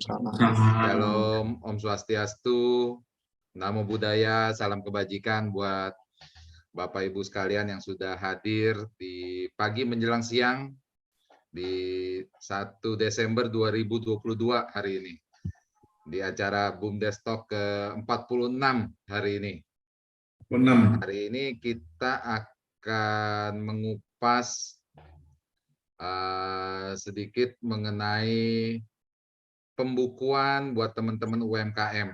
Sama-sama. Shalom, Om Swastiastu, Namo Buddhaya, salam kebajikan buat Bapak Ibu sekalian yang sudah hadir di pagi menjelang siang di 1 Desember 2022 hari ini. Di acara BUMDes Talk ke-46 hari ini. Hari ini kita akan mengupas sedikit mengenai pembukuan buat teman-teman UMKM,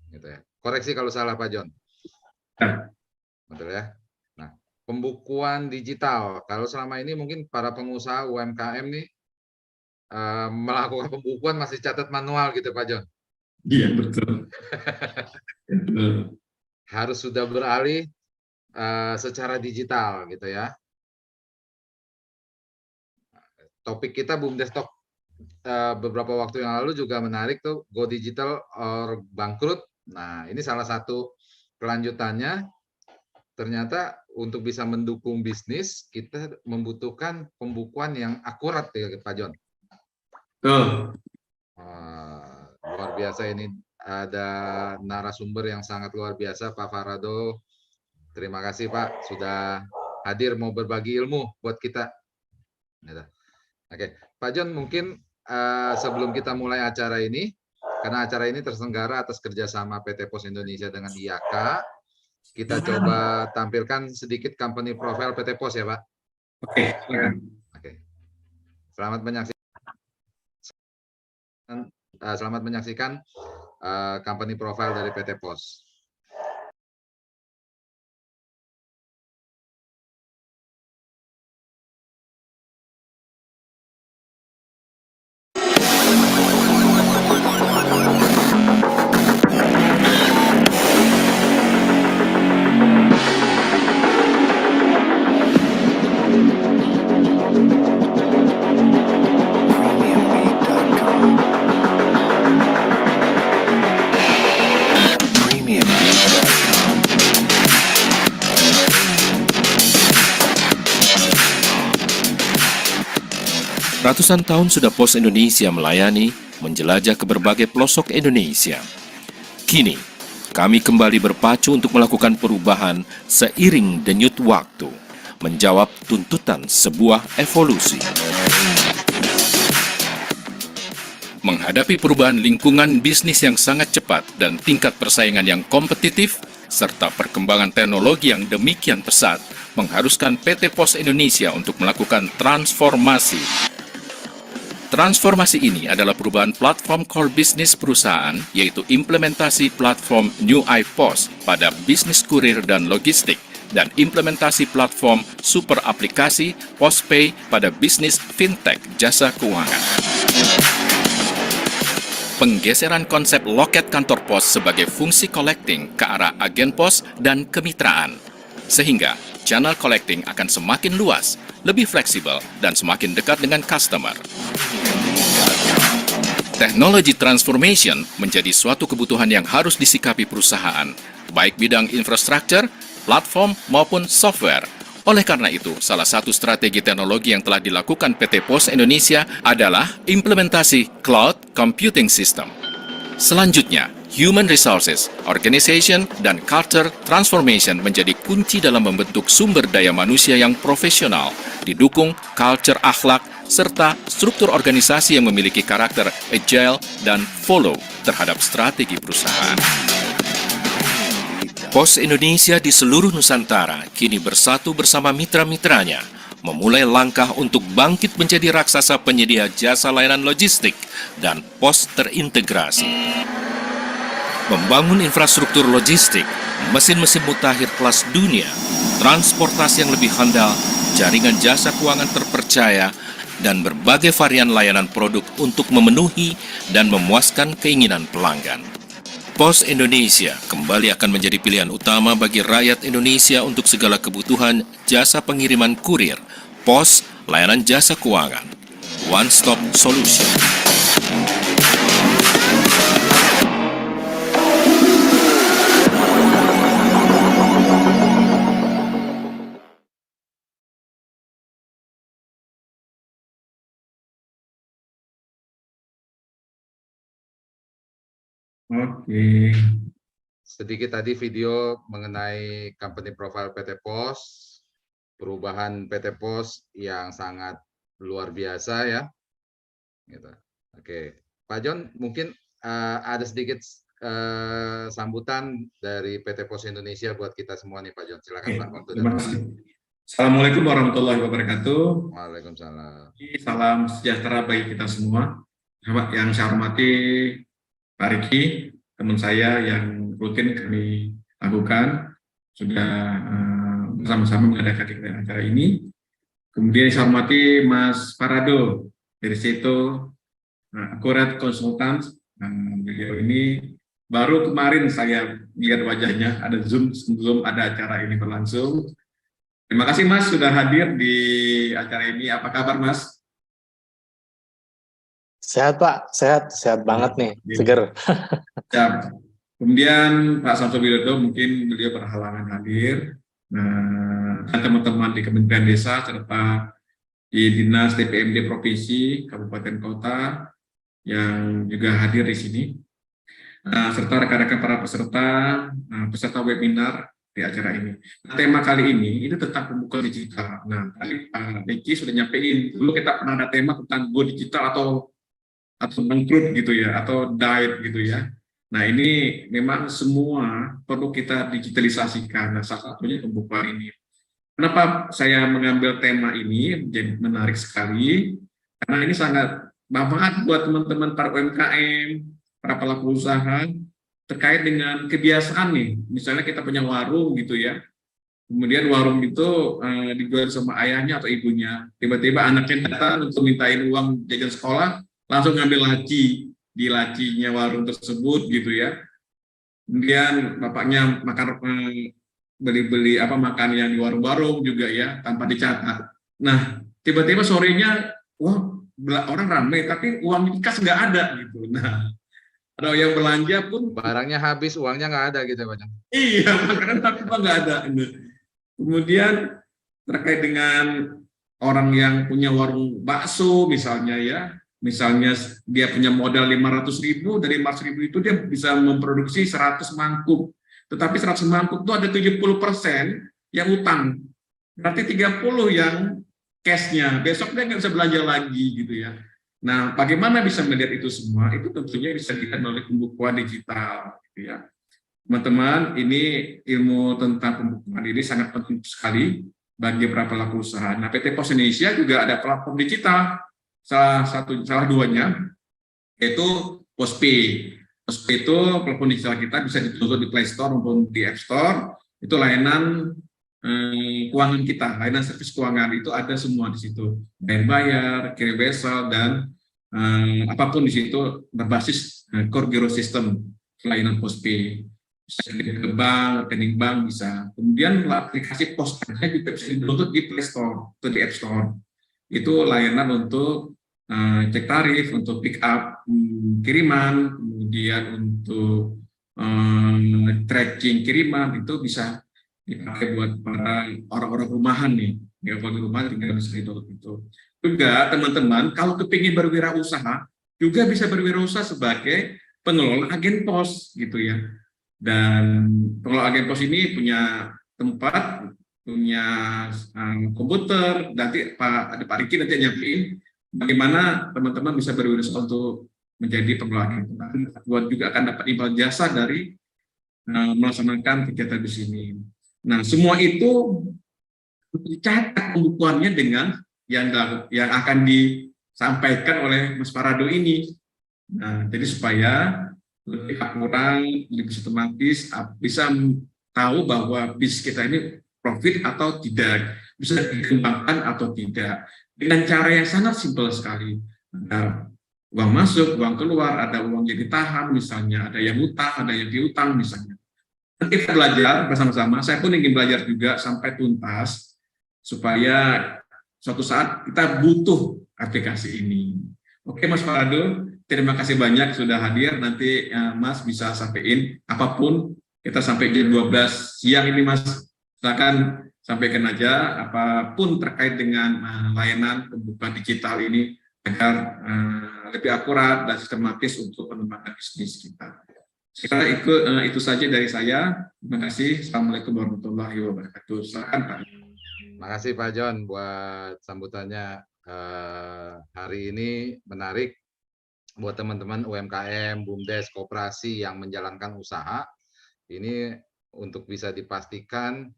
gitu ya. Koreksi kalau salah Pak John. Betul ya. Nah, pembukuan digital. Kalau selama ini mungkin para pengusaha UMKM nih melakukan pembukuan masih catat manual gitu Pak John. Iya betul. Harus sudah beralih secara digital gitu ya. Topik kita BUMDes Talk beberapa waktu yang lalu juga menarik tuh, Go Digital or Bangkrut. Nah, ini salah satu kelanjutannya. Ternyata untuk bisa mendukung bisnis, kita membutuhkan pembukuan yang akurat ya Pak John. Luar biasa ini, ada narasumber yang sangat luar biasa, Pak Farado. Terima kasih Pak, sudah hadir mau berbagi ilmu buat kita. Oke, Pak John, mungkin sebelum kita mulai acara ini, karena acara ini terselenggara atas kerjasama PT Pos Indonesia dengan IAK, kita coba tampilkan sedikit company profile PT Pos ya Pak. Oke, silakan. Oke. Selamat menyaksikan company profile dari PT Pos. Ratusan tahun sudah Pos Indonesia melayani, menjelajah ke berbagai pelosok Indonesia. Kini, kami kembali berpacu untuk melakukan perubahan seiring denyut waktu, menjawab tuntutan sebuah evolusi. Menghadapi perubahan lingkungan bisnis yang sangat cepat dan tingkat persaingan yang kompetitif, serta perkembangan teknologi yang demikian pesat, mengharuskan PT Pos Indonesia untuk melakukan transformasi. Transformasi ini adalah perubahan platform core bisnis perusahaan, yaitu implementasi platform New iPos pada bisnis kurir dan logistik, dan implementasi platform super aplikasi PosPay pada bisnis fintech jasa keuangan. Penggeseran konsep loket kantor pos sebagai fungsi collecting ke arah agen pos dan kemitraan, sehingga channel collecting akan semakin luas, lebih fleksibel, dan semakin dekat dengan customer. Teknologi transformation menjadi suatu kebutuhan yang harus disikapi perusahaan, baik bidang infrastruktur, platform, maupun software. Oleh karena itu, salah satu strategi teknologi yang telah dilakukan PT Pos Indonesia adalah implementasi Cloud Computing System. Selanjutnya, Human Resources, Organization, dan Culture Transformation menjadi kunci dalam membentuk sumber daya manusia yang profesional, didukung culture akhlak, serta struktur organisasi yang memiliki karakter agile dan follow terhadap strategi perusahaan. Pos Indonesia di seluruh Nusantara kini bersatu bersama mitra-mitranya, memulai langkah untuk bangkit menjadi raksasa penyedia jasa layanan logistik dan pos terintegrasi. Membangun infrastruktur logistik, mesin-mesin mutakhir kelas dunia, transportasi yang lebih handal, jaringan jasa keuangan terpercaya, dan berbagai varian layanan produk untuk memenuhi dan memuaskan keinginan pelanggan. Pos Indonesia kembali akan menjadi pilihan utama bagi rakyat Indonesia untuk segala kebutuhan jasa pengiriman kurir, pos, layanan jasa keuangan. One Stop Solution. Oke. Sedikit tadi video mengenai company profile PT POS, perubahan PT POS yang sangat luar biasa ya. Gitu. Oke, Pak John, mungkin ada sedikit sambutan dari PT POS Indonesia buat kita semua nih Pak John. Silakan Oke, Pak. Waktu dan terima kasih. Assalamualaikum warahmatullahi wabarakatuh. Waalaikumsalam. Salam sejahtera bagi kita semua. Yang saya hormati Pak Riki, teman saya yang rutin kami lakukan, sudah bersama-sama mengadakan acara ini. Kemudian saya hormati Mas Parado, dari situ Akurat Konsultan. Beliau ini baru kemarin saya lihat wajahnya, ada Zoom sebelum ada acara ini berlangsung. Terima kasih Mas sudah hadir di acara ini. Apa kabar Mas? Sehat Pak, sehat banget nih, seger. Ya. Kemudian Pak Samsul Widodo mungkin beliau berhalangan hadir. Dan teman-teman di Kementerian Desa serta di Dinas DPMD Provinsi, Kabupaten Kota yang juga hadir di sini. Serta rekan-rekan para peserta webinar di acara ini. Tema kali ini itu tentang pembukaan digital. Nah, tadi Pak Riki sudah nyampein, dulu kita pernah ada tema tentang go digital atau bangkrut gitu ya, atau diet gitu ya. Nah, ini memang semua perlu kita digitalisasikan. Nah, salah satunya pembukaan ini. Kenapa saya mengambil tema ini menjadi menarik sekali? Karena ini sangat bermanfaat buat teman-teman para UMKM, para pelaku usaha, terkait dengan kebiasaan nih. Misalnya kita punya warung gitu ya, kemudian warung itu dijual sama ayahnya atau ibunya, tiba-tiba anaknya datang untuk mintain uang jajan sekolah, langsung ngambil laci di lacinya warung tersebut gitu ya. Kemudian bapaknya beli makan yang di warung-warung juga ya tanpa dicatat. Nah, tiba-tiba sorenya wah orang ramai tapi uang kas nggak ada gitu. Nah, ada yang belanja pun barangnya habis, uangnya nggak ada gitu Pak John. Iya, makanan tapi nggak ada. Kemudian terkait dengan orang yang punya warung bakso misalnya ya, misalnya dia punya modal 500.000, dari 500.000 itu dia bisa memproduksi 100 mangkuk. Tetapi 100 mangkuk itu ada 70% yang utang. Berarti 30 yang cash-nya. Besok dia nggak bisa belanja lagi gitu ya. Nah, bagaimana bisa melihat itu semua? Itu tentunya bisa dilihat melalui pembukuan digital gitu ya. Teman-teman, ini ilmu tentang pembukuan ini sangat penting sekali bagi para pelaku usaha. Nah, PT POS Indonesia juga ada platform digital. Salah duanya yaitu POSPay. POSPay itu platform digital kita bisa didownload di Play Store maupun di App Store. Itu layanan keuangan kita, layanan servis keuangan itu ada semua di situ. Bayar, kirim wesel dan apapun di situ berbasis core giro system layanan POSPay. Bisa kirim ke bank, rekening bank bisa. Kemudian aplikasi POSPay juga bisa didownload di Play Store atau di App Store. Itu layanan untuk cek tarif, untuk pick up kiriman, kemudian untuk tracking kiriman, itu bisa dipakai buat para orang-orang rumahan nih. Ya, kalau di rumah tinggal bisa download itu. Juga teman-teman, kalau kepingin berwirausaha, juga bisa berwirausaha sebagai pengelola agen pos gitu ya. Dan pengelola agen pos ini punya tempat, punya komputer, nanti Pak Riki nanti nyampein bagaimana teman-teman bisa berwirausaha untuk menjadi pengelola agen pos. Buat juga akan dapat imbal jasa dari melaksanakan kegiatan di sini. Nah, semua itu dicatat pembukuannya dengan yang akan disampaikan oleh Mas Parado ini. Nah, jadi supaya lebih akurat, lebih sistematis, bisa tahu bahwa bisnis kita ini profit atau tidak, bisa dikembangkan atau tidak. Dengan cara yang sangat simpel sekali. Ada uang masuk, uang keluar, ada uang yang ditahan misalnya, ada yang utang, ada yang piutang misalnya. Kita belajar bersama-sama, saya pun ingin belajar juga sampai tuntas, supaya suatu saat kita butuh aplikasi ini. Oke Mas Parado, terima kasih banyak sudah hadir. Nanti Mas bisa sampaikan apapun, kita sampai jam 12 siang ini Mas, silakan sampaikan aja apapun terkait dengan layanan pembukaan digital ini agar lebih akurat dan sistematis untuk pengembangan bisnis kita. Saya kira itu saja dari saya. Terima kasih. Assalamualaikum warahmatullahi wabarakatuh. Silakan Pak. Makasih Pak John buat sambutannya. Hari ini menarik buat teman-teman UMKM, BUMDes, koperasi yang menjalankan usaha. Ini untuk bisa dipastikan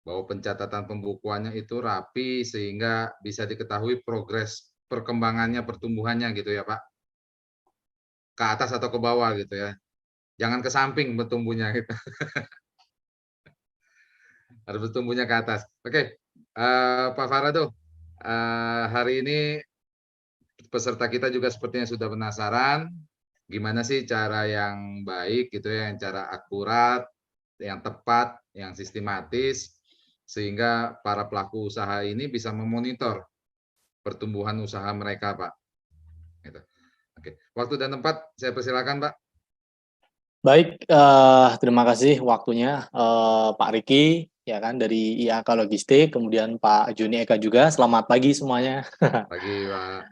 bahwa pencatatan pembukuannya itu rapi sehingga bisa diketahui progres perkembangannya, pertumbuhannya gitu ya Pak. Ke atas atau ke bawah gitu ya. Jangan ke samping bertumbuhnya gitu. Harus bertumbuhnya ke atas. Oke, Pak Farado, hari ini peserta kita juga sepertinya sudah penasaran gimana sih cara yang baik gitu ya, yang cara akurat, yang tepat, yang sistematis sehingga para pelaku usaha ini bisa memonitor pertumbuhan usaha mereka, Pak. Gitu. Oke, waktu dan tempat saya persilakan, Pak. Baik, terima kasih waktunya Pak Riki, ya kan dari IAK Logistik, kemudian Pak Juni Eka juga. Selamat pagi semuanya. Pagi, Pak.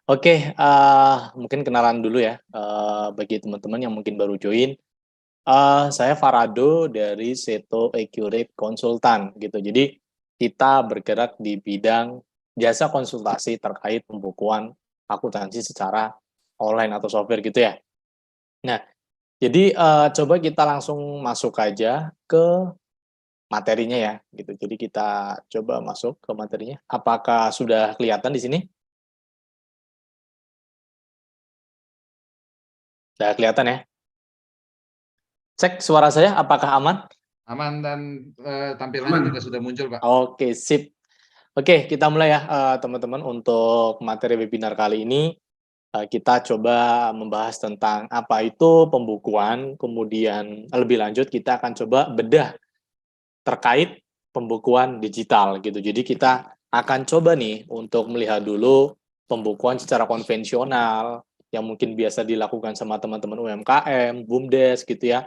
Oke, mungkin kenalan dulu ya bagi teman-teman yang mungkin baru join. Saya Farado dari Seto Accurate Konsultan gitu. Jadi kita bergerak di bidang jasa konsultasi terkait pembukuan akuntansi secara online atau software gitu ya. Nah, jadi coba kita langsung masuk aja ke materinya ya gitu. Jadi kita coba masuk ke materinya. Apakah sudah kelihatan di sini? Sudah kelihatan ya? Cek suara saya apakah aman? Aman dan tampilannya juga sudah muncul, Pak. Oke, sip. Oke, kita mulai ya teman-teman untuk materi webinar kali ini. Kita coba membahas tentang apa itu pembukuan, kemudian lebih lanjut kita akan coba bedah terkait pembukuan digital gitu. Jadi kita akan coba nih untuk melihat dulu pembukuan secara konvensional yang mungkin biasa dilakukan sama teman-teman UMKM, BUMDes gitu ya,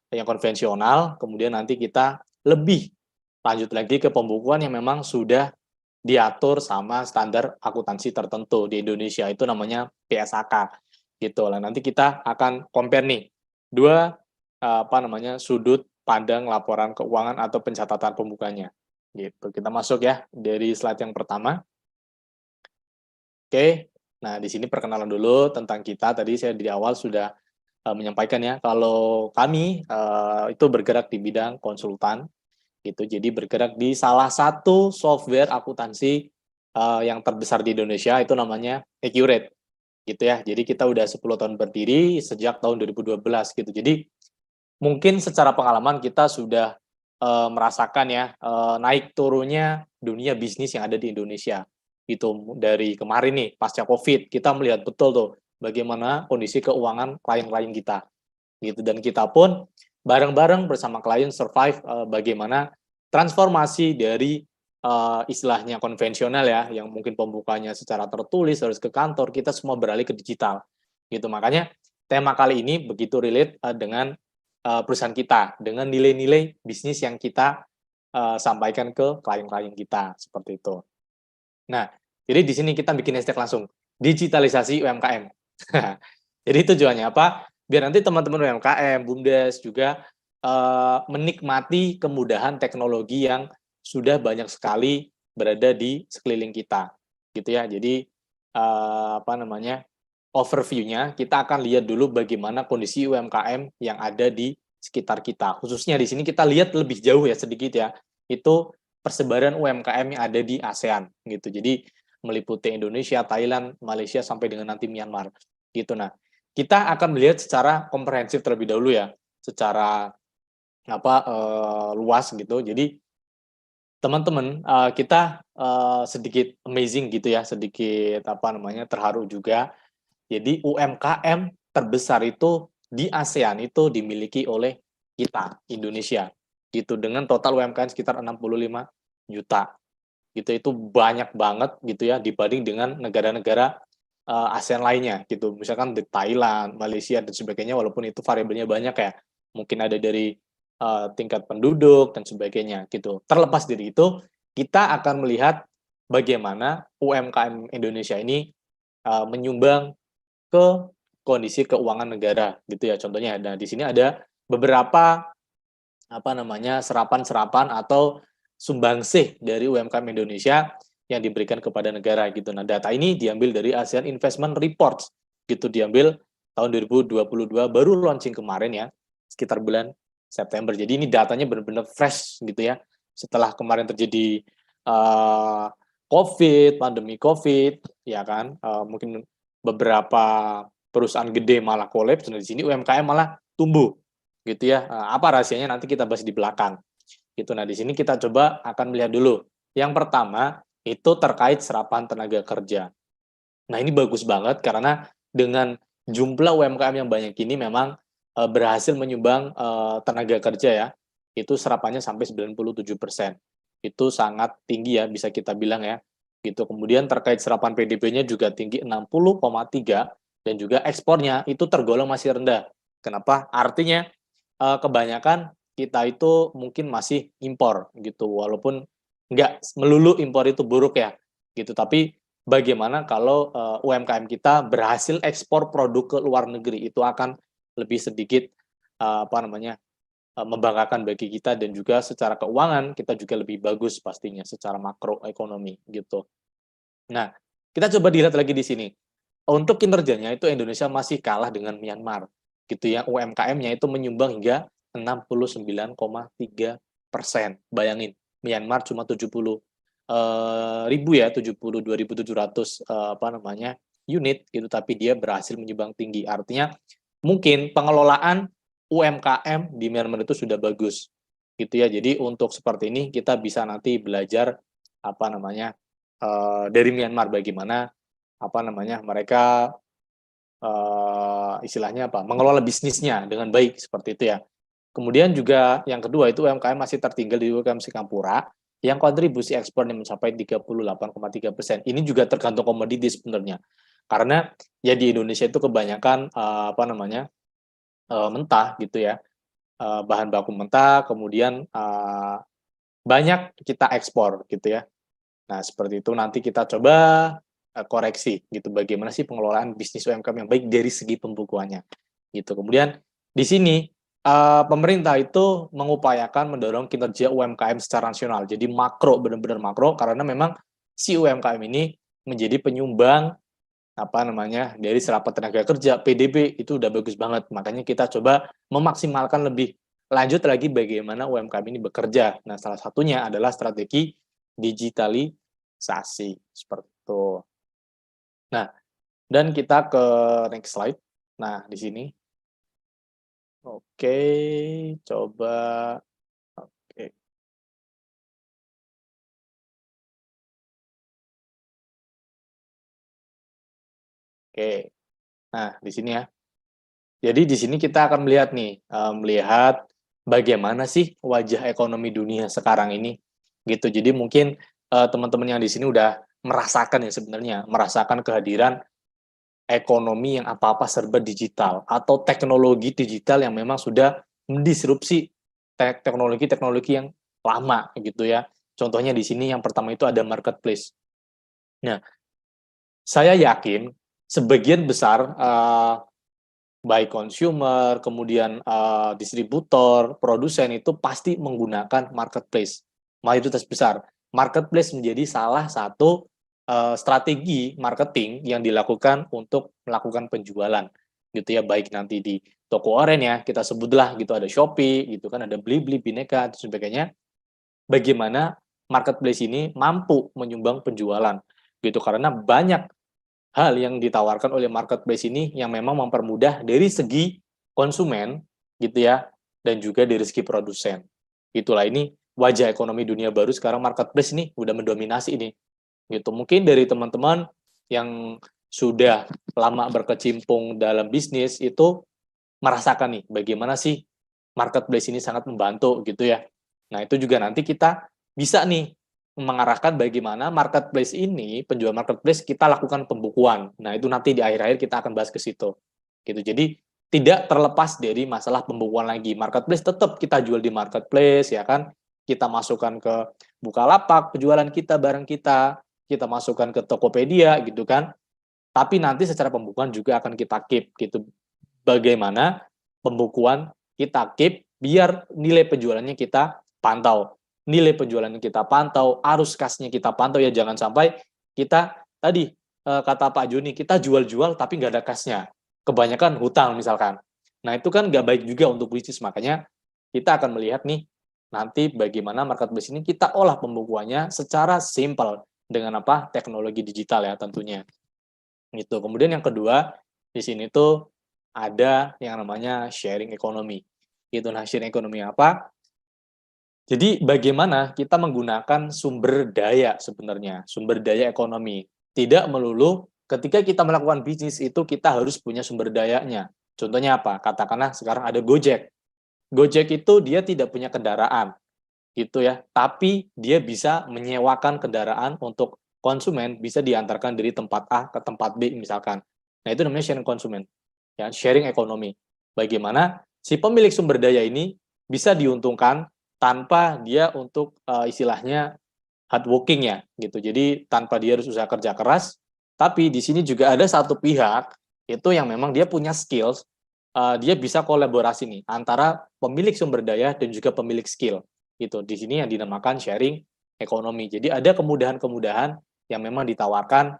yang konvensional, kemudian nanti kita lebih lanjut lagi ke pembukuan yang memang sudah diatur sama standar akuntansi tertentu di Indonesia, itu namanya PSAK gitu lah. Nanti kita akan compare nih dua sudut pandang laporan keuangan atau pencatatan pembukanya gitu. Kita masuk ya dari slide yang pertama. Oke, nah di sini perkenalan dulu tentang kita. Tadi saya di awal sudah menyampaikan ya kalau kami itu bergerak di bidang konsultan gitu. Jadi bergerak di salah satu software akuntansi yang terbesar di Indonesia, itu namanya Accurate gitu ya. Jadi kita udah 10 tahun berdiri sejak tahun 2012 gitu. Jadi mungkin secara pengalaman kita sudah merasakan ya naik turunnya dunia bisnis yang ada di Indonesia. Itu dari kemarin nih pasca Covid kita melihat betul tuh bagaimana kondisi keuangan klien-klien kita gitu, dan kita pun bareng-bareng bersama klien survive bagaimana transformasi dari istilahnya konvensional ya, yang mungkin pembukanya secara tertulis harus ke kantor, kita semua beralih ke digital gitu. Makanya tema kali ini begitu relate dengan perusahaan kita, dengan nilai-nilai bisnis yang kita sampaikan ke klien-klien kita seperti itu. Nah, jadi di sini kita bikin hashtag langsung digitalisasi UMKM. Jadi tujuannya apa? Biar nanti teman-teman UMKM, BUMDes juga menikmati kemudahan teknologi yang sudah banyak sekali berada di sekeliling kita, gitu ya. Jadi overview-nya kita akan lihat dulu bagaimana kondisi UMKM yang ada di sekitar kita. Khususnya di sini kita lihat lebih jauh ya sedikit ya. Itu persebaran UMKM yang ada di ASEAN gitu. Jadi meliputi Indonesia, Thailand, Malaysia sampai dengan nanti Myanmar gitu. Nah, kita akan melihat secara komprehensif terlebih dahulu ya, secara luas gitu. Jadi teman-teman kita sedikit amazing gitu ya, sedikit terharu juga. Jadi UMKM terbesar itu di ASEAN itu dimiliki oleh kita Indonesia gitu, dengan total UMKM sekitar 65 juta gitu. Itu banyak banget gitu ya dibanding dengan negara-negara ASEAN lainnya gitu, misalkan di Thailand, Malaysia dan sebagainya, walaupun itu variabelnya banyak ya, mungkin ada dari tingkat penduduk dan sebagainya gitu. Terlepas dari itu, kita akan melihat bagaimana UMKM Indonesia ini menyumbang ke kondisi keuangan negara gitu ya contohnya. Nah, di sini ada beberapa serapan-serapan atau sumbangsih dari UMKM Indonesia yang diberikan kepada negara gitu. Nah, data ini diambil dari ASEAN Investment Reports gitu, diambil tahun 2022, baru launching kemarin ya, sekitar bulan September. Jadi ini datanya benar-benar fresh gitu ya. Setelah kemarin terjadi pandemi COVID, ya kan, mungkin beberapa perusahaan gede malah kolaps, nah di sini UMKM malah tumbuh, gitu ya. Apa rahasianya nanti kita bahas di belakang. Gitu. Nah di sini kita coba akan melihat dulu. Yang pertama itu terkait serapan tenaga kerja. Nah ini bagus banget karena dengan jumlah UMKM yang banyak ini memang berhasil menyumbang tenaga kerja ya. Itu serapannya sampai 97%. Itu sangat tinggi ya, bisa kita bilang ya. Gitu. Kemudian terkait serapan PDB-nya juga tinggi 60,3 dan juga ekspornya itu tergolong masih rendah. Kenapa? Artinya kebanyakan kita itu mungkin masih impor gitu, walaupun nggak melulu impor itu buruk ya, gitu. Tapi bagaimana kalau UMKM kita berhasil ekspor produk ke luar negeri, itu akan lebih sedikit membanggakan bagi kita dan juga secara keuangan kita juga lebih bagus pastinya secara makroekonomi gitu. Nah, kita coba dilihat lagi di sini. Untuk kinerjanya itu Indonesia masih kalah dengan Myanmar, gitu ya. UMKM-nya itu menyumbang hingga 69,3%. Bayangin, Myanmar cuma 70 ribu ya, 72.700 unit gitu, tapi dia berhasil menyumbang tinggi. Artinya mungkin pengelolaan UMKM di Myanmar itu sudah bagus, gitu ya. Jadi untuk seperti ini kita bisa nanti belajar dari Myanmar bagaimana mereka istilahnya mengelola bisnisnya dengan baik seperti itu ya. Kemudian juga yang kedua itu UMKM masih tertinggal di UMKM Singapura yang kontribusi ekspornya mencapai 38,3%. Ini juga tergantung komoditi sebenarnya. Karena ya di Indonesia itu kebanyakan mentah gitu ya. Bahan baku mentah, kemudian banyak kita ekspor gitu ya. Nah, seperti itu nanti kita coba koreksi gitu, bagaimana sih pengelolaan bisnis UMKM yang baik dari segi pembukuannya gitu. Kemudian di sini pemerintah itu mengupayakan mendorong kinerja UMKM secara nasional, jadi makro, benar-benar makro, karena memang si UMKM ini menjadi penyumbang dari serapan tenaga kerja. PDB itu udah bagus banget, makanya kita coba memaksimalkan lebih lanjut lagi bagaimana UMKM ini bekerja. Nah, salah satunya adalah strategi digitalisasi seperti itu. Nah, dan kita ke next slide. Nah, di sini. Oke, coba. Oke. Oke. Nah, di sini ya. Jadi di sini kita akan melihat nih, melihat bagaimana sih wajah ekonomi dunia sekarang ini, gitu. Jadi mungkin teman-teman yang di sini udah merasakan ya sebenarnya, merasakan kehadiran ekonomi yang apa-apa serba digital atau teknologi digital yang memang sudah mendisrupsi teknologi-teknologi yang lama gitu ya. Contohnya di sini yang pertama itu ada marketplace. Nah, saya yakin sebagian besar baik consumer, kemudian distributor, produsen itu pasti menggunakan marketplace. Mayoritas besar. Marketplace menjadi salah satu strategi marketing yang dilakukan untuk melakukan penjualan. Gitu ya, baik nanti di toko online ya, kita sebutlah gitu, ada Shopee, gitu kan, ada Blibli, Bineka, dan sebagainya. Bagaimana marketplace ini mampu menyumbang penjualan. Gitu, karena banyak hal yang ditawarkan oleh marketplace ini yang memang mempermudah dari segi konsumen gitu ya, dan juga dari segi produsen. Itulah ini wajah ekonomi dunia baru sekarang, marketplace ini udah mendominasi ini. Gitu. Mungkin dari teman-teman yang sudah lama berkecimpung dalam bisnis itu merasakan nih bagaimana sih marketplace ini sangat membantu gitu ya. Nah, itu juga nanti kita bisa nih mengarahkan bagaimana marketplace ini, penjual marketplace kita lakukan pembukuan. Nah, itu nanti di akhir-akhir kita akan bahas ke situ. Gitu. Jadi tidak terlepas dari masalah pembukuan lagi. Marketplace tetap kita jual di marketplace ya kan. Kita masukkan ke Bukalapak penjualan kita, barang kita masukkan ke Tokopedia gitu kan. Tapi nanti secara pembukuan juga akan kita keep gitu. Bagaimana pembukuan kita keep biar nilai penjualannya kita pantau. Nilai penjualannya kita pantau, arus kasnya kita pantau ya, jangan sampai kita tadi kata Pak Joni, kita jual-jual tapi nggak ada kasnya. Kebanyakan hutang misalkan. Nah itu kan nggak baik juga untuk bisnis, makanya kita akan melihat nih nanti bagaimana marketplace ini kita olah pembukuannya secara simple dengan apa? Teknologi digital ya tentunya. Gitu. Kemudian yang kedua, di sini tuh ada yang namanya sharing economy. Gitu. Nah, sharing economy apa? Jadi bagaimana kita menggunakan sumber daya sebenarnya, sumber daya ekonomi. Tidak melulu ketika kita melakukan bisnis itu kita harus punya sumber dayanya. Contohnya apa? Katakanlah sekarang ada Gojek. Gojek itu dia tidak punya kendaraan, gitu ya. Tapi dia bisa menyewakan kendaraan untuk konsumen, bisa diantarkan dari tempat A ke tempat B misalkan. Nah, itu namanya sharing konsumen, ya, sharing ekonomi. Bagaimana si pemilik sumber daya ini bisa diuntungkan tanpa dia untuk istilahnya hard working ya, gitu. Jadi tanpa dia harus usaha kerja keras, tapi di sini juga ada satu pihak itu yang memang dia punya skills, dia bisa kolaborasi nih antara pemilik sumber daya dan juga pemilik skill. Gitu. Di sini yang dinamakan sharing ekonomi. Jadi ada kemudahan-kemudahan yang memang ditawarkan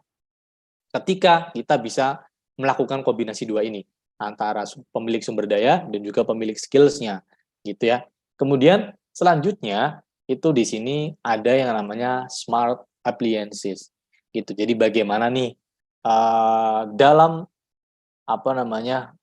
ketika kita bisa melakukan kombinasi dua ini antara pemilik sumber daya dan juga pemilik skills-nya, gitu ya. Kemudian selanjutnya itu di sini ada yang namanya smart appliances, gitu. Jadi bagaimana nih dalam apa namanya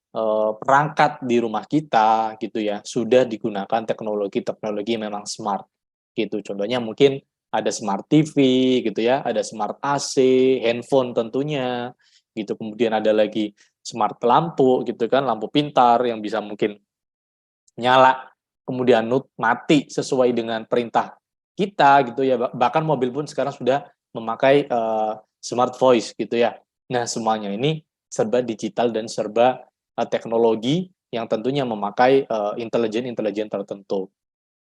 perangkat di rumah kita, gitu ya, sudah digunakan teknologi-teknologi memang smart, gitu. Contohnya mungkin ada smart TV, gitu ya, ada smart AC, handphone tentunya, gitu. Kemudian ada lagi smart lampu, gitu kan, lampu pintar yang bisa mungkin nyala, kemudian mati sesuai dengan perintah kita, gitu ya. Bahkan mobil pun sekarang sudah memakai smart voice, gitu ya. Nah, semuanya ini serba digital dan serba teknologi yang tentunya memakai intelijen tertentu,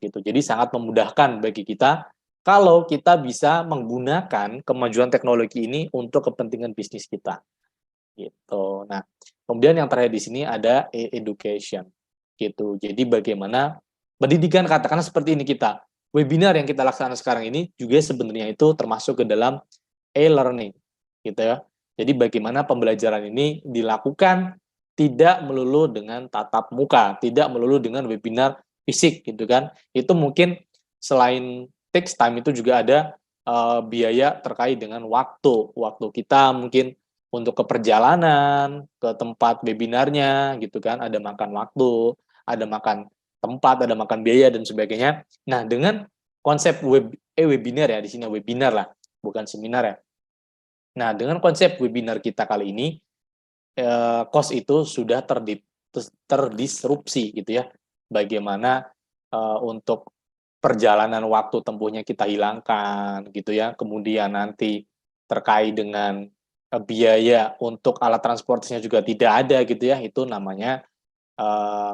gitu. Jadi sangat memudahkan bagi kita kalau kita bisa menggunakan kemajuan teknologi ini untuk kepentingan bisnis kita, gitu. Nah, kemudian yang terakhir di sini ada education, gitu. Jadi bagaimana pendidikan, katakanlah seperti ini kita, webinar yang kita laksanakan sekarang ini juga sebenarnya itu termasuk ke dalam e-learning, gitu ya. Jadi bagaimana pembelajaran ini dilakukan tidak melulu dengan tatap muka, tidak melulu dengan webinar fisik, gitu kan. Itu mungkin selain takes time itu juga ada biaya terkait dengan waktu kita mungkin untuk ke perjalanan, ke tempat webinarnya, gitu kan, ada makan waktu, ada makan tempat, ada makan biaya dan sebagainya. Nah, dengan konsep webinar ya, di sini webinar lah, bukan seminar ya. Nah, dengan konsep webinar kita kali ini, cost itu sudah terdisrupsi, gitu ya. Bagaimana untuk perjalanan waktu tempuhnya kita hilangkan, gitu ya. Kemudian nanti terkait dengan biaya untuk alat transportasinya juga tidak ada, gitu ya. Itu namanya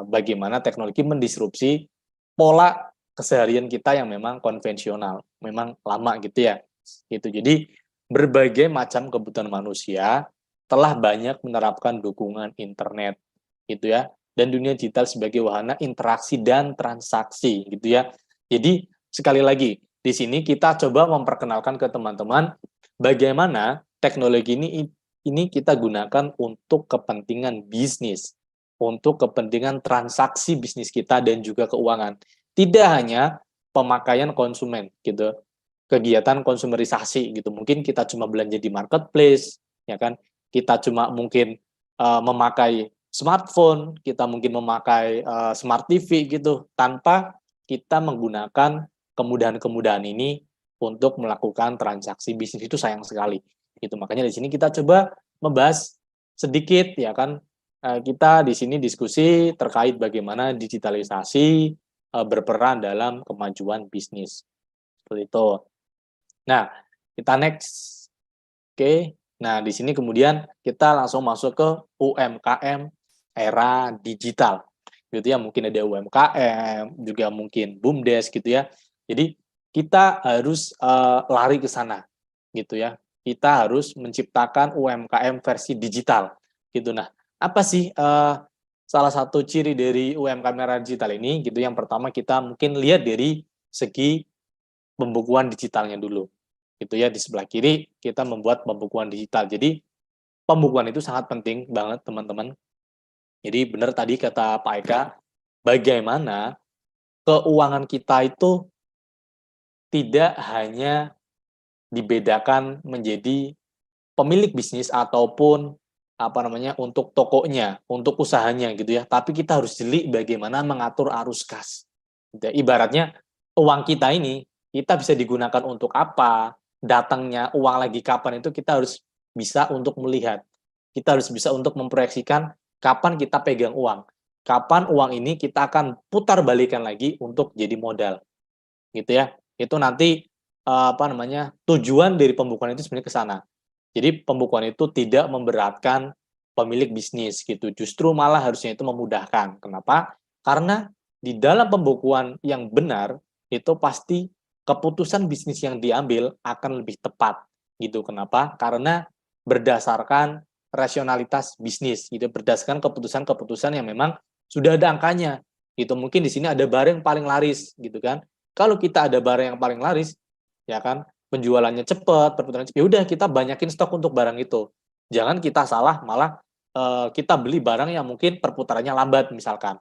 bagaimana teknologi mendisrupsi pola keseharian kita yang memang konvensional, memang lama, gitu ya. Gitu. Jadi berbagai macam kebutuhan manusia telah banyak menerapkan dukungan internet, gitu ya, dan dunia digital sebagai wahana interaksi dan transaksi, gitu ya. Jadi sekali lagi di sini kita coba memperkenalkan ke teman-teman bagaimana teknologi ini kita gunakan untuk kepentingan bisnis, untuk kepentingan transaksi bisnis kita dan juga keuangan. Tidak hanya pemakaian konsumen, gitu. Kegiatan konsumerisasi, gitu. Mungkin kita cuma belanja di marketplace, ya kan? Kita cuma mungkin memakai smartphone, kita mungkin memakai smart TV, gitu, tanpa kita menggunakan kemudahan-kemudahan ini untuk melakukan transaksi bisnis. Itu sayang sekali. Gitu. Makanya di sini kita coba membahas sedikit, ya kan? Kita di sini diskusi terkait bagaimana digitalisasi berperan dalam kemajuan bisnis. Seperti itu. Nah, kita next. Oke. Nah, di sini kemudian kita langsung masuk ke UMKM era digital. Gitu ya, mungkin ada UMKM, juga mungkin BUMDes, gitu ya. Jadi kita harus lari ke sana, gitu ya. kita harus menciptakan UMKM versi digital gitu. Nah, apa sih salah satu ciri dari UMKM era digital ini gitu? Yang pertama kita mungkin lihat dari segi pembukuan digitalnya dulu. Gitu ya, di sebelah kiri kita membuat pembukuan digital. Jadi pembukuan itu sangat penting banget teman-teman. Jadi benar tadi kata Pak Eka, bagaimana keuangan kita itu tidak hanya dibedakan menjadi pemilik bisnis ataupun untuk tokonya, untuk usahanya gitu ya. Tapi kita harus jeli bagaimana mengatur arus kas. Gitu ya. Ibaratnya uang kita ini kita bisa digunakan untuk apa, datangnya uang lagi kapan itu kita harus bisa untuk melihat. Kita harus bisa untuk memproyeksikan kapan kita pegang uang. Kapan uang ini kita akan putar balikan lagi untuk jadi modal. Gitu ya. Itu nanti tujuan dari pembukuan itu sebenarnya ke sana. Jadi pembukuan itu tidak memberatkan pemilik bisnis gitu. Justru malah harusnya itu memudahkan. Kenapa? Karena di dalam pembukuan yang benar itu pasti keputusan bisnis yang diambil akan lebih tepat gitu. Kenapa? Karena berdasarkan rasionalitas bisnis gitu, berdasarkan keputusan-keputusan yang memang sudah ada angkanya. Gitu. Mungkin di sini ada barang yang paling laris gitu kan. Kalau kita ada barang yang paling laris, ya kan, penjualannya cepat, perputaran cepat, ya udah kita banyakin stok untuk barang itu. Jangan kita salah malah kita beli barang yang mungkin perputarannya lambat misalkan.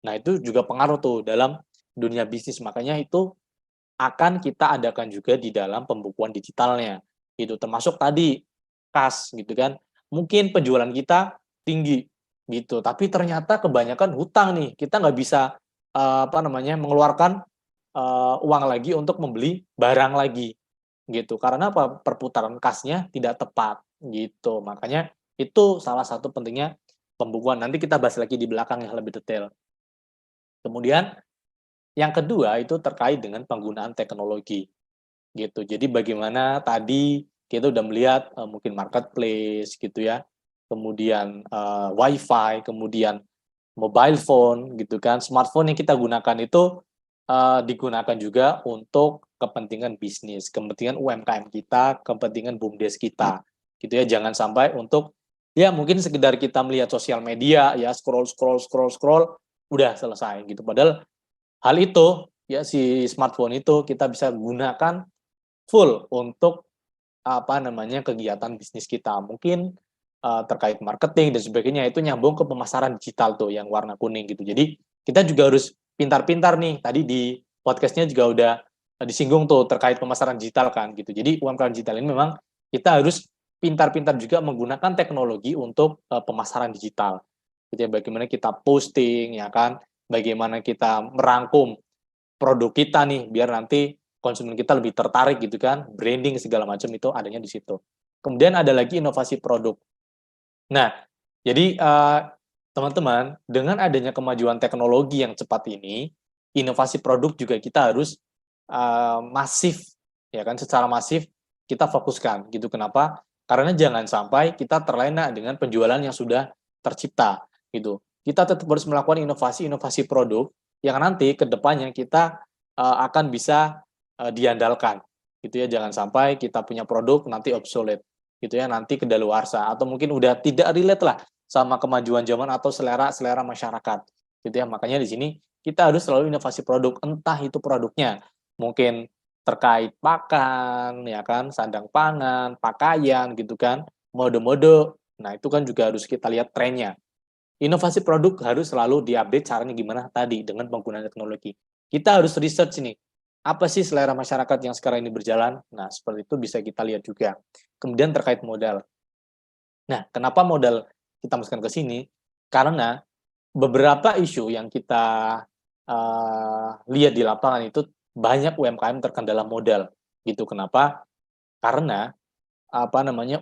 Nah, itu juga pengaruh tuh dalam dunia bisnis. Makanya itu akan kita adakan juga di dalam pembukuan digitalnya. Gitu, termasuk tadi kas gitu kan. Mungkin penjualan kita tinggi gitu, tapi ternyata kebanyakan hutang nih. Kita nggak bisa mengeluarkan uang lagi untuk membeli barang lagi gitu. Karena apa? Perputaran kasnya tidak tepat gitu. Makanya itu salah satu pentingnya pembukuan. Nanti kita bahas lagi di belakang yang lebih detail. Kemudian yang kedua itu terkait dengan penggunaan teknologi gitu. Jadi bagaimana tadi kita udah melihat mungkin marketplace gitu ya. Kemudian wifi, kemudian mobile phone gitu kan. Smartphone yang kita gunakan itu digunakan juga untuk kepentingan bisnis, kepentingan UMKM kita, kepentingan BUMDes kita, gitu ya. Jangan sampai untuk ya mungkin sekedar kita melihat sosial media ya scroll, udah selesai gitu. Padahal hal itu ya si smartphone itu kita bisa gunakan full untuk kegiatan bisnis kita. Mungkin terkait marketing dan sebagainya itu nyambung ke pemasaran digital tuh yang warna kuning gitu. Jadi kita juga harus pintar-pintar nih. Tadi di podcastnya juga udah disinggung tuh terkait pemasaran digital kan gitu. Jadi UMKM digital ini memang kita harus pintar-pintar juga menggunakan teknologi untuk pemasaran digital. Gitu ya, bagaimana kita posting ya kan, bagaimana kita merangkum produk kita nih biar nanti konsumen kita lebih tertarik gitu kan, branding segala macam itu adanya di situ. Kemudian ada lagi inovasi produk. Nah, jadi teman-teman, dengan adanya kemajuan teknologi yang cepat ini, inovasi produk juga kita harus masif, ya kan, secara masif kita fokuskan gitu. Kenapa? Karena jangan sampai kita terlena dengan penjualan yang sudah tercipta gitu. Kita tetap harus melakukan inovasi-inovasi produk yang nanti ke depannya kita akan bisa diandalkan gitu ya. Jangan sampai kita punya produk nanti obsolete gitu ya, nanti kedaluarsa atau mungkin udah tidak relate lah sama kemajuan zaman atau selera masyarakat gitu ya. Makanya di sini kita harus selalu inovasi produk, entah itu produknya mungkin terkait pakan ya kan, sandang pangan, pakaian gitu kan, mode-mode. Nah, itu kan juga harus kita lihat trennya. Inovasi produk harus selalu diupdate caranya gimana tadi dengan penggunaan teknologi. Kita harus research nih, apa sih selera masyarakat yang sekarang ini berjalan? Nah, seperti itu bisa kita lihat juga. Kemudian terkait modal. Nah, kenapa modal kita masukkan ke sini? Karena beberapa isu yang kita lihat di lapangan itu banyak UMKM terkendala modal. Gitu. Kenapa? Karena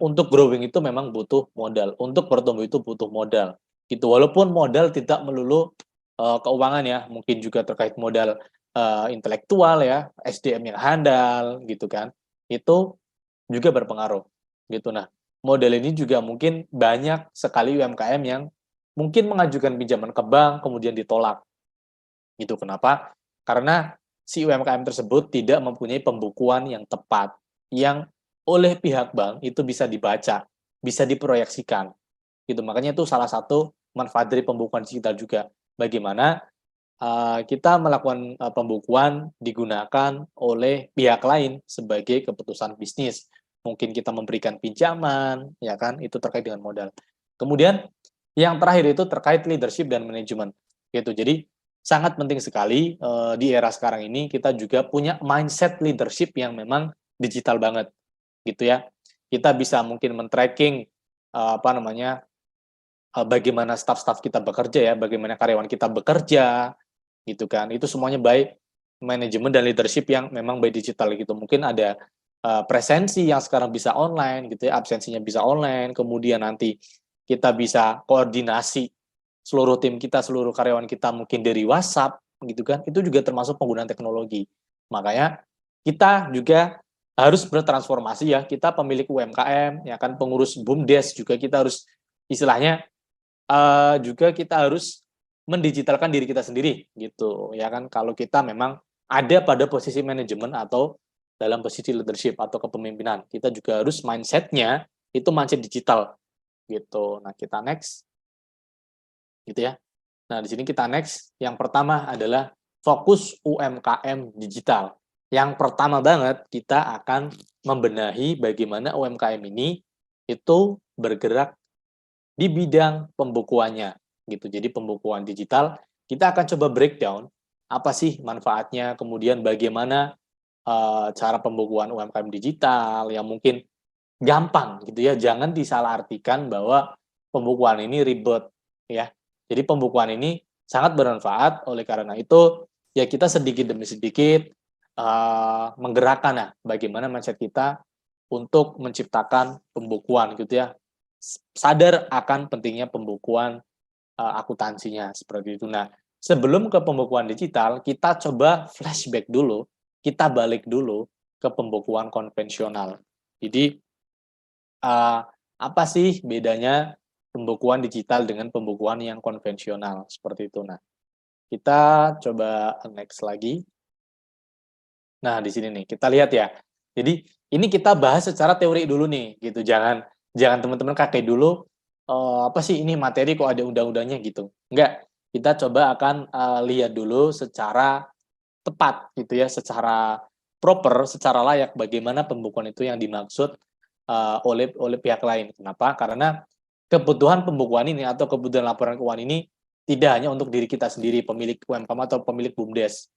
untuk growing itu memang butuh modal. Untuk bertumbuh itu butuh modal. Gitu. Walaupun modal tidak melulu keuangan ya, mungkin juga terkait modal intelektual ya, SDM yang handal gitu kan. Itu juga berpengaruh gitu. Nah, modal ini juga mungkin banyak sekali UMKM yang mungkin mengajukan pinjaman ke bank kemudian ditolak. Gitu. Kenapa? Karena si UMKM tersebut tidak mempunyai pembukuan yang tepat, yang oleh pihak bank itu bisa dibaca, bisa diproyeksikan. Gitu. Makanya itu salah satu manfaat dari pembukuan digital juga. Bagaimana kita melakukan pembukuan digunakan oleh pihak lain sebagai keputusan bisnis. Mungkin kita memberikan pinjaman, ya kan, itu terkait dengan modal. Kemudian yang terakhir itu terkait leadership dan manajemen. Gitu. Jadi sangat penting sekali di era sekarang ini kita juga punya mindset leadership yang memang digital banget, gitu ya. Kita bisa mungkin men-tracking bagaimana staff-staff kita bekerja ya, bagaimana karyawan kita bekerja, gitu kan. Itu semuanya by manajemen dan leadership yang memang by digital gitu. Mungkin ada presensi yang sekarang bisa online gitu ya, absensinya bisa online, kemudian nanti kita bisa koordinasi seluruh tim kita, seluruh karyawan kita mungkin dari WhatsApp gitu kan. Itu juga termasuk penggunaan teknologi. Makanya kita juga harus bertransformasi ya. Kita pemilik UMKM, ya kan, pengurus BUMDes juga kita harus istilahnya juga kita harus mendigitalkan diri kita sendiri gitu ya kan, kalau kita memang ada pada posisi manajemen atau dalam posisi leadership atau kepemimpinan, kita juga harus mindset-nya itu mindset digital gitu. Nah, kita next gitu ya. Nah, di sini kita next. Yang pertama adalah fokus UMKM digital. Yang pertama banget kita akan membenahi bagaimana UMKM ini itu bergerak di bidang pembukuannya gitu. Jadi pembukuan digital kita akan coba breakdown apa sih manfaatnya, kemudian bagaimana cara pembukuan UMKM digital yang mungkin gampang gitu ya. Jangan disalahartikan bahwa pembukuan ini ribet ya. Jadi pembukuan ini sangat bermanfaat, oleh karena itu ya kita sedikit demi sedikit menggerakkan ya bagaimana mindset kita untuk menciptakan pembukuan gitu ya. Sadar akan pentingnya pembukuan akuntansinya seperti itu. Nah, sebelum ke pembukuan digital, kita coba flashback dulu, kita balik dulu ke pembukuan konvensional. Jadi apa sih bedanya pembukuan digital dengan pembukuan yang konvensional seperti itu. Nah, kita coba next lagi. Nah, di sini nih kita lihat ya. Jadi ini kita bahas secara teori dulu nih, gitu. Jangan teman-teman kaget dulu. Apa sih ini materi kok ada undang-undangnya gitu? Enggak. Kita coba akan lihat dulu secara tepat, gitu ya, secara proper, secara layak bagaimana pembukuan itu yang dimaksud oleh pihak lain. Kenapa? Karena kebutuhan pembukuan ini atau kebutuhan laporan keuangan ini tidak hanya untuk diri kita sendiri, pemilik UMKM atau pemilik BUMDes,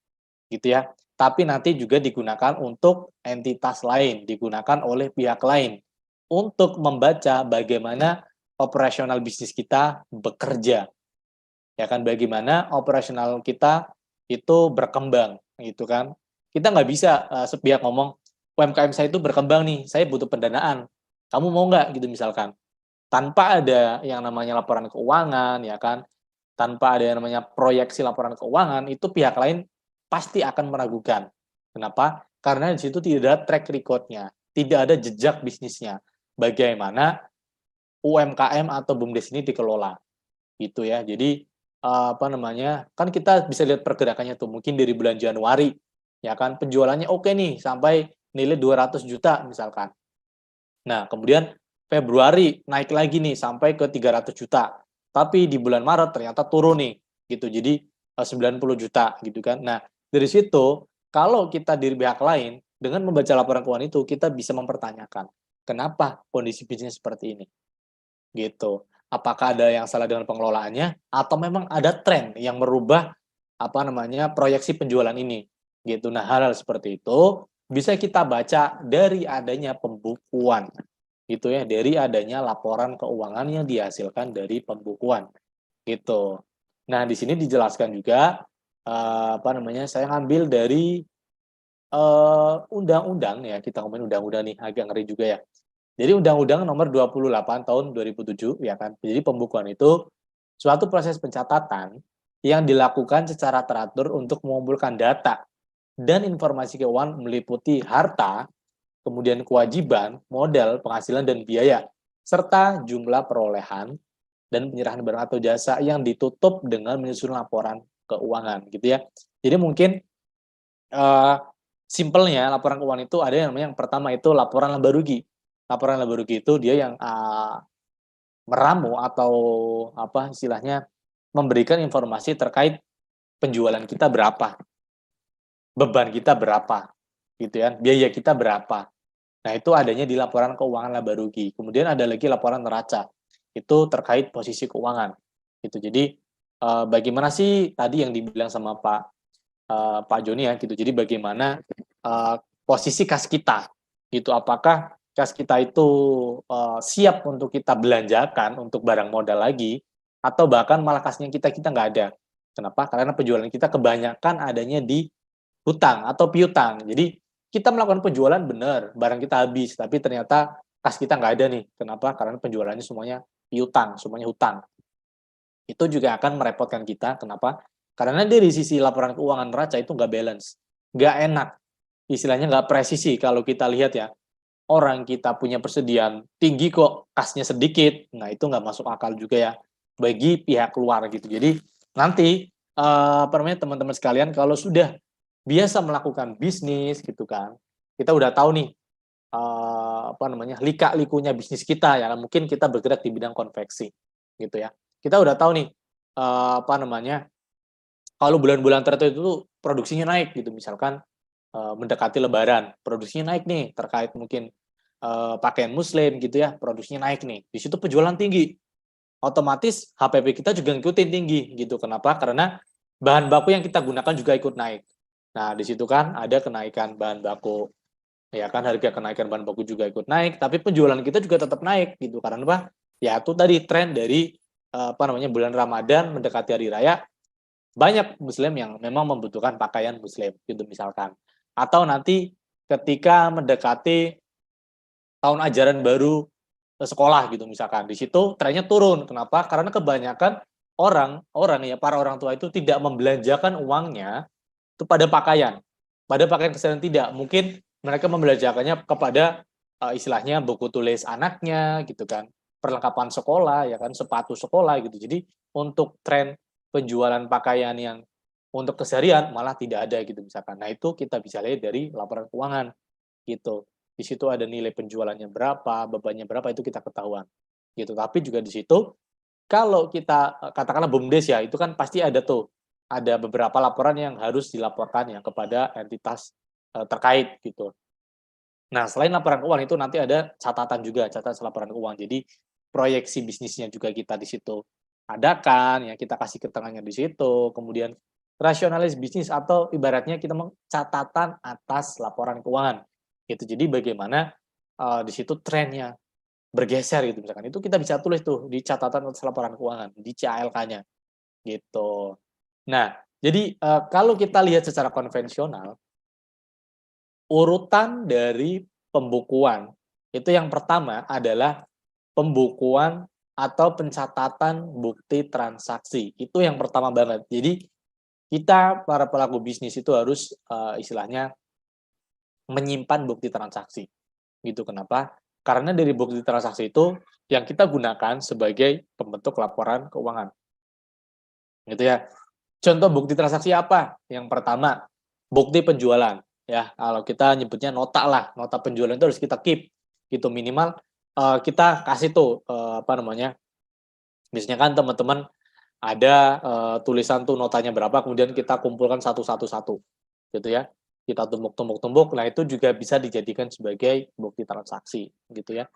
gitu ya. Tapi nanti juga digunakan untuk entitas lain, digunakan oleh pihak lain untuk membaca bagaimana operasional bisnis kita bekerja. Ya kan, bagaimana operasional kita itu berkembang, gitu kan. Kita nggak bisa sepihak ngomong, UMKM saya itu berkembang nih, saya butuh pendanaan. Kamu mau nggak gitu misalkan. Tanpa ada yang namanya laporan keuangan, ya kan, tanpa ada yang namanya proyeksi laporan keuangan, itu pihak lain pasti akan meragukan. Kenapa? Karena di situ tidak ada track record-nya, tidak ada jejak bisnisnya. Bagaimana UMKM atau BUMDes ini dikelola, gitu ya. Jadi kan kita bisa lihat pergerakannya tuh, mungkin dari bulan Januari, ya kan, penjualannya oke nih, sampai nilai 200 juta misalkan. Nah, kemudian Februari naik lagi nih sampai ke 300 juta. Tapi di bulan Maret ternyata turun nih, gitu. Jadi 90 juta gitu kan. Nah, dari situ kalau kita di pihak lain dengan membaca laporan keuangan itu kita bisa mempertanyakan, kenapa kondisi bisnis seperti ini? Gitu. Apakah ada yang salah dengan pengelolaannya atau memang ada tren yang merubah proyeksi penjualan ini? Gitu. Nah, hal-hal seperti itu bisa kita baca dari adanya pembukuan. Gitu ya, dari adanya laporan keuangan yang dihasilkan dari pembukuan. Gitu. Nah, di sini dijelaskan juga saya ngambil dari undang-undang ya, kita ngomongin undang-undang nih, agak ngeri juga ya. Jadi Undang-Undang Nomor 28 Tahun 2007 ya kan. Jadi pembukuan itu suatu proses pencatatan yang dilakukan secara teratur untuk mengumpulkan data dan informasi keuangan meliputi harta, kemudian kewajiban, modal, penghasilan dan biaya, serta jumlah perolehan dan penyerahan barang atau jasa yang ditutup dengan menyusun laporan keuangan gitu ya. Jadi mungkin simpelnya laporan keuangan itu ada yang namanya, yang pertama itu laporan laba rugi. Laporan laba rugi itu dia yang meramu atau apa istilahnya, memberikan informasi terkait penjualan kita berapa, beban kita berapa, gitu ya, biaya kita berapa. Nah, itu adanya di laporan keuangan laba rugi. Kemudian ada lagi laporan neraca. Itu terkait posisi keuangan. Gitu. Jadi bagaimana sih tadi yang dibilang sama Pak Joni ya gitu. Jadi bagaimana posisi kas kita gitu. Apakah kas kita itu siap untuk kita belanjakan untuk barang modal lagi, atau bahkan malah kasnya kita nggak ada. Kenapa? Karena penjualan kita kebanyakan adanya di hutang atau piutang. Jadi kita melakukan penjualan benar, barang kita habis, tapi ternyata kas kita nggak ada nih. Kenapa? Karena penjualannya semuanya piutang, semuanya hutang. Itu juga akan merepotkan kita. Kenapa? Karena dari sisi laporan keuangan neraca itu nggak balance, nggak enak. Istilahnya nggak presisi kalau kita lihat ya. Orang kita punya persediaan tinggi kok kasnya sedikit. Nah, itu nggak masuk akal juga ya bagi pihak luar gitu. Jadi nanti teman-teman sekalian kalau sudah biasa melakukan bisnis gitu kan, kita udah tahu nih lika-likunya bisnis kita ya, mungkin kita bergerak di bidang konveksi gitu ya. Kita udah tahu nih kalau bulan-bulan tertentu itu produksinya naik gitu, misalkan mendekati lebaran, produksinya naik nih terkait mungkin pakaian muslim gitu ya, produksinya naik nih. Di situ penjualan tinggi. Otomatis HPP kita juga ngikutin tinggi gitu. Kenapa? Karena bahan baku yang kita gunakan juga ikut naik. Nah, di situ kan ada kenaikan bahan baku. Ya kan, harga kenaikan bahan baku juga ikut naik, tapi penjualan kita juga tetap naik gitu. Karena apa? Ya itu tadi tren dari bulan Ramadan mendekati hari raya, banyak muslim yang memang membutuhkan pakaian muslim gitu misalkan. Atau nanti ketika mendekati tahun ajaran baru sekolah gitu misalkan, di situ trennya turun. Kenapa? Karena kebanyakan para orang tua itu tidak membelanjakan uangnya itu pada pakaian keseharian, tidak. Mungkin mereka membelanjakannya kepada istilahnya buku tulis anaknya gitu kan, perlengkapan sekolah ya kan, sepatu sekolah gitu. Jadi untuk tren penjualan pakaian yang untuk keseharian malah tidak ada gitu misalkan. Nah, itu kita bisa lihat dari laporan keuangan gitu. Di situ ada nilai penjualannya berapa, bebannya berapa, itu kita ketahuan gitu. Tapi juga di situ kalau kita katakanlah BUMDes ya, itu kan pasti ada beberapa laporan yang harus dilaporkan ya kepada entitas terkait gitu. Nah, selain laporan keuangan itu nanti ada catatan laporan keuangan. Jadi proyeksi bisnisnya juga kita di situ adakan ya, kita kasih keterangannya di situ. Kemudian rasionalis bisnis atau ibaratnya kita catatan atas laporan keuangan gitu. Jadi bagaimana di situ trennya bergeser gitu misalkan. Itu kita bisa tulis tuh di catatan atas laporan keuangan, di CALK-nya gitu. Nah, jadi kalau kita lihat secara konvensional, urutan dari pembukuan itu yang pertama adalah pembukuan atau pencatatan bukti transaksi. Itu yang pertama banget. Jadi kita para pelaku bisnis itu harus istilahnya menyimpan bukti transaksi. Gitu. Kenapa? Karena dari bukti transaksi itu yang kita gunakan sebagai pembentuk laporan keuangan. Gitu ya. Contoh bukti transaksi apa? Yang pertama, bukti penjualan. Ya, kalau kita nyebutnya nota lah, nota penjualan itu harus kita keep. Gitu, minimal kita kasih biasanya kan teman-teman ada tulisan tuh notanya berapa, kemudian kita kumpulkan satu-satu gitu ya. Kita tumbuk, nah itu juga bisa dijadikan sebagai bukti transaksi gitu ya.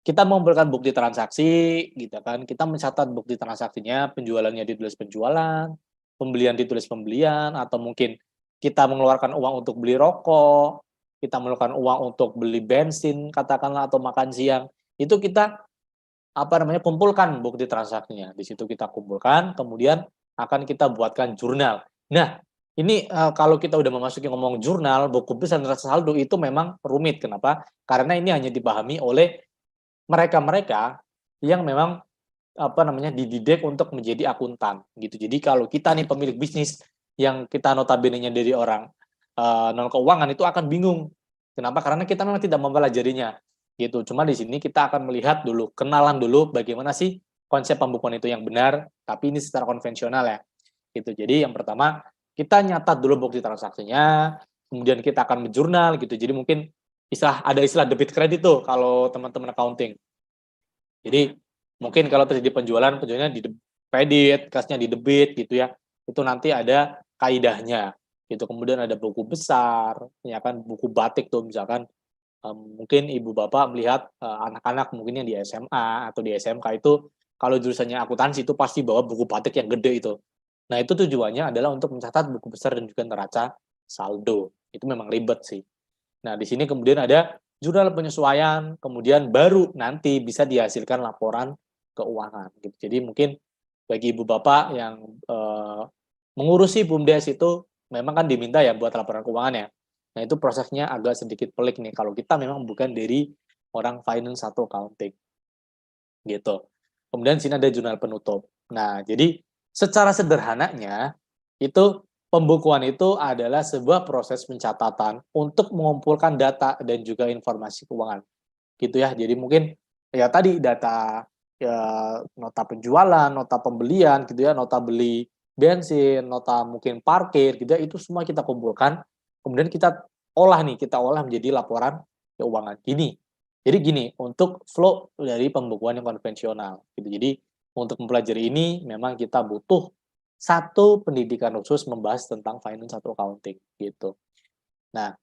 Kita mengumpulkan bukti transaksi gitu kan, kita mencatat bukti transaksinya, penjualannya ditulis penjualan, pembelian ditulis pembelian, atau mungkin kita mengeluarkan uang untuk beli rokok, kita mengeluarkan uang untuk beli bensin katakanlah atau makan siang, itu kita kumpulkan bukti transaksinya. Di situ kita kumpulkan, kemudian akan kita buatkan jurnal. Nah, ini kalau kita udah memasuki ngomong jurnal, buku besar neraca saldo itu memang rumit. Kenapa? Karena ini hanya dipahami oleh mereka-mereka yang memang dididik untuk menjadi akuntan gitu. Jadi kalau kita nih pemilik bisnis yang kita notabene-nya dari orang non keuangan itu akan bingung. Kenapa? Karena kita memang tidak mempelajarinya gitu. Cuma di sini kita akan melihat dulu, kenalan dulu bagaimana sih konsep pembukuan itu yang benar, tapi ini secara konvensional ya. Gitu. Jadi yang pertama kita nyatat dulu bukti transaksinya, kemudian kita akan menjurnal gitu. Jadi mungkin ada istilah debit kredit tuh kalau teman-teman accounting. Jadi mungkin kalau terjadi penjualannya di kredit, kasnya di debit gitu ya. Itu nanti ada kaidahnya gitu. Kemudian ada buku besar, ya kan, buku batik tuh misalkan mungkin ibu bapak melihat anak-anak mungkin yang di SMA atau di SMK itu kalau jurusannya akuntansi itu pasti bawa buku batik yang gede itu. Nah, itu tujuannya adalah untuk mencatat buku besar dan juga neraca saldo. Itu memang ribet sih. Nah, di sini kemudian ada jurnal penyesuaian, kemudian baru nanti bisa dihasilkan laporan keuangan gitu. Jadi mungkin bagi ibu bapak yang mengurusi BUMDes itu memang kan diminta ya buat laporan keuangan ya. Nah, itu prosesnya agak sedikit pelik nih kalau kita memang bukan dari orang finance atau accounting gitu. Kemudian sini ada jurnal penutup. Nah, jadi secara sederhananya itu pembukuan itu adalah sebuah proses pencatatan untuk mengumpulkan data dan juga informasi keuangan. Gitu ya. Jadi mungkin ya tadi data ya, nota penjualan, nota pembelian gitu ya, nota beli bensin, nota mungkin parkir gitu ya, itu semua kita kumpulkan. Kemudian kita kita olah menjadi laporan keuangan. Jadi gini, untuk flow dari pembukuan yang konvensional gitu. Jadi untuk mempelajari ini memang kita butuh satu pendidikan khusus membahas tentang finance atau accounting gitu. Nah,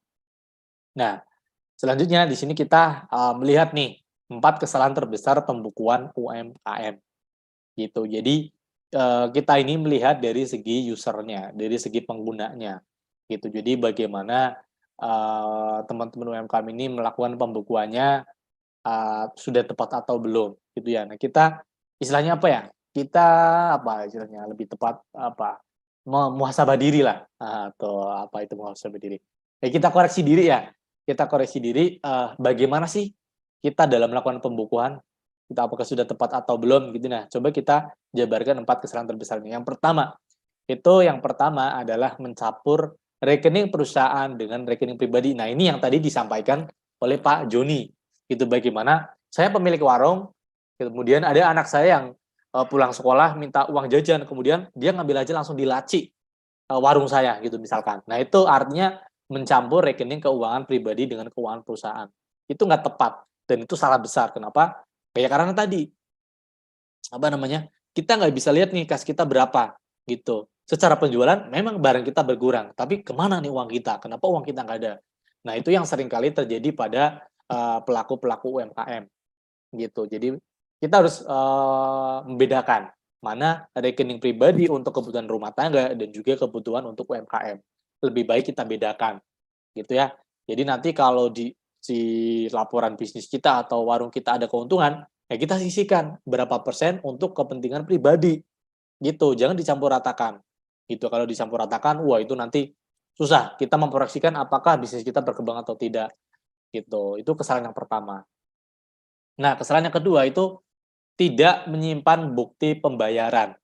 selanjutnya di sini kita melihat nih 4 kesalahan terbesar pembukuan UMKM gitu. Jadi kita ini melihat dari segi usernya, dari segi penggunanya gitu. Jadi bagaimana teman-teman UMKM ini melakukan pembukuannya sudah tepat atau belum gitu ya. Nah, kita istilahnya apa ya? Kita apa istilahnya lebih tepat apa? Muhasabah diri lah atau apa itu muhasabah diri. Kita koreksi diri ya. Kita koreksi diri bagaimana sih kita dalam melakukan pembukuan, kita apakah sudah tepat atau belum gitu. Nah, coba kita jabarkan 4 kesalahan terbesar ini. Yang pertama adalah mencampur rekening perusahaan dengan rekening pribadi. Nah, ini yang tadi disampaikan oleh Pak Joni. Itu bagaimana saya pemilik warung, kemudian ada anak saya yang pulang sekolah minta uang jajan, kemudian dia ngambil aja langsung di laci warung saya gitu misalkan. Nah, itu artinya mencampur rekening keuangan pribadi dengan keuangan perusahaan. Itu nggak tepat dan itu salah besar. Kenapa? Ya karena tadi kita nggak bisa lihat nih kas kita berapa gitu. Secara penjualan memang barang kita berkurang, tapi kemana nih uang kita? Kenapa uang kita nggak ada? Nah, itu yang seringkali terjadi pada pelaku-pelaku UMKM gitu. Jadi kita harus membedakan mana rekening pribadi untuk kebutuhan rumah tangga dan juga kebutuhan untuk UMKM. Lebih baik kita bedakan gitu ya. Jadi nanti kalau di laporan bisnis kita atau warung kita ada keuntungan, ya kita sisihkan berapa persen untuk kepentingan pribadi gitu. Jangan dicampur ratakan. Gitu. Kalau dicampur ratakan, wah itu nanti susah kita memproyeksikan apakah bisnis kita berkembang atau tidak. Gitu. Itu kesalahan yang pertama. Nah, kesalahan yang kedua itu tidak menyimpan bukti pembayaran.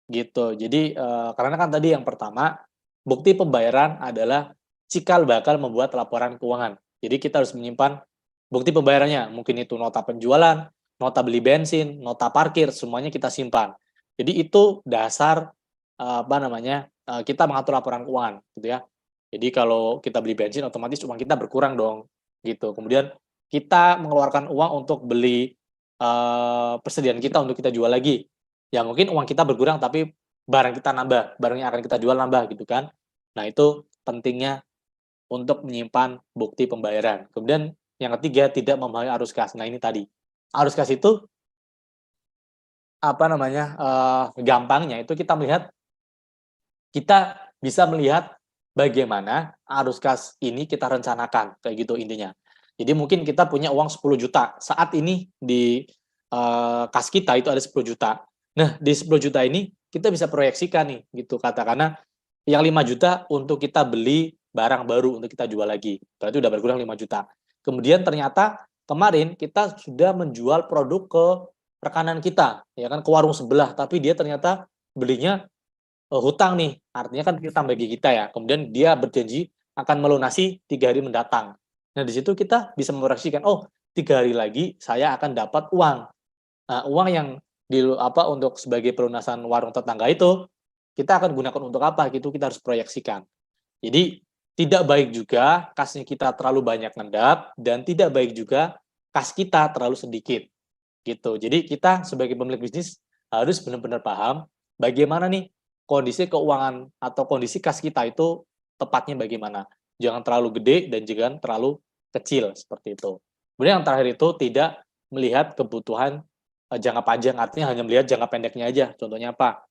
Gitu. Jadi karena kan tadi yang pertama, bukti pembayaran adalah cikal bakal membuat laporan keuangan. Jadi kita harus menyimpan bukti pembayarannya. Mungkin itu nota penjualan, nota beli bensin, nota parkir, semuanya kita simpan. Jadi itu dasar kita mengatur laporan keuangan, gitu ya. Jadi kalau kita beli bensin, otomatis uang kita berkurang dong, gitu. Kemudian kita mengeluarkan uang untuk beli persediaan kita untuk kita jual lagi. Ya mungkin uang kita berkurang, tapi barang kita nambah, barang yang akan kita jual nambah, gitu kan. Nah, itu pentingnya untuk menyimpan bukti pembayaran. Kemudian yang ketiga, tidak memahami arus kas. Nah, ini tadi. Arus kas itu gampangnya itu kita bisa melihat bagaimana arus kas ini kita rencanakan, kayak gitu intinya. Jadi mungkin kita punya uang 10 juta. Saat ini di kas kita itu ada 10 juta. Nah, di 10 juta ini kita bisa proyeksikan nih, gitu. Katakanlah yang 5 juta untuk kita beli barang baru untuk kita jual lagi. Berarti udah berkurang 5 juta. Kemudian ternyata kemarin kita sudah menjual produk ke rekanan kita, ya kan, ke warung sebelah, tapi dia ternyata belinya hutang nih. Artinya kan kita bagi kita ya. Kemudian dia berjanji akan melunasi 3 hari mendatang. Nah, di situ kita bisa memproyeksikan, oh, 3 hari lagi saya akan dapat uang. Nah, uang yang untuk sebagai pelunasan warung tetangga itu kita akan gunakan untuk apa gitu, kita harus proyeksikan. Jadi tidak baik juga kasnya kita terlalu banyak ngendap, dan tidak baik juga kas kita terlalu sedikit, gitu. Jadi kita sebagai pemilik bisnis harus benar-benar paham bagaimana nih kondisi keuangan atau kondisi kas kita itu tepatnya bagaimana. Jangan terlalu gede dan jangan terlalu kecil, seperti itu. Kemudian yang terakhir itu tidak melihat kebutuhan jangka panjang, artinya hanya melihat jangka pendeknya aja. Contohnya apa?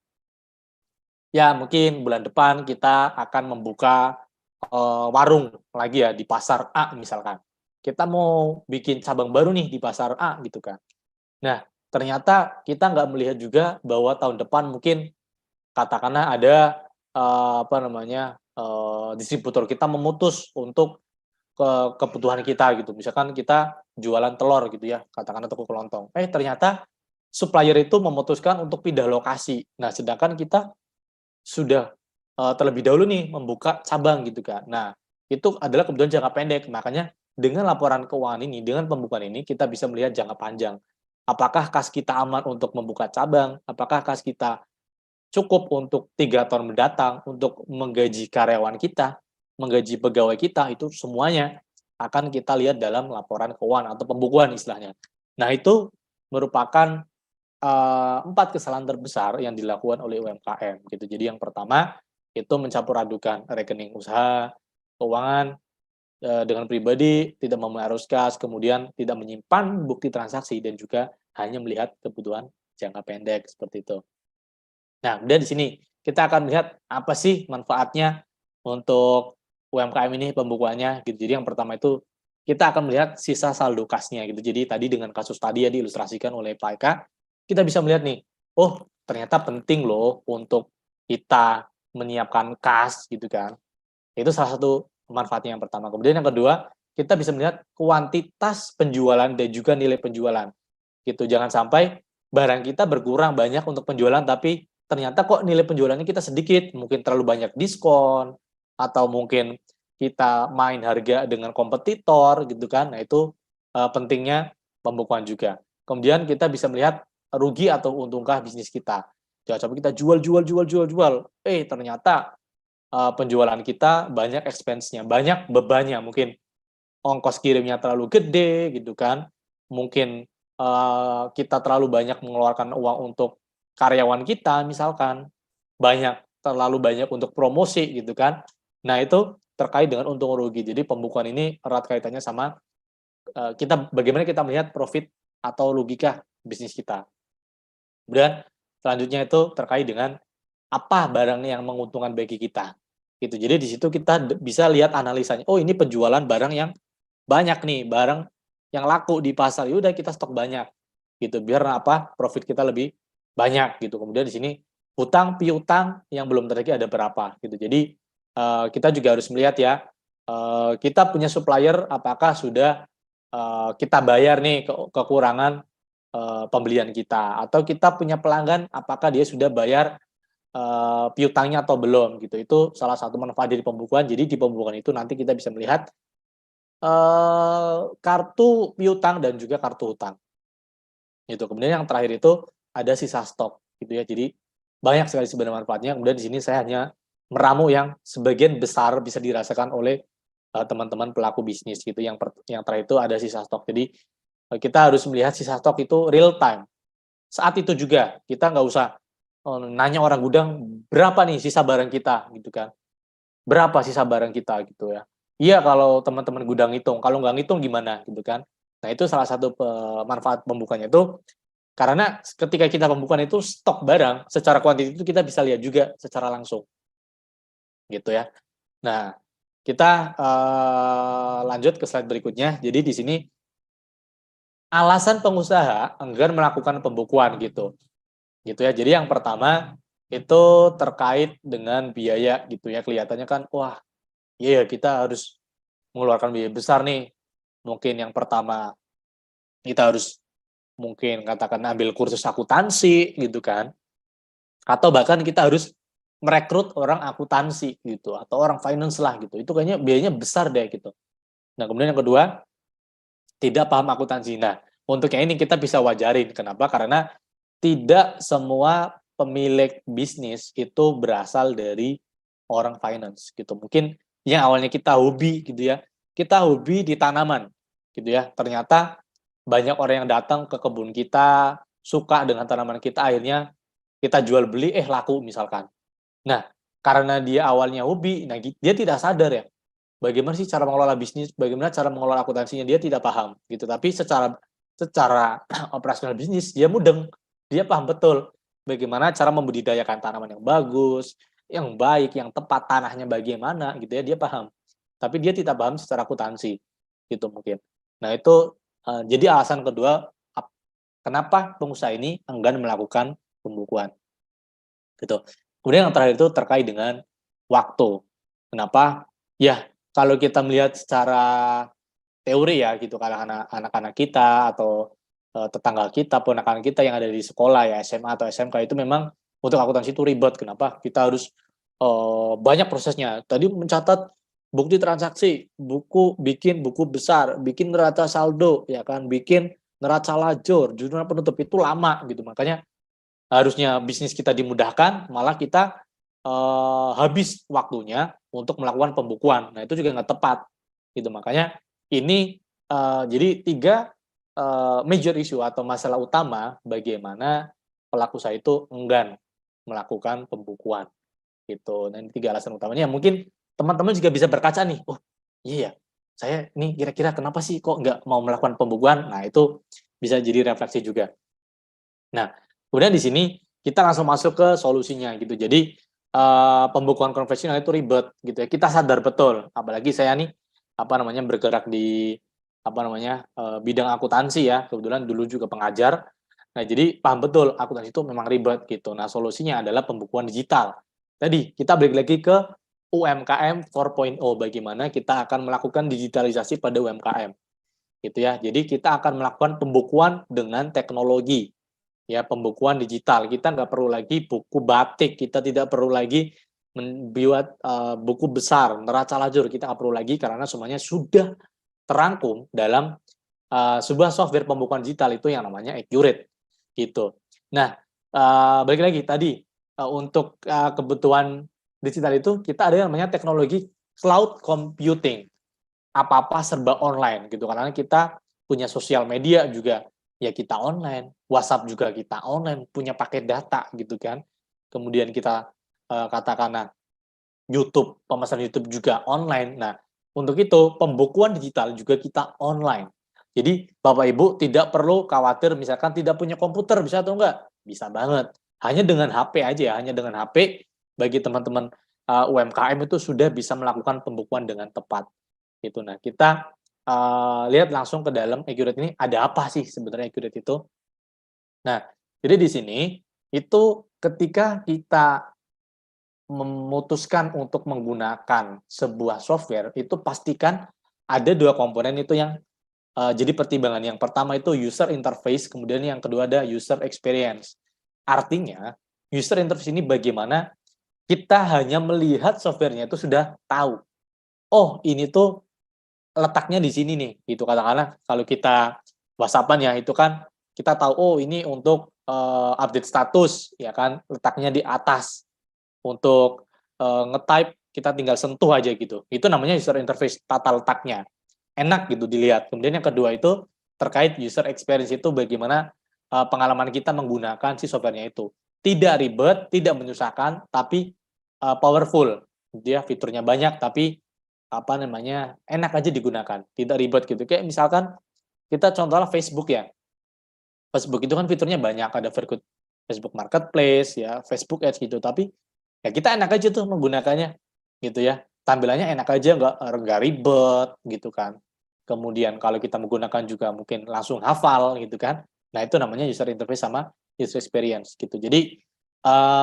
Ya mungkin bulan depan kita akan membuka warung lagi ya di pasar A misalkan. Kita mau bikin cabang baru nih di pasar A gitu kan. Nah, ternyata kita nggak melihat juga bahwa tahun depan mungkin katakanlah ada apa namanya distributor kita memutus untuk kebutuhan kita gitu. Misalkan kita jualan telur gitu ya, katakanlah toko kelontong. Ternyata supplier itu memutuskan untuk pindah lokasi. Nah, sedangkan kita sudah terlebih dahulu nih membuka cabang gitu kan. Nah, itu adalah kebutuhan jangka pendek. Makanya dengan laporan keuangan ini, dengan pembukaan ini kita bisa melihat jangka panjang. Apakah kas kita aman untuk membuka cabang? Apakah kas kita cukup untuk 3 tahun mendatang untuk menggaji karyawan kita, menggaji pegawai kita, itu semuanya akan kita lihat dalam laporan keuangan atau pembukuan istilahnya. Nah, itu merupakan 4 kesalahan terbesar yang dilakukan oleh UMKM gitu. Jadi yang pertama itu mencampur adukan rekening usaha, keuangan dengan pribadi, tidak memenuhi arus kas, kemudian tidak menyimpan bukti transaksi dan juga hanya melihat kebutuhan jangka pendek seperti itu. Nah, kemudian di sini kita akan melihat apa sih manfaatnya untuk UMKM ini pembukuannya gitu. Jadi yang pertama itu kita akan melihat sisa saldo kasnya gitu. Jadi tadi dengan kasus tadi ya diilustrasikan oleh Pak Eka, kita bisa melihat nih, oh ternyata penting loh untuk kita menyiapkan kas gitu kan. Itu salah satu manfaatnya yang pertama. Kemudian yang kedua, kita bisa melihat kuantitas penjualan dan juga nilai penjualan. Gitu. Jangan sampai barang kita berkurang banyak untuk penjualan tapi ternyata kok nilai penjualannya kita sedikit, mungkin terlalu banyak diskon atau mungkin kita main harga dengan kompetitor gitu kan. Nah, itu pentingnya pembukuan juga. Kemudian kita bisa melihat rugi atau untungkah bisnis kita. Jangan sampai kita jual. Ternyata penjualan kita banyak expense-nya, banyak bebannya, mungkin ongkos kirimnya terlalu gede gitu kan. Mungkin kita terlalu banyak mengeluarkan uang untuk karyawan kita misalkan, terlalu banyak untuk promosi gitu kan. Nah, itu terkait dengan untung rugi. Jadi pembukuan ini erat kaitannya sama bagaimana kita melihat profit atau logika bisnis kita. Kemudian selanjutnya itu terkait dengan apa barang yang menguntungkan bagi kita. Gitu. Jadi di situ kita bisa lihat analisanya. Oh, ini penjualan barang yang banyak nih, barang yang laku di pasar. Ya udah kita stok banyak. Gitu. Biar apa? Profit kita lebih banyak gitu. Kemudian di sini hutang piutang yang belum terjadi ada berapa gitu. Jadi kita juga harus melihat ya, kita punya supplier apakah sudah kita bayar nih kekurangan pembelian kita, atau kita punya pelanggan apakah dia sudah bayar piutangnya atau belum gitu. Itu salah satu manfaat dari pembukuan. Jadi di pembukuan itu nanti kita bisa melihat kartu piutang dan juga kartu hutang. Gitu. Kemudian yang terakhir itu ada sisa stok gitu ya. Jadi banyak sekali sebenarnya manfaatnya. Kemudian di sini saya hanya meramu yang sebagian besar bisa dirasakan oleh teman-teman pelaku bisnis gitu. Yang terakhir itu ada sisa stok. Jadi kita harus melihat sisa stok itu real time. Saat itu juga kita nggak usah nanya orang gudang berapa nih sisa barang kita gitu kan. Berapa sisa barang kita gitu ya. Iya kalau teman-teman gudang hitung, kalau nggak ngitung gimana gitu kan. Nah, itu salah satu manfaat pembukanya itu karena ketika kita pembukaan itu stok barang secara kuantiti itu kita bisa lihat juga secara langsung. Gitu ya. Nah, kita lanjut ke slide berikutnya. Jadi di sini alasan pengusaha enggan melakukan pembukuan gitu. Gitu ya. Jadi yang pertama itu terkait dengan biaya gitu ya. Kelihatannya kan wah, iya kita harus mengeluarkan biaya besar nih. Mungkin yang pertama kita harus mungkin katakan ambil kursus akuntansi gitu kan. Atau bahkan kita harus merekrut orang akuntansi gitu atau orang finance lah gitu. Itu kayaknya biayanya besar deh gitu. Nah, kemudian yang kedua, tidak paham akuntansi. Nah, untuk yang ini kita bisa wajarin. Kenapa? Karena tidak semua pemilik bisnis itu berasal dari orang finance gitu. Mungkin yang awalnya kita hobi gitu ya, kita hobi di tanaman gitu ya, ternyata banyak orang yang datang ke kebun kita, suka dengan tanaman kita, akhirnya kita jual beli, laku misalkan. Nah, karena dia awalnya hobi, nah dia tidak sadar ya, bagaimana sih cara mengelola bisnis, bagaimana cara mengelola akuntansinya, dia tidak paham gitu. Tapi secara secara operasional bisnis dia mudeng, dia paham betul bagaimana cara membudidayakan tanaman yang bagus, yang baik, yang tepat, tanahnya bagaimana gitu ya, dia paham. Tapi dia tidak paham secara akuntansi gitu mungkin. Nah, itu jadi alasan kedua kenapa pengusaha ini enggan melakukan pembukuan gitu. Kemudian yang terakhir itu terkait dengan waktu. Kenapa? Ya, kalau kita melihat secara teori ya gitu, kalau anak-anak kita atau tetangga kita, ponakan kita yang ada di sekolah ya, SMA atau SMK, itu memang untuk akuntansi itu ribet. Kenapa? Kita harus banyak prosesnya. Tadi mencatat bukti transaksi, bikin buku besar, bikin neraca saldo, ya kan, bikin neraca lajur, jurnal penutup, itu lama gitu. Makanya harusnya bisnis kita dimudahkan, malah kita habis waktunya untuk melakukan pembukuan. Nah, itu juga nggak tepat gitu. Makanya ini jadi 3 major issue atau masalah utama bagaimana pelaku usaha itu enggan melakukan pembukuan gitu. Nah, ini 3 alasan utamanya. Mungkin teman-teman juga bisa berkaca nih, oh iya ya, saya nih kira-kira kenapa sih kok nggak mau melakukan pembukuan. Nah, itu bisa jadi refleksi juga. Nah, kemudian di sini kita langsung masuk ke solusinya gitu. Jadi pembukuan konvensional itu ribet gitu ya. Kita sadar betul, apalagi saya nih bergerak di bidang akuntansi ya. Kebetulan dulu juga pengajar. Nah, jadi paham betul akuntansi itu memang ribet gitu. Nah, solusinya adalah pembukuan digital. Tadi kita balik lagi ke UMKM 4.0, bagaimana kita akan melakukan digitalisasi pada UMKM gitu ya. Jadi kita akan melakukan pembukuan dengan teknologi. Ya, pembukuan digital. Kita nggak perlu lagi buku batik, kita tidak perlu lagi membuat buku besar, neraca lajur, kita nggak perlu lagi karena semuanya sudah terangkum dalam sebuah software pembukuan digital itu yang namanya Accurate gitu. Nah, balik lagi tadi untuk kebutuhan digital itu kita ada yang namanya teknologi cloud computing. Apa-apa serba online gitu, karena kita punya sosial media juga ya kita online, WhatsApp juga kita online, punya paket data gitu kan. Kemudian kita katakanlah YouTube, pemesan YouTube juga online. Nah, untuk itu pembukuan digital juga kita online. Jadi Bapak Ibu tidak perlu khawatir misalkan tidak punya komputer, bisa atau enggak? Bisa banget. Hanya dengan HP aja ya, hanya dengan HP bagi teman-teman UMKM itu sudah bisa melakukan pembukuan dengan tepat. Gitu. Nah, kita lihat langsung ke dalam Accurate ini ada apa sih sebenarnya Accurate itu. Nah, jadi di sini itu ketika kita memutuskan untuk menggunakan sebuah software, itu pastikan ada 2 komponen itu yang jadi pertimbangan. Yang pertama itu user interface, kemudian yang kedua ada user experience. Artinya, user interface ini bagaimana kita hanya melihat softwarenya itu sudah tahu. Oh, ini tuh letaknya di sini nih, gitu. Katakanlah kalau kita WhatsApp-an ya, itu kan kita tahu, oh ini untuk update status, ya kan, letaknya di atas. Untuk nge-type, kita tinggal sentuh aja gitu. Itu namanya user interface, tata letaknya. Enak gitu dilihat. Kemudian yang kedua itu terkait user experience itu bagaimana pengalaman kita menggunakan si softwarenya itu. Tidak ribet, tidak menyusahkan, tapi powerful. Dia fiturnya banyak, tapi enak aja digunakan, tidak ribet gitu. Kayak misalkan kita contohnya Facebook ya. Facebook itu kan fiturnya banyak, ada Facebook Marketplace ya, Facebook Ads gitu, tapi ya kita enak aja tuh menggunakannya gitu ya. Tampilannya enak aja, nggak ribet gitu kan. Kemudian kalau kita menggunakan juga mungkin langsung hafal gitu kan. Nah, itu namanya user interface sama user experience gitu. Jadi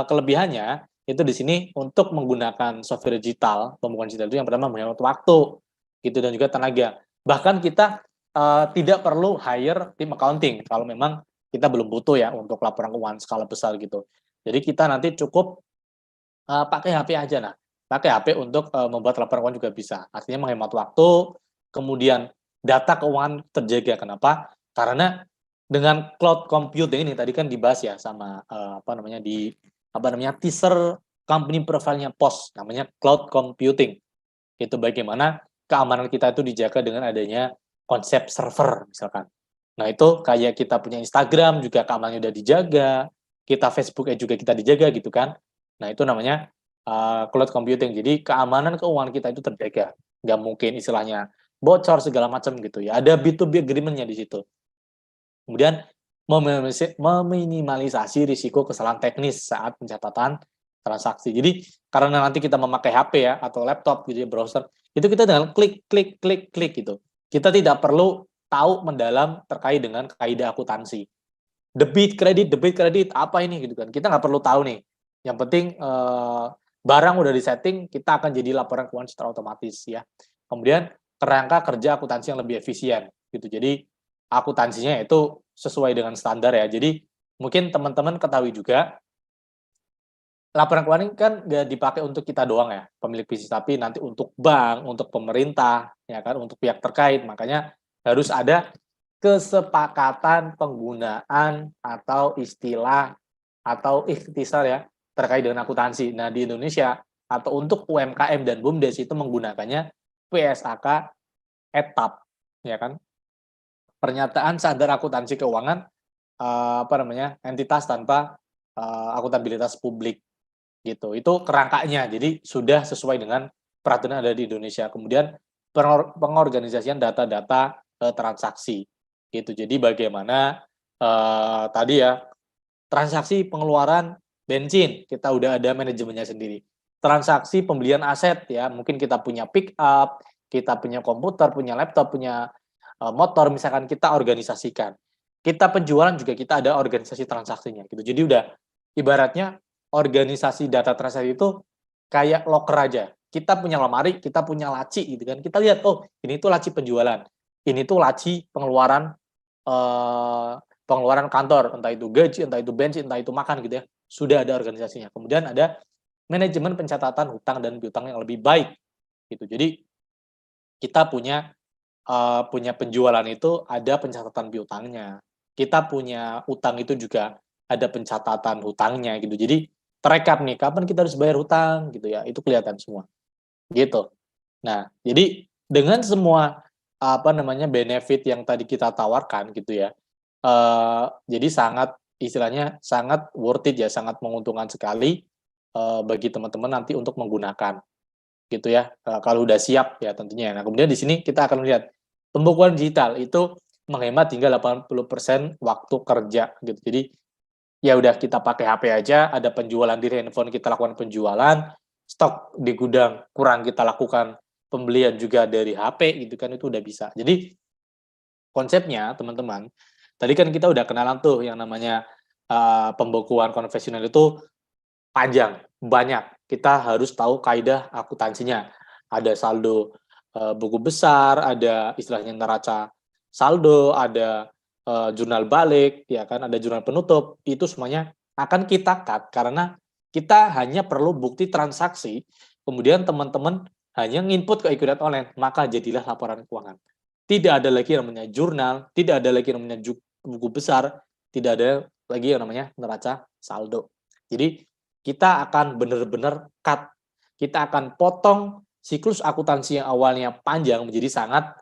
kelebihannya itu di sini untuk menggunakan software digital, pembukuan digital itu yang pertama menghemat waktu gitu dan juga tenaga. Bahkan kita tidak perlu hire tim accounting kalau memang kita belum butuh ya untuk laporan keuangan skala besar gitu. Jadi kita nanti cukup pakai HP aja. Nah, pakai HP untuk membuat laporan keuangan juga bisa. Artinya menghemat waktu, kemudian data keuangan terjaga. Kenapa? Karena dengan cloud computing ini tadi kan dibahas ya sama teaser company profile-nya POS, namanya cloud computing. Itu bagaimana keamanan kita itu dijaga dengan adanya konsep server misalkan. Nah, itu kayak kita punya Instagram juga keamanannya udah dijaga, kita Facebooknya juga kita dijaga gitu kan. Nah, itu namanya cloud computing. Jadi keamanan keuangan kita itu terjaga. Nggak mungkin istilahnya bocor segala macam gitu ya. Ada B2B agreement-nya di situ. Kemudian meminimalisasi risiko kesalahan teknis saat pencatatan transaksi. Jadi karena nanti kita memakai HP ya atau laptop gitu ya, browser, itu kita dengan klik klik klik klik gitu. Kita tidak perlu tahu mendalam terkait dengan kaidah akuntansi. Debit kredit apa ini gitu kan. Kita nggak perlu tahu nih. Yang penting barang udah disetting, kita akan jadi laporan keuangan secara otomatis ya. Kemudian kerangka kerja akuntansi yang lebih efisien gitu. Jadi akuntansinya itu sesuai dengan standar ya. Jadi mungkin teman-teman ketahui juga laporan keuangan ini kan nggak dipakai untuk kita doang ya, pemilik bisnis, tapi nanti untuk bank, untuk pemerintah, ya kan, untuk pihak terkait. Makanya harus ada kesepakatan penggunaan atau istilah atau ikhtisar ya terkait dengan akuntansi. Nah, di Indonesia atau untuk UMKM dan BUMDes itu menggunakannya PSAK ETAP, ya kan? Pernyataan sadar akuntansi keuangan entitas tanpa akuntabilitas publik gitu. Itu kerangkanya. Jadi sudah sesuai dengan peraturan yang ada di Indonesia. Kemudian pengorganisasian data-data transaksi gitu. Jadi bagaimana tadi ya transaksi pengeluaran bensin kita udah ada manajemennya sendiri. Transaksi pembelian aset ya, mungkin kita punya pick up, kita punya komputer, punya laptop, punya motor misalkan kita organisasikan. Kita penjualan juga kita ada organisasi transaksinya gitu. Jadi udah ibaratnya organisasi data transaksi itu kayak locker aja. Kita punya lemari, kita punya laci gitu kan. Kita lihat oh, ini tuh laci penjualan. Ini tuh laci pengeluaran pengeluaran kantor, entah itu gaji, entah itu bensin, entah itu makan gitu ya. Sudah ada organisasinya. Kemudian ada manajemen pencatatan hutang dan piutang yang lebih baik gitu. Jadi kita punya penjualan itu ada pencatatan piutangnya. Kita punya utang itu juga ada pencatatan hutangnya gitu. Jadi terekap nih kapan kita harus bayar hutang gitu ya. Itu kelihatan semua. Gitu. Nah, jadi dengan semua benefit yang tadi kita tawarkan gitu ya. Jadi sangat istilahnya sangat worth it ya, sangat menguntungkan sekali bagi teman-teman nanti untuk menggunakan gitu ya. Kalau udah siap ya tentunya. Nah, kemudian di sini kita akan lihat pembukuan digital itu menghemat hingga 80% waktu kerja gitu. Jadi ya udah kita pakai HP aja, ada penjualan di handphone kita lakukan penjualan, stok di gudang kurang kita lakukan pembelian juga dari HP gitu kan itu udah bisa. Jadi konsepnya teman-teman, tadi kan kita udah kenalan tuh yang namanya pembukuan konvensional itu panjang, banyak. Kita harus tahu kaidah akuntansinya. Ada saldo buku besar, ada istilahnya neraca saldo, ada jurnal balik, ya kan, ada jurnal penutup. Itu semuanya akan kita cut karena kita hanya perlu bukti transaksi. Kemudian teman-teman hanya nginput ke e-kuidat online, maka jadilah laporan keuangan. Tidak ada lagi yang namanya jurnal, tidak ada lagi yang namanya buku besar, tidak ada lagi yang namanya neraca saldo. Jadi kita akan benar-benar cut. Kita akan potong siklus akuntansi yang awalnya panjang menjadi sangat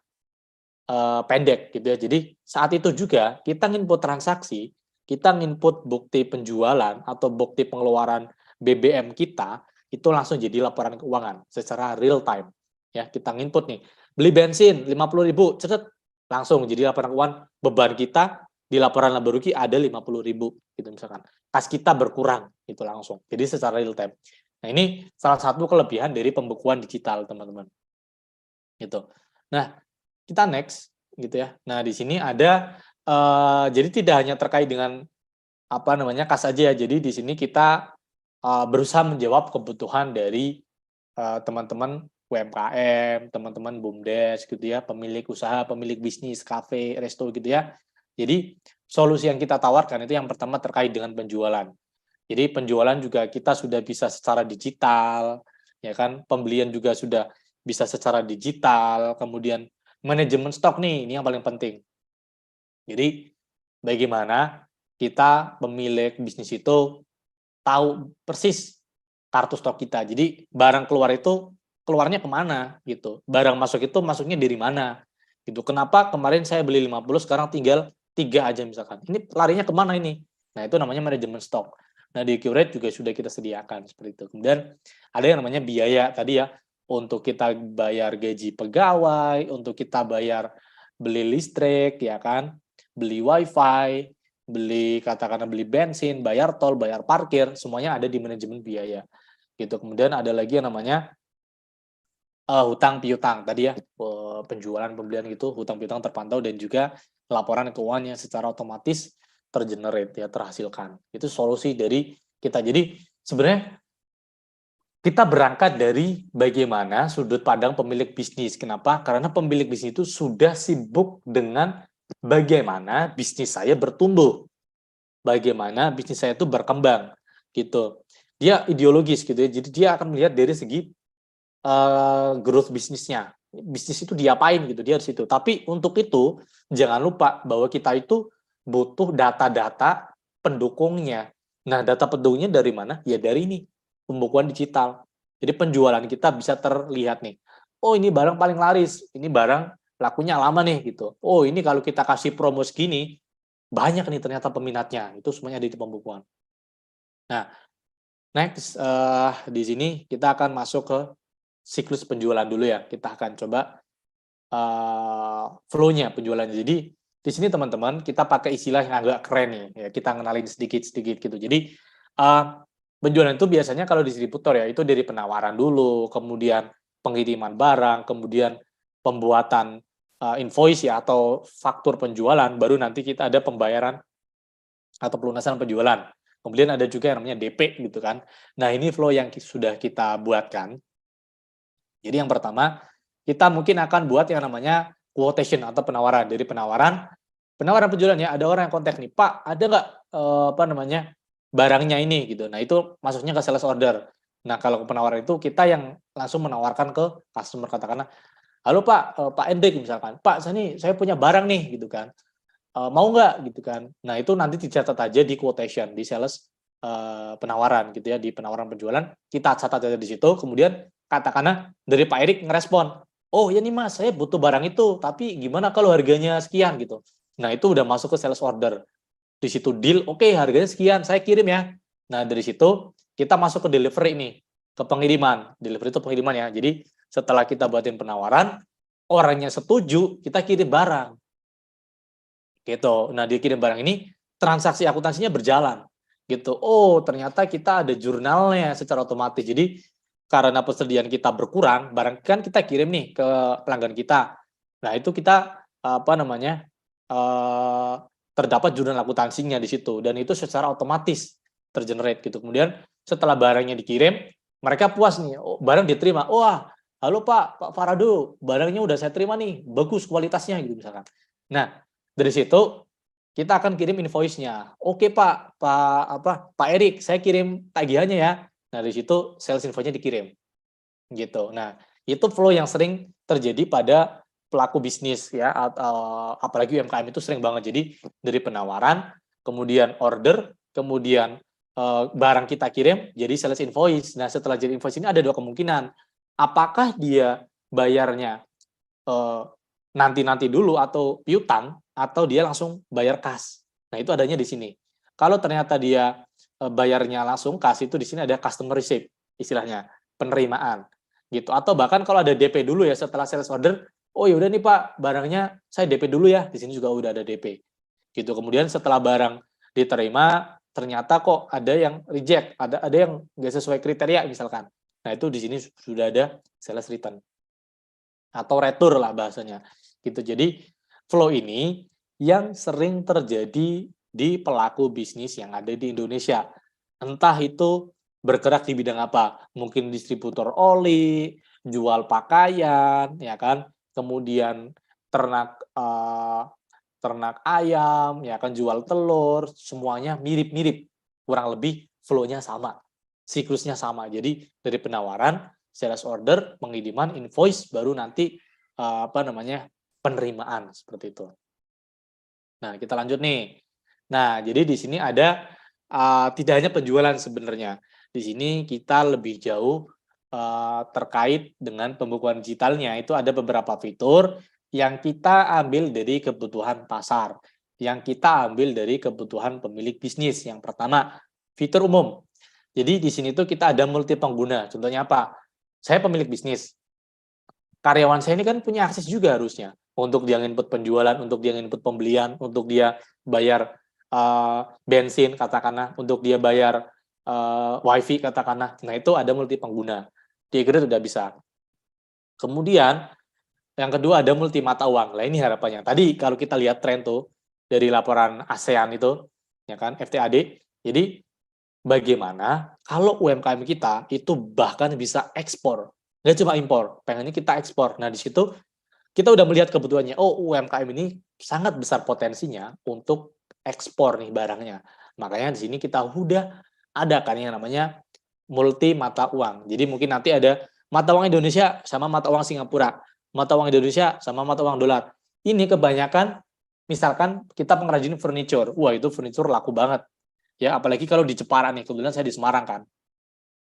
pendek gitu ya. Jadi saat itu juga kita nginput transaksi, kita nginput bukti penjualan atau bukti pengeluaran BBM kita itu langsung jadi laporan keuangan secara real time. Ya, kita nginput nih, beli bensin 50.000, cetet langsung jadi laporan keuangan. Beban kita di laporan laba rugi ada 50.000 gitu misalkan. Kas kita berkurang itu langsung. Jadi secara real time. Nah, ini salah satu kelebihan dari pembukuan digital, teman-teman. Gitu. Nah, kita next gitu ya. Nah, di sini ada jadi tidak hanya terkait dengan kas aja ya. Jadi di sini kita berusaha menjawab kebutuhan dari teman-teman UMKM, teman-teman BUMDes gitu ya, pemilik usaha, pemilik bisnis, kafe, resto gitu ya. Jadi solusi yang kita tawarkan itu yang pertama terkait dengan penjualan. Jadi penjualan juga kita sudah bisa secara digital, ya kan? Pembelian juga sudah bisa secara digital, kemudian manajemen stok nih, ini yang paling penting. Jadi bagaimana kita pemilik bisnis itu tahu persis kartu stok kita. Jadi barang keluar itu keluarnya kemana gitu. Barang masuk itu masuknya dari mana gitu. Kenapa kemarin saya beli 50 sekarang tinggal 3 aja misalkan. Ini larinya kemana ini? Nah, itu namanya manajemen stok. Nah, di Qrate juga sudah kita sediakan seperti itu. Kemudian ada yang namanya biaya tadi ya, untuk kita bayar gaji pegawai, untuk kita bayar beli listrik ya kan, beli wifi, katakanlah beli bensin, bayar tol, bayar parkir, semuanya ada di manajemen biaya. Gitu. Kemudian ada lagi yang namanya hutang piutang tadi ya, penjualan pembelian gitu, hutang piutang terpantau dan juga laporan keuangannya secara otomatis tergenerate ya, terhasilkan. Itu solusi dari kita. Jadi sebenarnya kita berangkat dari bagaimana sudut pandang pemilik bisnis. Kenapa? Karena pemilik bisnis itu sudah sibuk dengan bagaimana bisnis saya bertumbuh, bagaimana bisnis saya itu berkembang gitu. Dia ideologis gitu ya. Jadi dia akan melihat dari segi growth bisnisnya. Bisnis itu diapain gitu, dia harus itu. Tapi untuk itu jangan lupa bahwa kita itu butuh data-data pendukungnya. Nah, data pendukungnya dari mana? Ya dari ini, pembukuan digital. Jadi penjualan kita bisa terlihat nih. Oh, ini barang paling laris, ini barang lakunya lama nih gitu. Oh, ini kalau kita kasih promo segini, banyak nih ternyata peminatnya. Itu semuanya ada di pembukuan. Nah, next di sini kita akan masuk ke siklus penjualan dulu ya. Kita akan coba flow-nya penjualannya. Jadi di sini teman-teman kita pakai istilah yang agak keren nih. Ya, kita kenalin sedikit-sedikit gitu. Jadi penjualan itu biasanya kalau distributor ya itu dari penawaran dulu, kemudian pengiriman barang, kemudian pembuatan invoice ya atau faktur penjualan, baru nanti kita ada pembayaran atau pelunasan penjualan. Kemudian ada juga yang namanya DP gitu kan. Nah, ini flow yang sudah kita buatkan. Jadi yang pertama, kita mungkin akan buat yang namanya quotation atau penawaran. Dari penawaran penjualan ya, ada orang yang kontak nih, Pak, ada nggak barangnya ini gitu. Nah, itu masuknya ke sales order. Nah, kalau penawaran itu kita yang langsung menawarkan ke customer, katakanlah, halo Pak, Pak Hendrik misalkan, Pak, saya punya barang nih gitu kan. Mau nggak gitu kan. Nah, itu nanti dicatat aja di quotation, di sales penawaran gitu ya, di penawaran penjualan, kita catat aja di situ, kemudian katakanlah dari Pak Erik ngerespon, oh ya nih Mas, saya butuh barang itu, tapi gimana kalau harganya sekian gitu. Nah, itu udah masuk ke sales order. Di situ deal, oke, harganya sekian, saya kirim ya. Nah, dari situ kita masuk ke delivery nih, ke pengiriman. Delivery itu pengiriman ya. Jadi setelah kita buatin penawaran, orangnya setuju, kita kirim barang. Gitu. Nah, dia kirim barang ini, transaksi akuntansinya berjalan. Gitu. Oh, ternyata kita ada jurnalnya secara otomatis. Jadi karena persediaan kita berkurang, barang kan kita kirim nih ke pelanggan kita. Nah, itu kita terdapat jurnal akuntansinya di situ dan itu secara otomatis tergenerate gitu. Kemudian setelah barangnya dikirim, mereka puas nih, oh, barang diterima. Wah, halo Pak Farado, barangnya udah saya terima nih, bagus kualitasnya gitu misalkan. Nah, dari situ kita akan kirim invoice-nya. Oke Pak Erik, saya kirim tagihannya ya. Nah, dari situ sales invoice-nya dikirim. Gitu. Nah, itu flow yang sering terjadi pada pelaku bisnis ya, apalagi UMKM itu sering banget. Jadi dari penawaran, kemudian order, kemudian barang kita kirim jadi sales invoice. Nah, setelah jadi invoice ini ada dua kemungkinan. Apakah dia bayarnya nanti dulu atau piutang, atau dia langsung bayar kas. Nah, itu adanya di sini. Kalau ternyata dia bayarnya langsung kas, itu di sini ada customer receipt, istilahnya penerimaan gitu. Atau bahkan kalau ada DP dulu ya setelah sales order, oh ya udah nih Pak, barangnya saya DP dulu ya. Di sini juga udah ada DP. Gitu. Kemudian setelah barang diterima, ternyata kok ada yang reject, ada yang nggak sesuai kriteria misalkan. Nah, itu di sini sudah ada sales return atau retur lah bahasanya. Gitu. Jadi flow ini yang sering terjadi di pelaku bisnis yang ada di Indonesia. Entah itu bergerak di bidang apa, mungkin distributor oli, jual pakaian, ya kan, kemudian ternak ayam, ya kan, jual telur, semuanya mirip-mirip, kurang lebih flow-nya sama, siklusnya sama. Jadi dari penawaran, sales order, pengiriman, invoice, baru nanti penerimaan seperti itu. Nah, kita lanjut nih. Nah, jadi di sini ada tidak hanya penjualan sebenarnya. Di sini kita lebih jauh terkait dengan pembukuan digitalnya itu ada beberapa fitur yang kita ambil dari kebutuhan pasar, yang kita ambil dari kebutuhan pemilik bisnis. Yang pertama, fitur umum. Jadi di sini tuh kita ada multi pengguna. Contohnya apa? Saya pemilik bisnis. Karyawan saya ini kan punya akses juga harusnya untuk dia input penjualan, untuk dia input pembelian, untuk dia bayar bensin katakanlah, untuk dia bayar wifi katakanlah. Nah itu ada multi pengguna. Di Grid sudah bisa. Kemudian yang kedua ada multi mata uang. Nah ini harapannya. Tadi kalau kita lihat tren tuh dari laporan ASEAN itu, ya kan, FTAD. Jadi bagaimana kalau UMKM kita itu bahkan bisa ekspor, nggak cuma impor, pengennya kita ekspor. Nah di situ kita udah melihat kebutuhannya. Oh UMKM ini sangat besar potensinya untuk ekspor nih barangnya. Makanya di sini kita udah ada kan yang namanya multi mata uang. Jadi mungkin nanti ada mata uang Indonesia sama mata uang Singapura, mata uang Indonesia sama mata uang dolar. Ini kebanyakan misalkan kita pengrajin furniture. Wah, itu furniture laku banget. Ya, apalagi kalau di Jepara nih. Kebetulan saya di Semarang kan.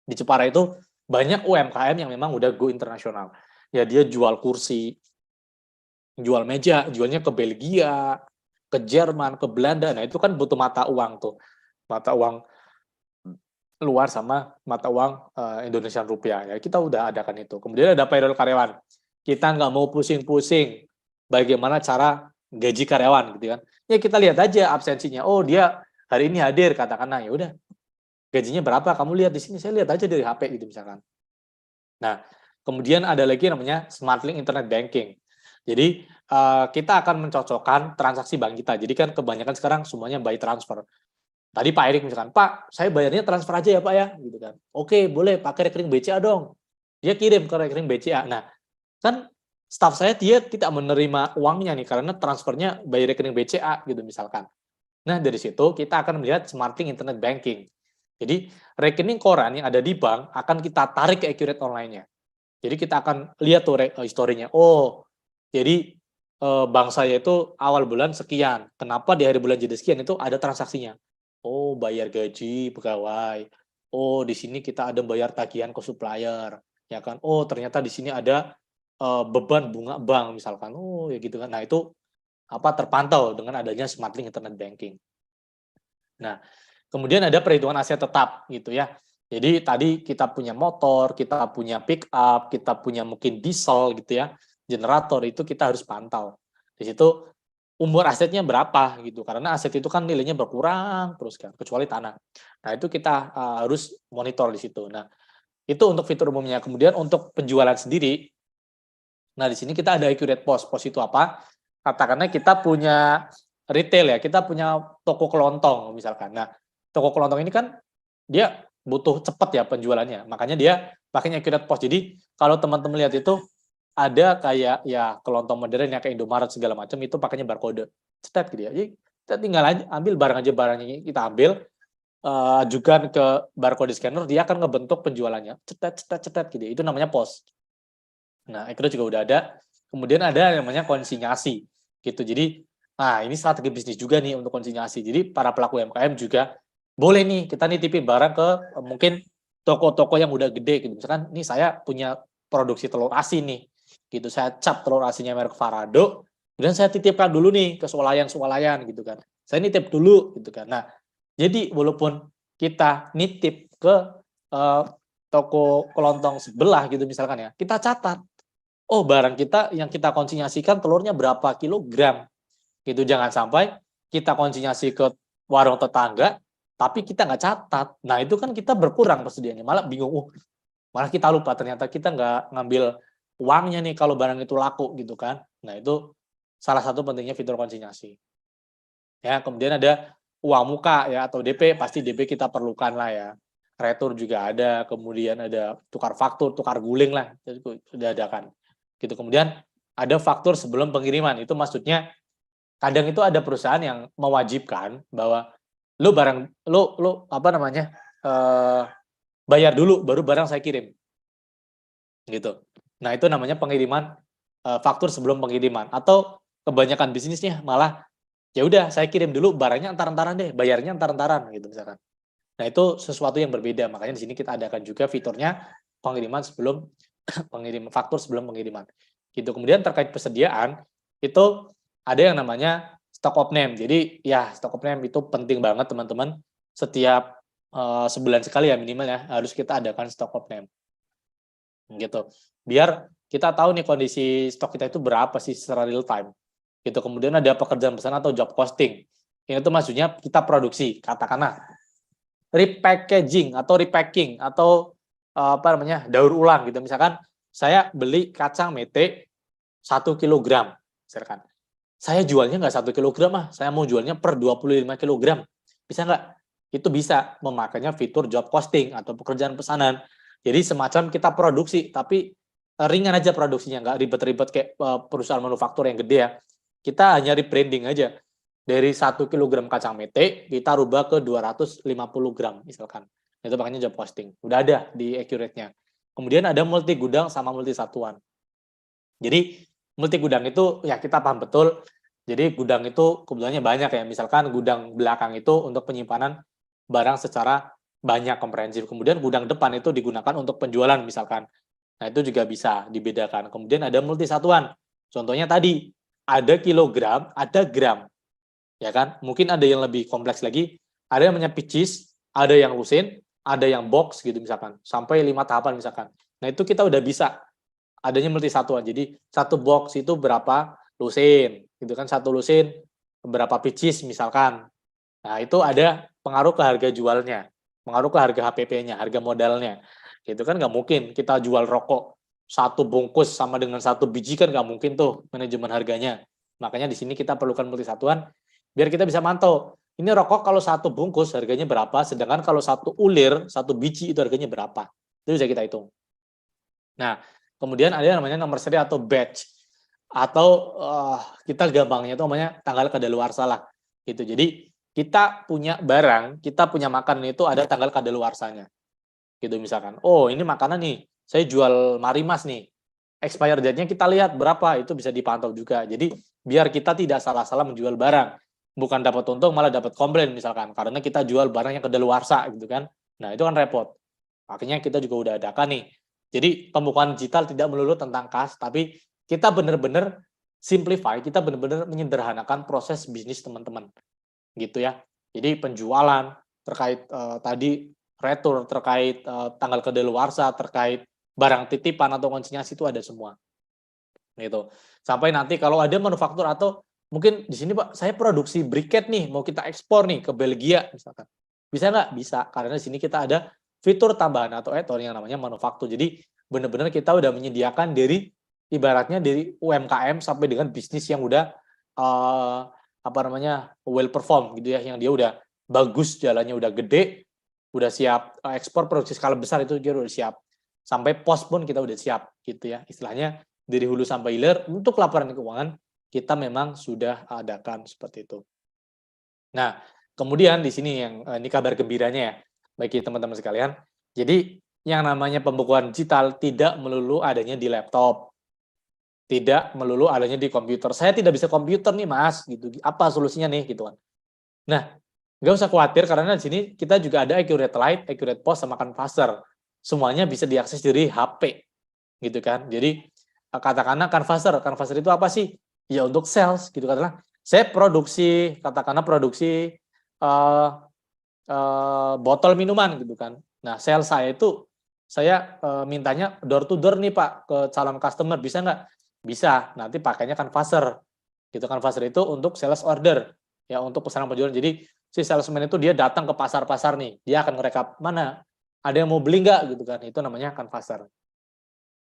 Di Jepara itu banyak UMKM yang memang udah go internasional. Ya, dia jual kursi, jual meja, jualnya ke Belgia, ke Jerman, ke Belanda. Nah, itu kan butuh mata uang tuh. Mata uang luar sama mata uang Indonesian rupiah. Ya, kita udah adakan itu. Kemudian ada payroll karyawan. Kita nggak mau pusing-pusing bagaimana cara gaji karyawan gitu kan. Ya kita lihat aja absensinya. Oh, dia hari ini hadir katakanlah, ya udah. Gajinya berapa? Kamu lihat di sini. Saya lihat aja dari HP gitu misalkan. Nah, kemudian ada lagi namanya Smart Link Internet Banking. Jadi kita akan mencocokkan transaksi bank kita. Jadi kan kebanyakan sekarang semuanya by transfer. Tadi Pak Erik misalkan, Pak, saya bayarnya transfer aja ya Pak ya, gitu kan. Oke, boleh pakai rekening BCA dong. Dia kirim ke rekening BCA. Nah, kan staff saya dia tidak menerima uangnya nih karena transfernya by rekening BCA gitu misalkan. Nah, dari situ kita akan melihat SmartLink Internet Banking. Jadi, rekening koran yang ada di bank akan kita tarik ke Accurate Online-nya. Jadi, kita akan lihat tuh historinya. Oh, jadi bank saya itu awal bulan sekian. Kenapa di hari bulan jadi sekian itu ada transaksinya? Oh, bayar gaji pegawai. Oh, di sini kita ada bayar tagihan ke supplier, ya kan? Oh, ternyata di sini ada beban bunga bank misalkan. Oh, ya gitu kan. Nah, itu terpantau dengan adanya SmartLink Internet Banking. Nah, kemudian ada perhitungan aset tetap gitu ya. Jadi tadi kita punya motor, kita punya pick up, kita punya mungkin diesel gitu ya, generator itu kita harus pantau. Di situ umur asetnya berapa gitu, karena aset itu kan nilainya berkurang terus kan, kecuali tanah. Nah itu kita harus monitor di situ. Nah itu untuk fitur umumnya. Kemudian untuk penjualan sendiri, nah di sini kita ada accurate POS. POS itu apa? Katakanlah kita punya retail ya, kita punya toko kelontong misalkan. Nah toko kelontong ini kan dia butuh cepat ya penjualannya, makanya dia pakainya accurate POS. Jadi kalau teman-teman lihat itu ada kayak ya kelontong modern yang kayak Indomaret segala macam itu pakainya barcode, cetet gitu ya. Jadi kita tinggal aja ambil barang aja, barangnya kita ambil, ajukan ke barcode scanner, dia akan ngebentuk penjualannya, cetet gitu. Itu namanya POS. Nah, itu juga udah ada. Kemudian ada yang namanya konsinyasi gitu. Jadi, nah ini strategi bisnis juga nih untuk konsinyasi. Jadi para pelaku UMKM juga boleh nih kita nitipin barang ke mungkin toko-toko yang udah gede gitu. Misalkan nih saya punya produksi telur asin nih. Gitu, saya cap telur asinnya merek Farado, kemudian saya titipkan dulu nih ke swalayan gitu kan. Saya nitip dulu gitu kan. Nah, jadi walaupun kita nitip ke toko kelontong sebelah gitu misalkan ya, kita catat. Oh, barang kita yang kita konsinyasikan telurnya berapa kilogram. Gitu, jangan sampai kita konsinyasi ke warung tetangga tapi kita nggak catat. Nah, itu kan kita berkurang persediaannya, malah bingung. Malah kita lupa ternyata kita nggak ngambil uangnya nih kalau barang itu laku gitu kan. Nah, itu salah satu pentingnya fitur konsinyasi. Ya, kemudian ada uang muka ya atau DP, pasti DP kita perlukan lah ya. Retur juga ada, kemudian ada tukar faktur, tukar guling lah, itu sudah ada kan. Gitu. Kemudian ada faktur sebelum pengiriman. Itu maksudnya kadang itu ada perusahaan yang mewajibkan bahwa lu bayar dulu baru barang saya kirim. Gitu. Nah, itu namanya pengiriman faktur sebelum pengiriman. Atau kebanyakan bisnisnya malah ya udah saya kirim dulu barangnya entar-entaran deh, bayarnya entar-entaran gitu misalkan. Nah, itu sesuatu yang berbeda. Makanya di sini kita adakan juga fiturnya pengiriman sebelum faktur sebelum pengiriman. Gitu. Kemudian terkait persediaan itu ada yang namanya stock of name. Jadi ya stock of name itu penting banget teman-teman. Setiap sebulan sekali ya minimal ya harus kita adakan stock of name. Gitu. Biar kita tahu nih kondisi stok kita itu berapa sih secara real time. Gitu. Kemudian ada pekerjaan pesanan atau job costing. Ini tuh maksudnya kita produksi, katakanlah repackaging atau repacking atau daur ulang gitu. Misalkan saya beli kacang mete 1 kilogram, misalkan. Saya jualnya nggak 1 kilogram saya mau jualnya per 25 kilogram. Bisa nggak? Itu bisa memakainya fitur job costing atau pekerjaan pesanan. Jadi semacam kita produksi, tapi ringan aja produksinya, nggak ribet-ribet kayak perusahaan manufaktur yang gede ya. Kita hanya rebranding aja. Dari 1 kilogram kacang mete, kita rubah ke 250 gram, misalkan. Itu makanya job costing. Udah ada di Accurate-nya. Kemudian ada multi gudang sama multi satuan. Jadi, multi gudang itu, ya kita paham betul. Jadi, gudang itu kebetulannya banyak ya. Misalkan gudang belakang itu untuk penyimpanan barang secara banyak komprehensif. Kemudian gudang depan itu digunakan untuk penjualan, misalkan. Nah, itu juga bisa dibedakan. Kemudian ada multi satuan. Contohnya tadi, ada kilogram, ada gram. Ya kan? Mungkin ada yang lebih kompleks lagi, ada yang namanya pieces, ada yang lusin, ada yang box gitu misalkan, sampai 5 tahapan misalkan. Nah, itu kita udah bisa adanya multi satuan. Jadi satu box itu berapa lusin, gitu kan, satu lusin berapa pieces misalkan. Nah, itu ada pengaruh ke harga jualnya, pengaruh ke harga HPP-nya, harga modalnya. Itu kan nggak mungkin kita jual rokok satu bungkus sama dengan satu biji kan nggak mungkin tuh manajemen harganya. Makanya di sini kita perlukan multi satuan biar kita bisa mantau. Ini rokok kalau satu bungkus harganya berapa, sedangkan kalau satu ulir, satu biji itu harganya berapa. Itu bisa kita hitung. Nah, kemudian ada yang namanya nomor seri atau batch. Atau kita gampangnya itu namanya tanggal kadaluarsa lah. Gitu. Jadi kita punya barang, kita punya makanan itu ada tanggal kadaluarsanya. Gitu misalkan. Oh, ini makanan nih, saya jual Marimas nih. Expired date-nya kita lihat berapa, itu bisa dipantau juga. Jadi biar kita tidak salah-salah menjual barang. Bukan dapat untung malah dapat komplain misalkan karena kita jual barang yang kadaluarsa gitu kan. Nah, itu kan repot. Makanya kita juga udah adakan nih. Jadi pembukuan digital tidak melulu tentang kas, tapi kita benar-benar simplify, kita benar-benar menyederhanakan proses bisnis teman-teman. Gitu ya. Jadi penjualan terkait tadi retur, terkait tanggal kadaluarsa, terkait barang titipan atau konsinyasi itu ada semua. Gitu. Sampai nanti kalau ada manufaktur atau mungkin di sini Pak, saya produksi briket nih, mau kita ekspor nih ke Belgia misalkan. Bisa nggak? Bisa, karena di sini kita ada fitur tambahan atau add-on yang namanya manufaktur. Jadi benar-benar kita udah menyediakan dari ibaratnya dari UMKM sampai dengan bisnis yang udah well perform gitu ya, yang dia udah bagus, jalannya udah gede, udah siap ekspor produksi skala besar itu dia udah siap. Sampai pos pun kita udah siap gitu ya. Istilahnya dari hulu sampai hilir untuk laporan keuangan kita memang sudah adakan seperti itu. Nah, kemudian di sini yang ini kabar gembiranya ya, bagi teman-teman sekalian. Jadi yang namanya pembukuan digital tidak melulu adanya di laptop, tidak melulu adanya di komputer. Saya tidak bisa komputer nih Mas, gitu. Apa solusinya nih, gitu kan? Nah, nggak usah khawatir karena di sini kita juga ada Accurate Light, Accurate Post sama Canvasser. Semuanya bisa diakses dari HP, gitu kan? Jadi katakanlah Canvasser itu apa sih? Ya untuk sales gitu katakanlah. Saya katakanlah produksi botol minuman gitu kan. Nah, sales saya itu saya mintanya door to door nih Pak ke calon customer, bisa nggak? Bisa. Nanti pakainya Canvasser. Gitu Canvasser itu untuk sales order ya, untuk pesanan penjualan. Jadi si salesman itu dia datang ke pasar-pasar nih, dia akan merekap mana ada yang mau beli nggak gitu kan. Itu namanya Canvasser.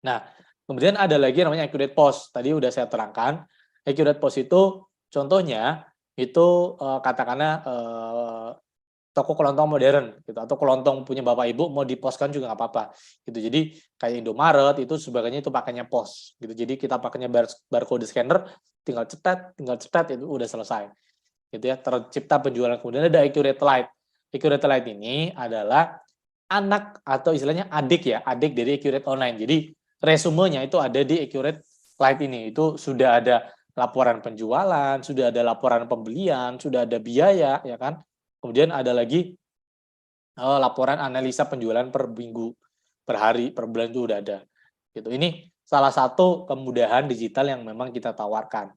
Nah, kemudian ada lagi namanya Accurate Post. Tadi udah saya terangkan. Accurate Post itu contohnya itu katakanlah toko kelontong modern gitu atau kelontong punya bapak ibu mau diposkan juga nggak apa-apa gitu. Jadi kayak Indomaret itu sebagainya itu pakainya pos gitu. Jadi kita pakainya barcode scanner, tinggal cetat itu udah selesai. Gitu ya, tercipta penjualan. Kemudian ada Accurate Light. Accurate Light ini adalah anak atau istilahnya adik dari Accurate Online. Jadi resumenya itu ada di Accurate Light ini. Itu sudah ada laporan penjualan, sudah ada laporan pembelian, sudah ada biaya, ya kan? Kemudian ada lagi laporan analisa penjualan per minggu. per hari, per bulan itu udah ada. Gitu. Ini salah satu kemudahan digital yang memang kita tawarkan.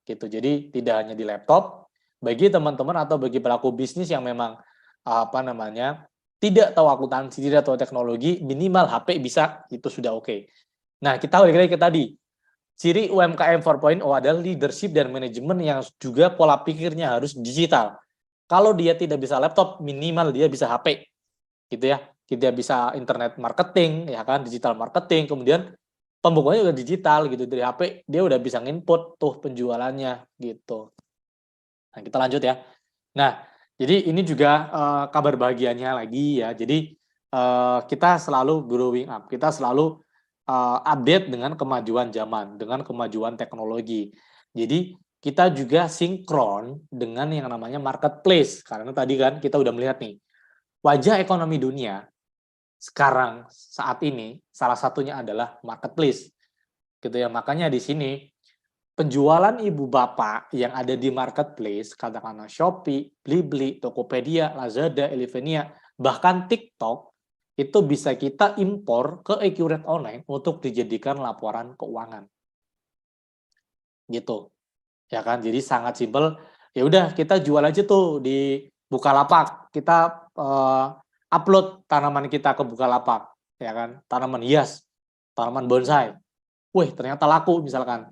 Gitu. Jadi tidak hanya di laptop, bagi teman-teman atau bagi pelaku bisnis yang memang tidak tahu akuntansi, tidak tahu teknologi, minimal HP bisa, itu sudah oke. Nah, kita balik lagi ke tadi. Ciri UMKM 4.0 adalah leadership dan manajemen yang juga pola pikirnya harus digital. Kalau dia tidak bisa laptop, minimal dia bisa HP. Gitu ya. Dia bisa internet marketing, ya kan, digital marketing, kemudian pembukuannya udah digital gitu, dari HP dia udah bisa nginput tuh penjualannya gitu. Nah, kita lanjut ya. Nah, jadi ini juga kabar bahagianya lagi ya. Jadi kita selalu growing up, kita selalu update dengan kemajuan zaman, dengan kemajuan teknologi. Jadi kita juga sinkron dengan yang namanya marketplace. Karena tadi kan kita udah melihat nih, wajah ekonomi dunia sekarang saat ini salah satunya adalah marketplace. Gitu ya. Makanya di sini penjualan ibu bapak yang ada di marketplace, katakanlah Shopee, Blibli, Tokopedia, Lazada, Elevenia, bahkan TikTok, itu bisa kita impor ke Accurate Online untuk dijadikan laporan keuangan. Gitu. Ya kan? Jadi sangat simpel. Ya udah, kita jual aja tuh di Bukalapak. Kita upload tanaman kita ke Bukalapak, ya kan? Tanaman hias, tanaman bonsai. Wih, ternyata laku misalkan.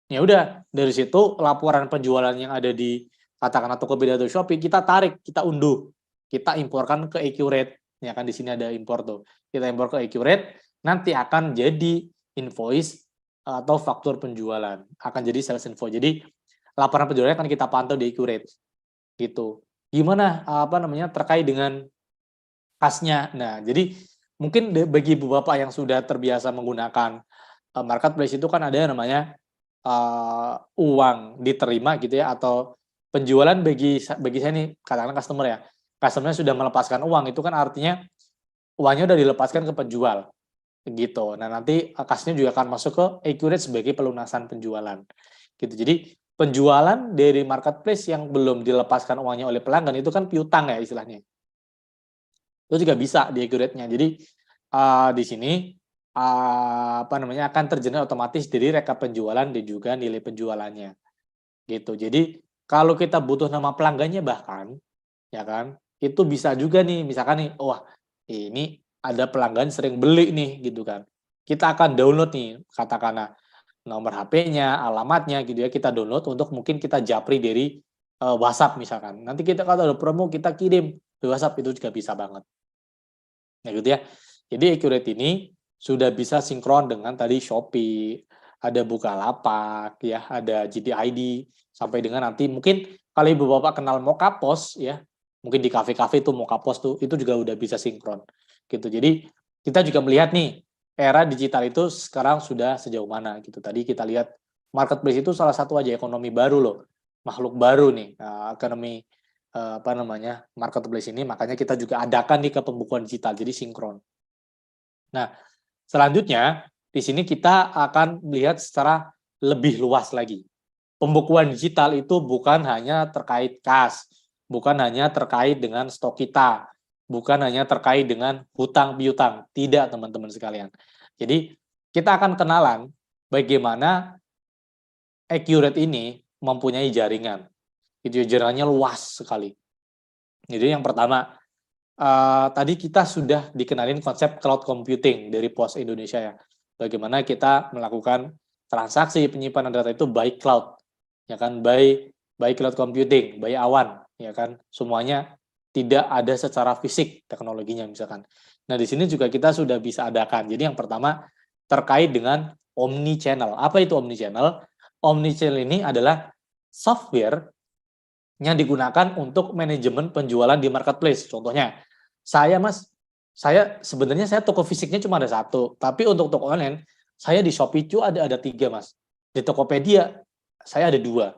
Ya udah, dari situ laporan penjualan yang ada di katakanlah Tokopedia atau Shopee kita tarik, kita unduh, kita imporkan ke Accurate. Ya kan, di sini ada impor tuh. Kita impor ke Accurate, nanti akan jadi invoice atau faktur penjualan, akan jadi sales info. Jadi laporan penjualannya akan kita pantau di Accurate. Gitu. Gimana terkait dengan kasnya? Nah, jadi mungkin bagi ibu bapak yang sudah terbiasa menggunakan marketplace itu kan ada yang namanya uang diterima gitu ya, atau penjualan bagi saya nih, katakanlah customer ya, customer sudah melepaskan uang, itu kan artinya uangnya udah dilepaskan ke penjual gitu. Nah, nanti kasnya juga akan masuk ke Accurate sebagai pelunasan penjualan gitu. Jadi penjualan dari marketplace yang belum dilepaskan uangnya oleh pelanggan itu kan piutang ya istilahnya. Itu juga bisa di Accurate-nya. Jadi di sini akan tergenerate otomatis dari rekap penjualan dan juga nilai penjualannya. Gitu. Jadi kalau kita butuh nama pelanggannya bahkan ya kan, itu bisa juga nih, misalkan nih, wah, ini ada pelanggan sering beli nih gitu kan. Kita akan download nih katakanlah nomor HP-nya, alamatnya gitu ya, kita download untuk mungkin kita japri dari WhatsApp misalkan. Nanti kita kalau ada promo kita kirim di WhatsApp, itu juga bisa banget. Nah gitu ya. Jadi Accurate ini sudah bisa sinkron dengan tadi Shopee, ada Bukalapak, ya, ada JDID, sampai dengan nanti mungkin kalau ibu bapak kenal Mokapos ya, mungkin di kafe-kafe tuh Mokapos tuh, itu juga udah bisa sinkron. Gitu. Jadi kita juga melihat nih, era digital itu sekarang sudah sejauh mana gitu. Tadi kita lihat marketplace itu salah satu aja ekonomi baru loh, makhluk baru nih, ekonomi marketplace ini, makanya kita juga adakan nih ke pembukuan digital, jadi sinkron. Nah, selanjutnya di sini kita akan melihat secara lebih luas lagi. Pembukuan digital itu bukan hanya terkait kas, bukan hanya terkait dengan stok kita, bukan hanya terkait dengan hutang piutang, tidak teman-teman sekalian. Jadi kita akan kenalan bagaimana Accurate ini mempunyai jaringan. Itu jaringannya luas sekali. Jadi yang pertama, tadi kita sudah dikenalin konsep cloud computing dari Pos Indonesia ya. Bagaimana kita melakukan transaksi penyimpanan data itu by cloud, ya kan, by cloud computing, by awan, ya kan, semuanya tidak ada secara fisik teknologinya misalkan. Nah, di sini juga kita sudah bisa adakan. Jadi yang pertama terkait dengan omni-channel. Apa itu omni-channel? Omni-channel ini adalah software yang digunakan untuk manajemen penjualan di marketplace. Contohnya, saya sebenarnya toko fisiknya cuma ada satu, tapi untuk toko online, saya di Shopee itu ada 3 Mas. Di Tokopedia saya ada 2.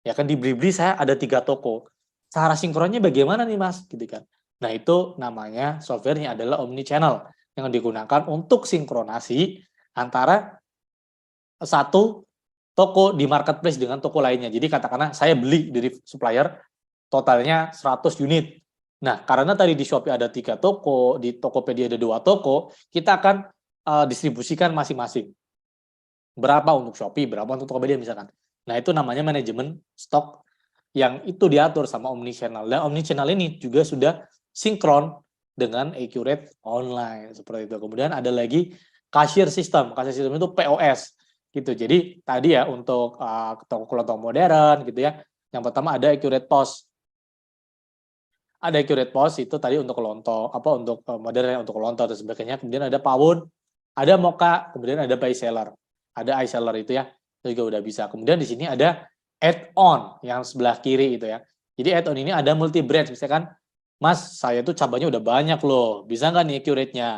Ya kan, di Blibli saya ada 3 toko. Cara sinkronnya bagaimana nih Mas? Gitu kan. Nah, itu namanya softwarenya adalah omni-channel yang digunakan untuk sinkronasi antara satu toko di marketplace dengan toko lainnya. Jadi katakanlah saya beli dari supplier totalnya 100 unit. Nah, karena tadi di Shopee ada 3 toko, di Tokopedia ada 2 toko, kita akan distribusikan masing-masing. Berapa untuk Shopee, berapa untuk Tokopedia misalkan. Nah, itu namanya manajemen stok yang itu diatur sama omnichannel. Dan omnichannel ini juga sudah sinkron dengan Accurate Online seperti itu. Kemudian ada lagi cashier system. Cashier system itu POS gitu. Jadi tadi ya untuk toko kelontong modern gitu ya. Yang pertama ada Accurate POS. Ada Accurate POS itu tadi untuk kelontong untuk modern untuk kelontong dan sebagainya. Kemudian ada Pawun, ada Moka, kemudian ada buy seller. Ada iSeller itu ya. Itu juga udah bisa. Kemudian di sini ada add-on yang sebelah kiri itu ya. Jadi add-on ini ada multi branch, misalkan Mas, saya tuh cabangnya udah banyak loh. Bisa nggak nih Accurate-nya?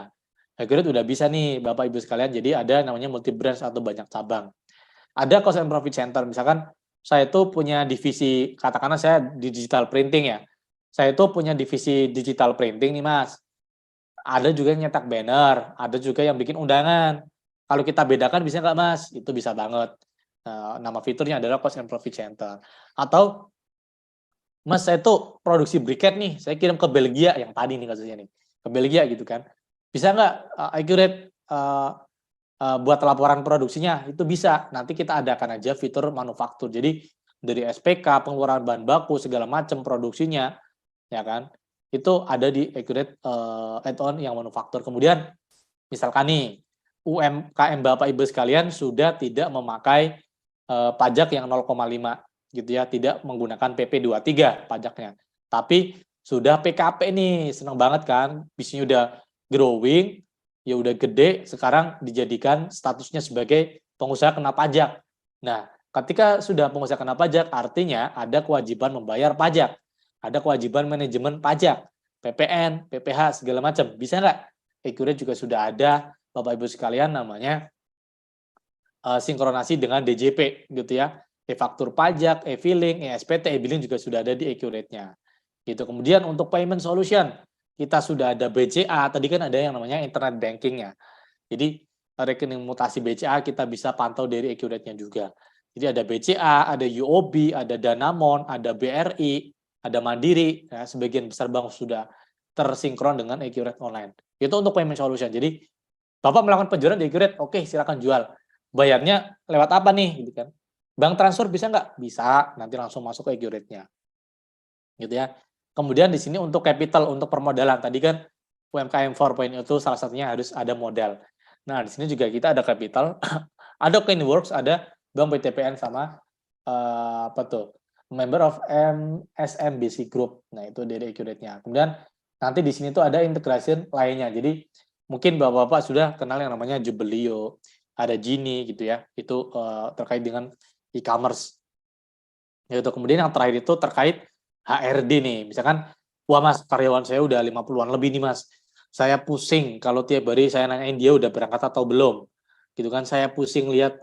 Accurate udah bisa nih Bapak Ibu sekalian. Jadi ada namanya multi branch atau banyak cabang. Ada cost and profit center, misalkan saya tuh punya divisi, katakanlah saya di digital printing ya. Saya tuh punya divisi digital printing nih Mas. Ada juga yang nyetak banner, ada juga yang bikin undangan. Kalau kita bedakan bisa nggak Mas? Itu bisa banget. Nama fiturnya adalah cost and profit center. Atau Mas, saya tuh produksi briket nih, saya kirim ke Belgia yang tadi nih kasusnya nih, ke Belgia gitu kan. Bisa nggak Accurate buat laporan produksinya? Itu bisa. Nanti kita adakan aja fitur manufaktur. Jadi dari SPK, pengeluaran bahan baku, segala macam produksinya, ya kan? Itu ada di Accurate add-on yang manufaktur. Kemudian misalkan nih UMKM Bapak Ibu sekalian sudah tidak memakai pajak yang 0,5 gitu ya, tidak menggunakan PP23 pajaknya. Tapi sudah PKP nih, senang banget kan, bisnisnya udah growing, ya udah gede, sekarang dijadikan statusnya sebagai pengusaha kena pajak. Nah, ketika sudah pengusaha kena pajak, artinya ada kewajiban membayar pajak, ada kewajiban manajemen pajak, PPN, PPH, segala macam. Bisa nggak? Accurate juga sudah ada, Bapak Ibu sekalian, namanya sinkronasi dengan DJP gitu ya. E-faktur pajak, e-filing, e-SPT, e-billing juga sudah ada di Accurate-nya. Gitu. Kemudian untuk payment solution, kita sudah ada BCA, tadi kan ada yang namanya internet banking ya. Jadi rekening mutasi BCA kita bisa pantau dari Accurate-nya juga. Jadi ada BCA, ada UOB, ada Danamon, ada BRI, ada Mandiri, ya, sebagian besar bank sudah tersinkron dengan Accurate Online. Itu untuk payment solution. Jadi Bapak melakukan penjualan di Accurate, oke silakan jual. Bayarnya lewat apa nih? Gitu kan. Bank transfer bisa nggak? Bisa, nanti langsung masuk ke Accurate-nya. Gitu ya. Kemudian di sini untuk capital, untuk permodalan. Tadi kan UMKM 4.0 itu salah satunya harus ada modal. Nah, di sini juga kita ada capital, ada Coinworks, ada Bank BTPN sama apa tuh? Member of SMBC Group. Nah, itu dari Accurate-nya. Kemudian nanti di sini tuh ada integrasi lainnya. Jadi mungkin Bapak-bapak sudah kenal yang namanya Jubelio, ada Genie gitu ya. Itu terkait dengan e-commerce. Yaitu kemudian yang terakhir itu terkait HRD nih. Misalkan, wah Mas, karyawan saya udah 50-an lebih nih Mas. Saya pusing kalau tiap hari saya nanyain dia udah berangkat atau belum. Gitu kan, saya pusing lihat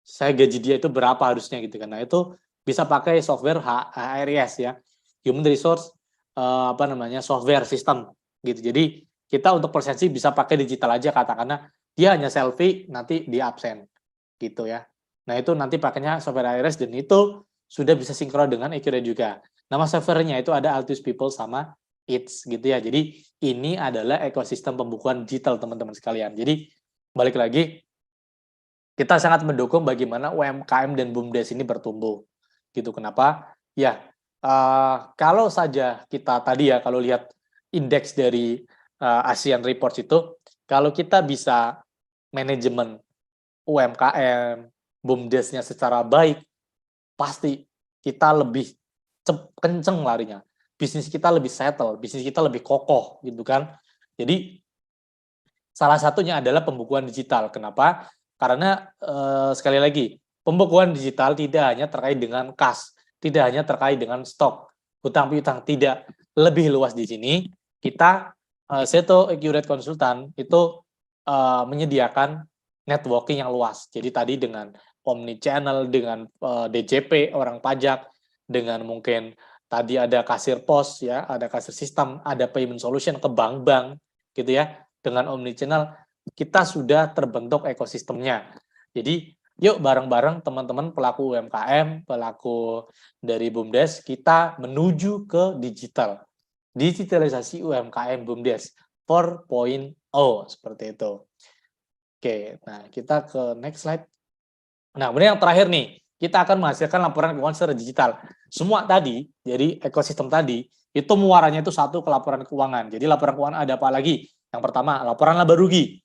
saya gaji dia itu berapa harusnya gitu kan. Nah, itu bisa pakai software HRIS ya. Human Resource software system gitu. Jadi kita untuk presensi bisa pakai digital aja katakanlah dia hanya selfie nanti di absen gitu ya. Nah, itu nanti pakainya software HRIS dan itu sudah bisa sinkron dengan Accurate juga. Nama softwarenya itu ada Altius People sama It's gitu ya. Jadi ini adalah ekosistem pembukuan digital teman-teman sekalian. Jadi balik lagi kita sangat mendukung bagaimana UMKM dan BUMDes ini bertumbuh. Gitu. Kenapa? Ya, kalau saja kita tadi ya kalau lihat indeks dari ASEAN Reports itu, kalau kita bisa manajemen UMKM, BUMDes-nya secara baik, pasti kita lebih kenceng larinya. Bisnis kita lebih settle, bisnis kita lebih kokoh gitu kan. Jadi salah satunya adalah pembukuan digital. Kenapa? Karena sekali lagi, pembukuan digital tidak hanya terkait dengan kas, tidak hanya terkait dengan stok, hutang piutang, tidak. Lebih luas di sini, kita Seto Accurate Consultant itu menyediakan networking yang luas. Jadi tadi dengan omni-channel, dengan DJP, orang pajak, dengan mungkin tadi ada kasir pos, ya, ada kasir sistem, ada payment solution ke bank-bank, gitu ya. Dengan omni-channel, kita sudah terbentuk ekosistemnya. Jadi, yuk bareng-bareng teman-teman pelaku UMKM, pelaku dari BUMDes, kita menuju ke digital. digitalisasi UMKM BUMDes 4.0 seperti itu. Oke, nah kita ke next slide. Nah, kemudian yang terakhir nih, kita akan menghasilkan laporan keuangan secara digital. Semua tadi, jadi ekosistem tadi, itu muaranya itu satu ke laporan keuangan. Jadi laporan keuangan ada apa lagi? Yang pertama, laporan laba rugi.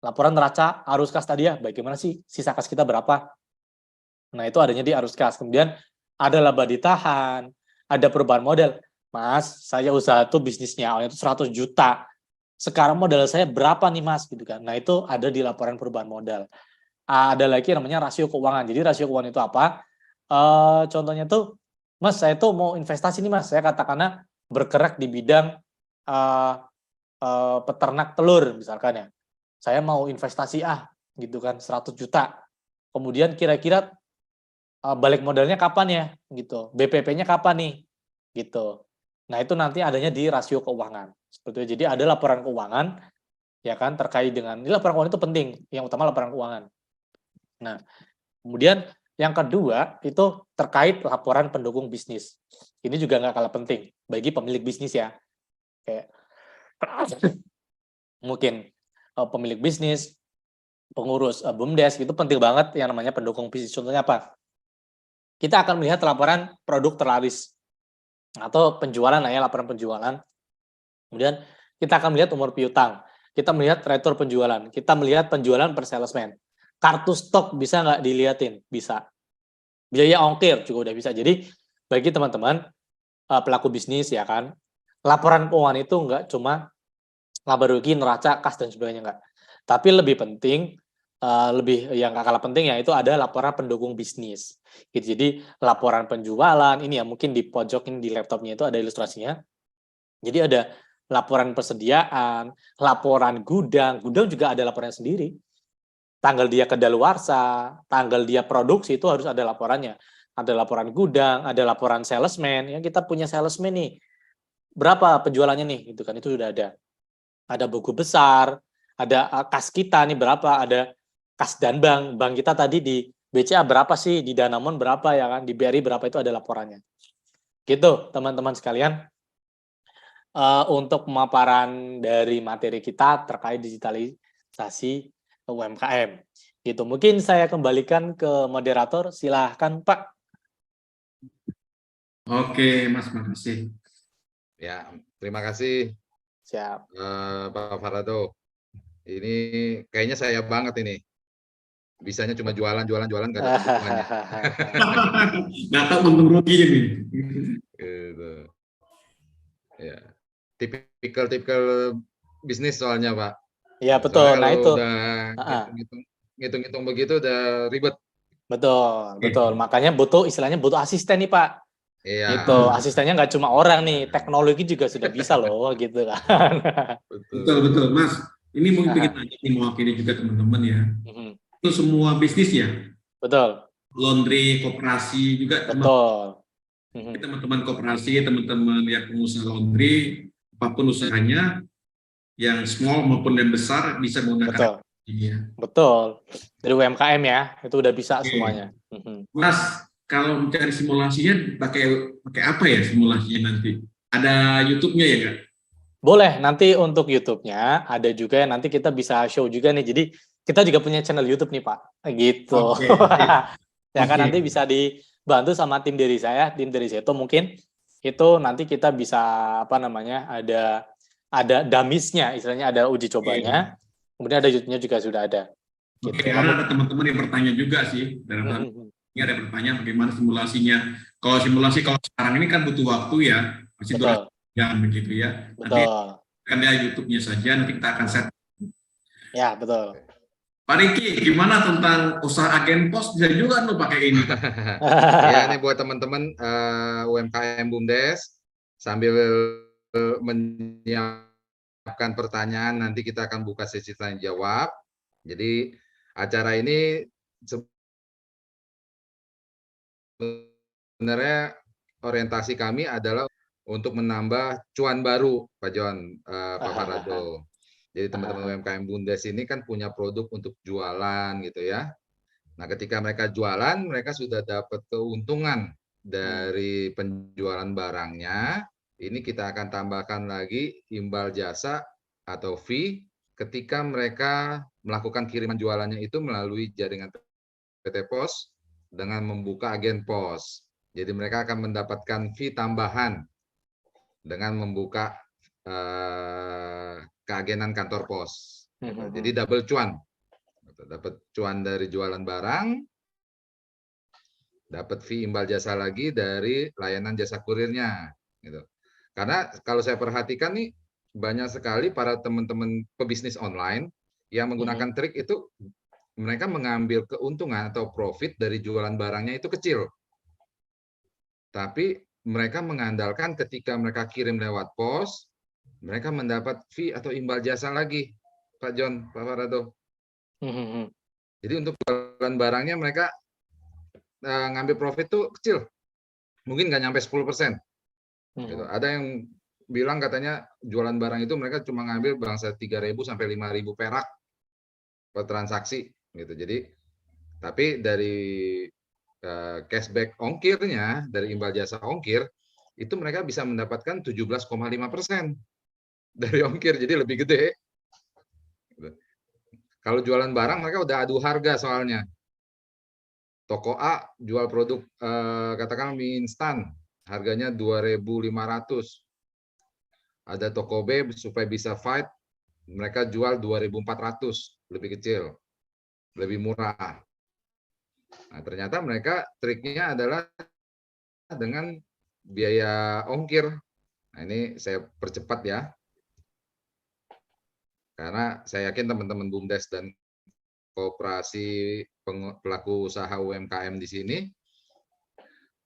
Laporan neraca arus kas tadi ya, bagaimana sih sisa kas kita berapa? Nah, itu adanya di arus kas. Kemudian ada laba ditahan, ada perubahan modal. Mas, saya usaha tuh bisnisnya awalnya itu 100 juta. Sekarang modal saya berapa nih Mas gitu kan. Nah, itu ada di laporan perubahan modal. Ada lagi namanya rasio keuangan. Jadi rasio keuangan itu apa? Contohnya tuh, Mas, saya tuh mau investasi nih Mas. Saya katakanlah bergerak di bidang peternak telur misalkan ya. Saya mau investasi gitu kan 100 juta. Kemudian kira-kira balik modalnya kapan ya gitu. BPP-nya kapan nih gitu. Nah, itu nanti adanya di rasio keuangan. Seperti itu. Jadi ada laporan keuangan ya kan terkait dengan ini laporan keuangan itu penting. Yang utama laporan keuangan. Nah, kemudian yang kedua itu terkait laporan pendukung bisnis. Ini juga nggak kalah penting bagi pemilik bisnis ya. Kayak mungkin pemilik bisnis, pengurus BUMDes itu penting banget yang namanya pendukung bisnis. Contohnya apa? Kita akan melihat laporan produk terlaris atau penjualan ya, laporan penjualan. Kemudian kita akan melihat umur piutang. Kita melihat retur penjualan. Kita melihat penjualan per salesman. Kartu stok bisa nggak dilihatin? Bisa. Biaya ongkir juga udah bisa. Jadi bagi teman-teman pelaku bisnis ya kan, laporan keuangan itu nggak cuma laba rugi, neraca, kas dan sebagainya nggak. Tapi lebih penting, lebih yang nggak kalah penting ya itu ada laporan pendukung bisnis. Gitu. Jadi laporan penjualan ini ya mungkin di pojok ini di laptopnya itu ada ilustrasinya. Jadi ada laporan persediaan, laporan gudang juga ada laporannya sendiri. Tanggal dia kedaluarsa, tanggal dia produksi itu harus ada laporannya. Ada laporan gudang, ada laporan salesman. Ya kita punya salesman nih, berapa penjualannya nih, gitu kan itu sudah ada. Ada buku besar, ada kas kita nih berapa, ada kas dan bank kita tadi di BCA berapa sih, di Danamon berapa ya kan, di BRI berapa itu ada laporannya. Gitu teman-teman sekalian. Untuk pemaparan dari materi kita terkait digitalisasi UMKM. Gitu. Mungkin saya kembalikan ke moderator. Silahkan Pak. Oke, Mas, makasih. Ya, terima kasih Siap. Pak Farado. Ini kayaknya saya banget ini. Bisanya cuma jualan nggak ada kebutuhannya. Nggak tahu untung rugi ini. Gitu. Ya, tipikal bisnis soalnya Pak. Iya betul. Soalnya Nah kalau itu. udah ngitung-ngitung begitu udah ribet. Betul. Makanya istilahnya butuh asisten nih Pak. Iya. Gitu. Asistennya nggak cuma orang nih, teknologi juga sudah bisa loh, gitu kan. Betul, Mas. Ini mungkin pengen nanya nih mewakili juga teman-teman ya. Itu semua bisnis ya. Betul. Laundry, koperasi juga. Betul. Teman-teman koperasi, teman-teman yang pengusaha laundry, apapun usahanya, yang small maupun yang besar bisa menggunakan. Betul. Dari UMKM ya, itu udah bisa semuanya. Mas, kalau mencari simulasinya pakai apa ya simulasinya nanti? Ada YouTube-nya ya nggak? Boleh, nanti untuk YouTube-nya ada juga nanti kita bisa show juga nih. Jadi kita juga punya channel YouTube nih Pak. Gitu. Ya kan nanti bisa dibantu sama tim dari saya itu mungkin itu nanti kita bisa ada damisnya, istilahnya ada uji cobanya. Kemudian ada YouTube-nya juga sudah ada. Gitu. Karena ada teman-teman yang bertanya juga sih. Ini ada bertanya bagaimana simulasinya. Kalau sekarang ini kan butuh waktu ya. Masih berapa jam begitu ya. Nanti kan ada YouTube-nya saja, nanti kita akan set. Ya, betul. Pak Riki, gimana tentang usaha agen pos? Bisa juga lo pakai ini. Ya, ini buat teman-teman UMKM BUMDes sambil menyiapkan pertanyaan, nanti kita akan buka sesi tanya jawab. Jadi acara ini sebenarnya orientasi kami adalah untuk menambah cuan baru, Pak John, Pak Farado. Jadi teman-teman UMKM BUMDes ini kan punya produk untuk jualan gitu ya. Nah, ketika mereka jualan, mereka sudah dapat keuntungan dari penjualan barangnya, ini kita akan tambahkan lagi imbal jasa atau fee ketika mereka melakukan kiriman jualannya itu melalui jaringan PT Pos dengan membuka agen pos. Jadi mereka akan mendapatkan fee tambahan dengan membuka keagenan kantor pos. Jadi double cuan. Dapat cuan dari jualan barang, dapat fee imbal jasa lagi dari layanan jasa kurirnya. Gitu. Karena kalau saya perhatikan nih, banyak sekali para teman-teman pebisnis online yang menggunakan trik itu, mereka mengambil keuntungan atau profit dari jualan barangnya itu kecil. Tapi mereka mengandalkan ketika mereka kirim lewat pos, mereka mendapat fee atau imbal jasa lagi, Pak John, Pak Farado. Jadi untuk jualan barangnya mereka ngambil profit tuh kecil, mungkin nggak nyampe 10%. Gitu. Ada yang bilang katanya jualan barang itu mereka cuma ngambil bangsa 3.000 sampai 5.000 perak per transaksi, gitu. Jadi, tapi dari cashback ongkirnya, dari imbal jasa ongkir, itu mereka bisa mendapatkan 17,5% dari ongkir, jadi lebih gede. Kalau jualan barang mereka udah adu harga soalnya. Toko A jual produk katakan mie instan, harganya 2.500. Ada toko B supaya bisa fight, mereka jual 2.400, lebih kecil, lebih murah. Nah, ternyata mereka triknya adalah dengan biaya ongkir. Nah, ini saya percepat ya. Karena saya yakin teman-teman BUMDes dan koperasi pelaku usaha UMKM di sini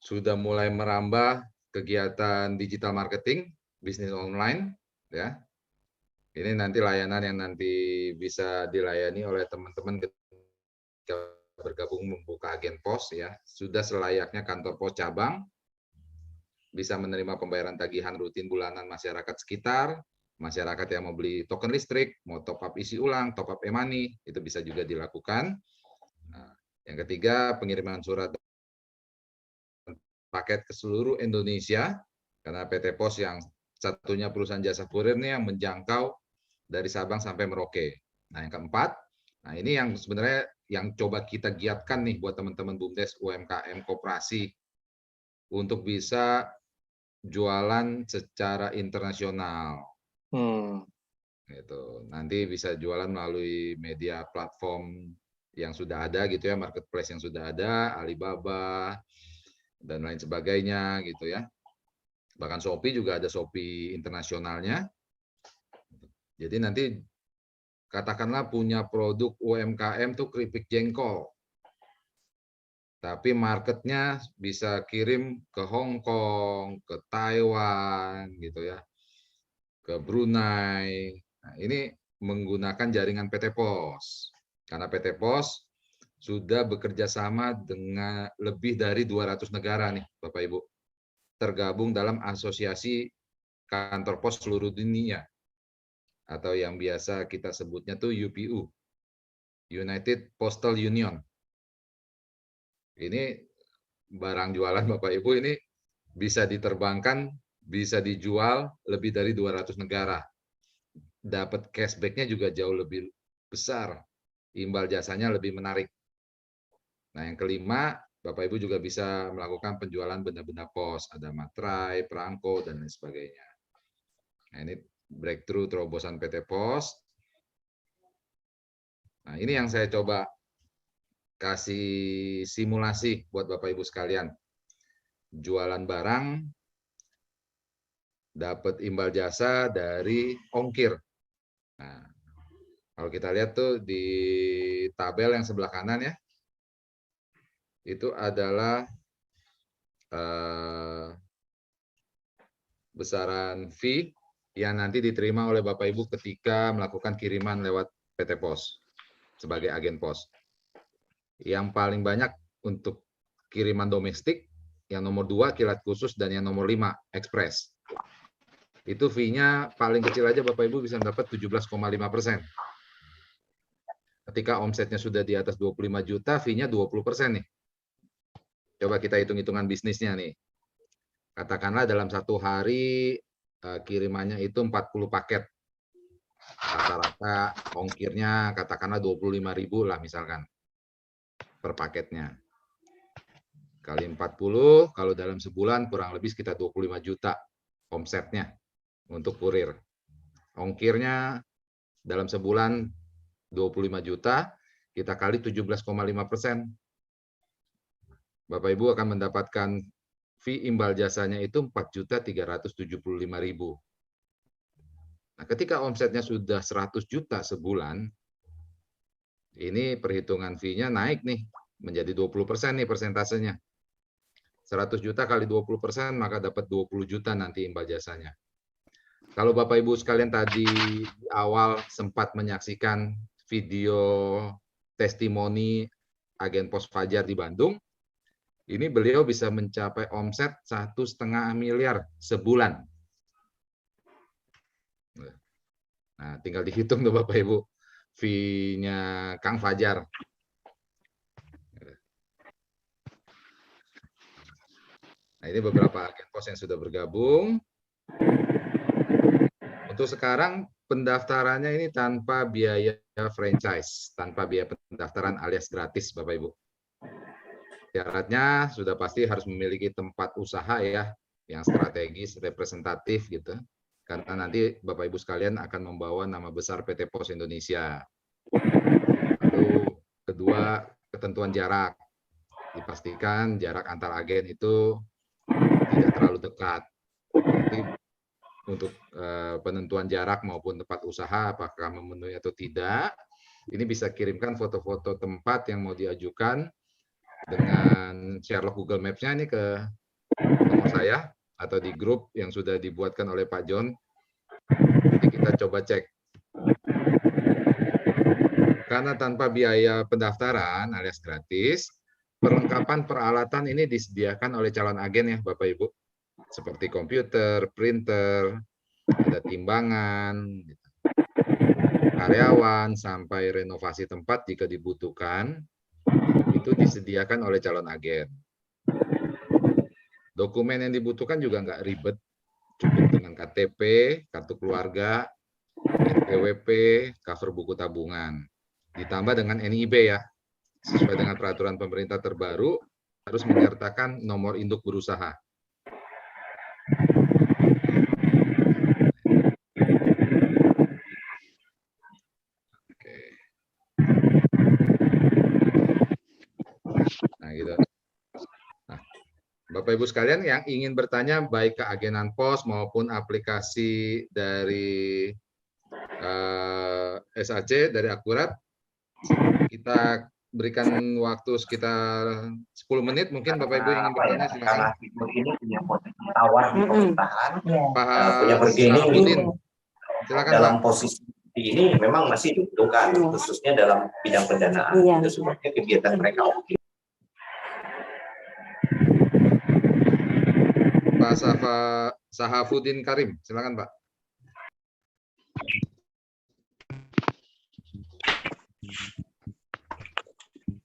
sudah mulai merambah kegiatan digital marketing, bisnis online, ya. Ini nanti layanan yang nanti bisa dilayani oleh teman-teman ketika bergabung membuka agen pos, ya. Sudah selayaknya kantor pos cabang bisa menerima pembayaran tagihan rutin bulanan masyarakat sekitar, masyarakat yang mau beli token listrik, mau top up isi ulang, top up e-money, itu bisa juga dilakukan. Nah, yang ketiga, pengiriman surat paket ke seluruh Indonesia, karena PT Pos yang satunya perusahaan jasa kurir ini yang menjangkau dari Sabang sampai Merauke. Nah, yang keempat, nah ini yang sebenarnya yang coba kita giatkan nih buat teman-teman BUMDes UMKM koperasi untuk bisa jualan secara internasional. Gitu. Nanti bisa jualan melalui media platform yang sudah ada gitu ya, marketplace yang sudah ada, Alibaba dan lain sebagainya gitu ya. Bahkan Shopee juga ada Shopee internasionalnya. Jadi nanti katakanlah punya produk UMKM tuh keripik jengkol. Tapi marketnya bisa kirim ke Hong Kong, ke Taiwan gitu ya, ke Brunei. Nah, ini menggunakan jaringan PT Pos. Karena PT Pos sudah bekerja sama dengan lebih dari 200 negara nih, Bapak Ibu. Tergabung dalam asosiasi kantor pos seluruh dunia. Atau yang biasa kita sebutnya tuh UPU. United Postal Union. Ini barang jualan Bapak Ibu ini bisa diterbangkan, bisa dijual lebih dari 200 negara. Dapat cashback-nya juga jauh lebih besar. Imbal jasanya lebih menarik. Nah, yang kelima, Bapak Ibu juga bisa melakukan penjualan benda-benda pos, ada materai, perangko, dan lain sebagainya. Nah, ini breakthrough terobosan PT Pos. Nah, ini yang saya coba kasih simulasi buat Bapak Ibu sekalian. Jualan barang, dapat imbal jasa dari ongkir. Nah, kalau kita lihat tuh di tabel yang sebelah kanan ya, itu adalah besaran fee yang nanti diterima oleh Bapak Ibu ketika melakukan kiriman lewat PT Pos sebagai agen pos. Yang paling banyak untuk kiriman domestik, yang nomor 2 kilat khusus, dan yang nomor 5 ekspres. Itu fee-nya paling kecil aja Bapak Ibu bisa mendapat 17,5%. Ketika omsetnya sudah di atas 25 juta, fee-nya 20% nih. Coba kita hitung-hitungan bisnisnya nih. Katakanlah dalam satu hari kirimannya itu 40 paket. Rata-rata ongkirnya katakanlah 25.000 lah misalkan per paketnya. Kali 40, kalau dalam sebulan kurang lebih sekitar 25 juta omsetnya untuk kurir. Ongkirnya dalam sebulan 25 juta, kita kali 17,5%. Bapak Ibu akan mendapatkan fee imbal jasanya itu 4.375.000. Nah, ketika omsetnya sudah 100 juta sebulan, ini perhitungan fee-nya naik nih, menjadi 20% nih persentasenya. 100 juta kali 20%, maka dapat 20 juta nanti imbal jasanya. Kalau Bapak Ibu sekalian tadi di awal sempat menyaksikan video testimoni agen Pos Fajar di Bandung, ini beliau bisa mencapai omset 1,5 miliar sebulan. Nah, tinggal dihitung tuh Bapak Ibu, fee-nya Kang Fajar. Nah, ini beberapa agen pos yang sudah bergabung. Untuk sekarang pendaftarannya ini tanpa biaya franchise, tanpa biaya pendaftaran alias gratis, Bapak Ibu. Syaratnya sudah pasti harus memiliki tempat usaha ya, yang strategis, representatif gitu. Karena nanti Bapak Ibu sekalian akan membawa nama besar PT Pos Indonesia. Lalu kedua, ketentuan jarak. Dipastikan jarak antar agen itu tidak terlalu dekat. Nanti untuk penentuan jarak maupun tempat usaha apakah memenuhi atau tidak, ini bisa kirimkan foto-foto tempat yang mau diajukan dengan share log Google Maps-nya ini ke nomor saya atau di grup yang sudah dibuatkan oleh Pak John. Nanti kita coba cek. Karena tanpa biaya pendaftaran alias gratis, perlengkapan peralatan ini disediakan oleh calon agen ya Bapak Ibu. Seperti komputer, printer, ada timbangan, karyawan, sampai renovasi tempat jika dibutuhkan, itu disediakan oleh calon agen. Dokumen yang dibutuhkan juga nggak ribet, cukup dengan KTP, kartu keluarga, NPWP, cover buku tabungan. Ditambah dengan NIB ya, sesuai dengan peraturan pemerintah terbaru, harus menyertakan nomor induk berusaha. Oke. Nah, gitu. Nah, Bapak Ibu sekalian yang ingin bertanya baik ke agenan pos maupun aplikasi dari SAC, dari Akurat, kita berikan waktu sekitar 10 menit mungkin Bapak Ibu ingin bertanya silakan. Ini punya potensi tawar di pemerintahan, punya bergening silakan dalam Pak. posisi ini memang masih dibutuhkan, khususnya dalam bidang pendanaan. Itu sebabnya kegiatan mereka oke. Pak Sahafuddin Karim, silakan Pak.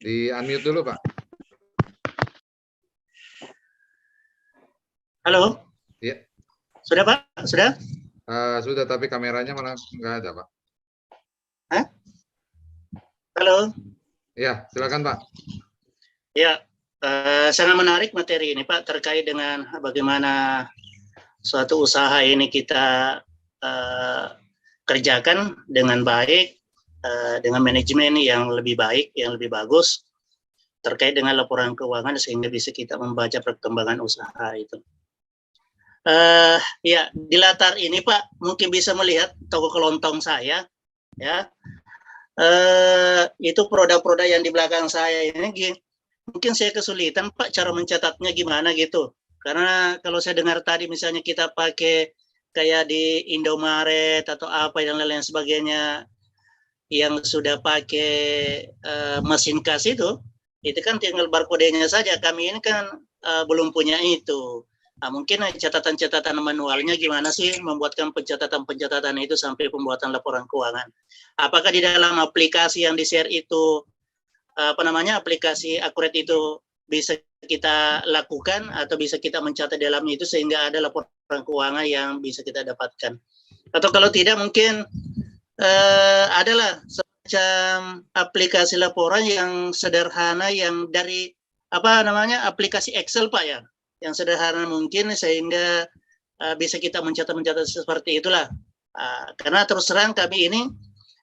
Di unmute dulu Pak. Halo. Iya. Sudah Pak? Sudah? Sudah, tapi kameranya malah nggak ada Pak. Hah? Halo. Ya, silakan Pak. Ya, sangat menarik materi ini Pak terkait dengan bagaimana suatu usaha ini kita kerjakan dengan baik, dengan manajemen yang lebih baik, yang lebih bagus terkait dengan laporan keuangan sehingga bisa kita membaca perkembangan usaha itu. Ya, di latar ini Pak mungkin bisa melihat toko kelontong saya, ya. Itu produk-produk yang di belakang saya ini mungkin saya kesulitan Pak cara mencatatnya gimana gitu. Karena kalau saya dengar tadi misalnya kita pakai kayak di Indomaret atau apa dan lain-lain sebagainya yang sudah pakai mesin kas itu kan tinggal barcode-nya saja. Kami ini kan belum punya itu. Nah, mungkin catatan-catatan manualnya gimana sih membuatkan pencatatan-pencatatan itu sampai pembuatan laporan keuangan. Apakah di dalam aplikasi yang di-share itu, aplikasi Akurat itu bisa kita lakukan atau bisa kita mencatat dalamnya itu sehingga ada laporan keuangan yang bisa kita dapatkan. Atau kalau tidak mungkin adalah semacam aplikasi laporan yang sederhana yang dari aplikasi Excel Pak ya, yang sederhana mungkin sehingga bisa kita mencatat seperti itulah. Karena terus terang kami ini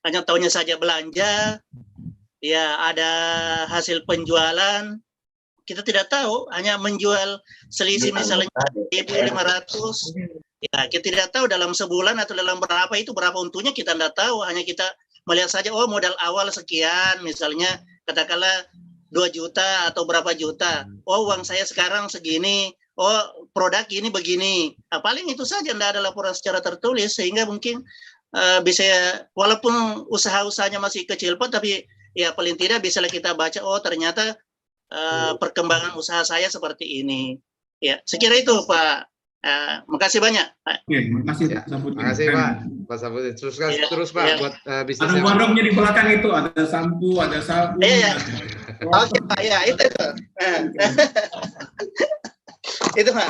hanya tahunya saja belanja, ya ada hasil penjualan, kita tidak tahu, hanya menjual selisih misalnya 1.500, ya kita tidak tahu dalam sebulan atau dalam berapa untungnya kita tidak tahu, hanya kita melihat saja, oh modal awal sekian, misalnya katakanlah 2 juta atau berapa juta, oh uang saya sekarang segini, oh produk ini begini, paling itu saja, tidak ada laporan secara tertulis, sehingga mungkin bisa walaupun usaha-usahanya masih kecil Pak, tapi ya paling tidak bisa kita baca, oh ternyata perkembangan usaha saya seperti ini. Ya, sekira itu Pak. Makasih banyak. Oke, makasih Pak Sapudin. Makasih Pak Sapudin. Terus Pak buat bisnis. Ada warungnya di belakang itu, ada sampo, ada sabun. Iya. Oke Pak, ya itu. Itu Pak.